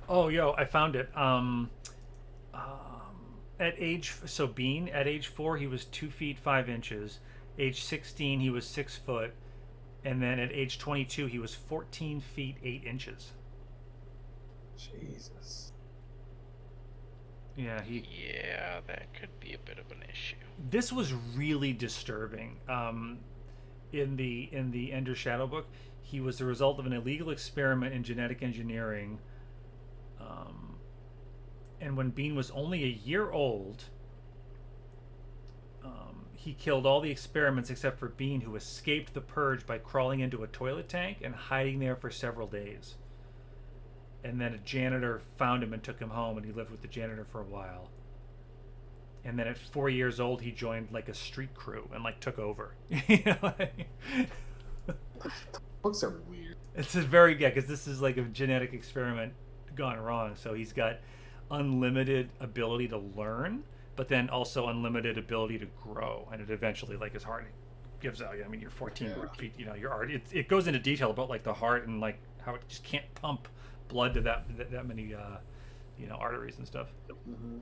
Oh, yo, I found it. Bean, at age 4, he was 2 feet 5 inches. Age 16, he was 6 foot. And then at age 22, he was 14 feet 8 inches. Jesus. Yeah, Yeah, that could be a bit of an issue. This was really disturbing. In the Ender Shadow book, he was the result of an illegal experiment in genetic engineering. And when Bean was only a year old, he killed all the experiments except for Bean, who escaped the purge by crawling into a toilet tank and hiding there for several days. And then a janitor found him and took him home, and he lived with the janitor for a while. And then at 4 years old, he joined like a street crew and like took over. Books are weird. It's a very because this is like a genetic experiment gone wrong. So he's got unlimited ability to learn, but then also unlimited ability to grow, and it eventually like his heart gives out. I mean, you're 14 feet. Your heart. It goes into detail about like the heart and like how it just can't pump blood to that many arteries and stuff. Mm-hmm.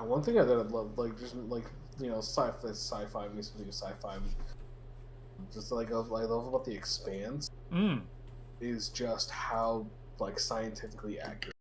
One thing I love, like just like sci-fi makes me think of sci-fi. Just like I love about The Expanse is just how like scientifically accurate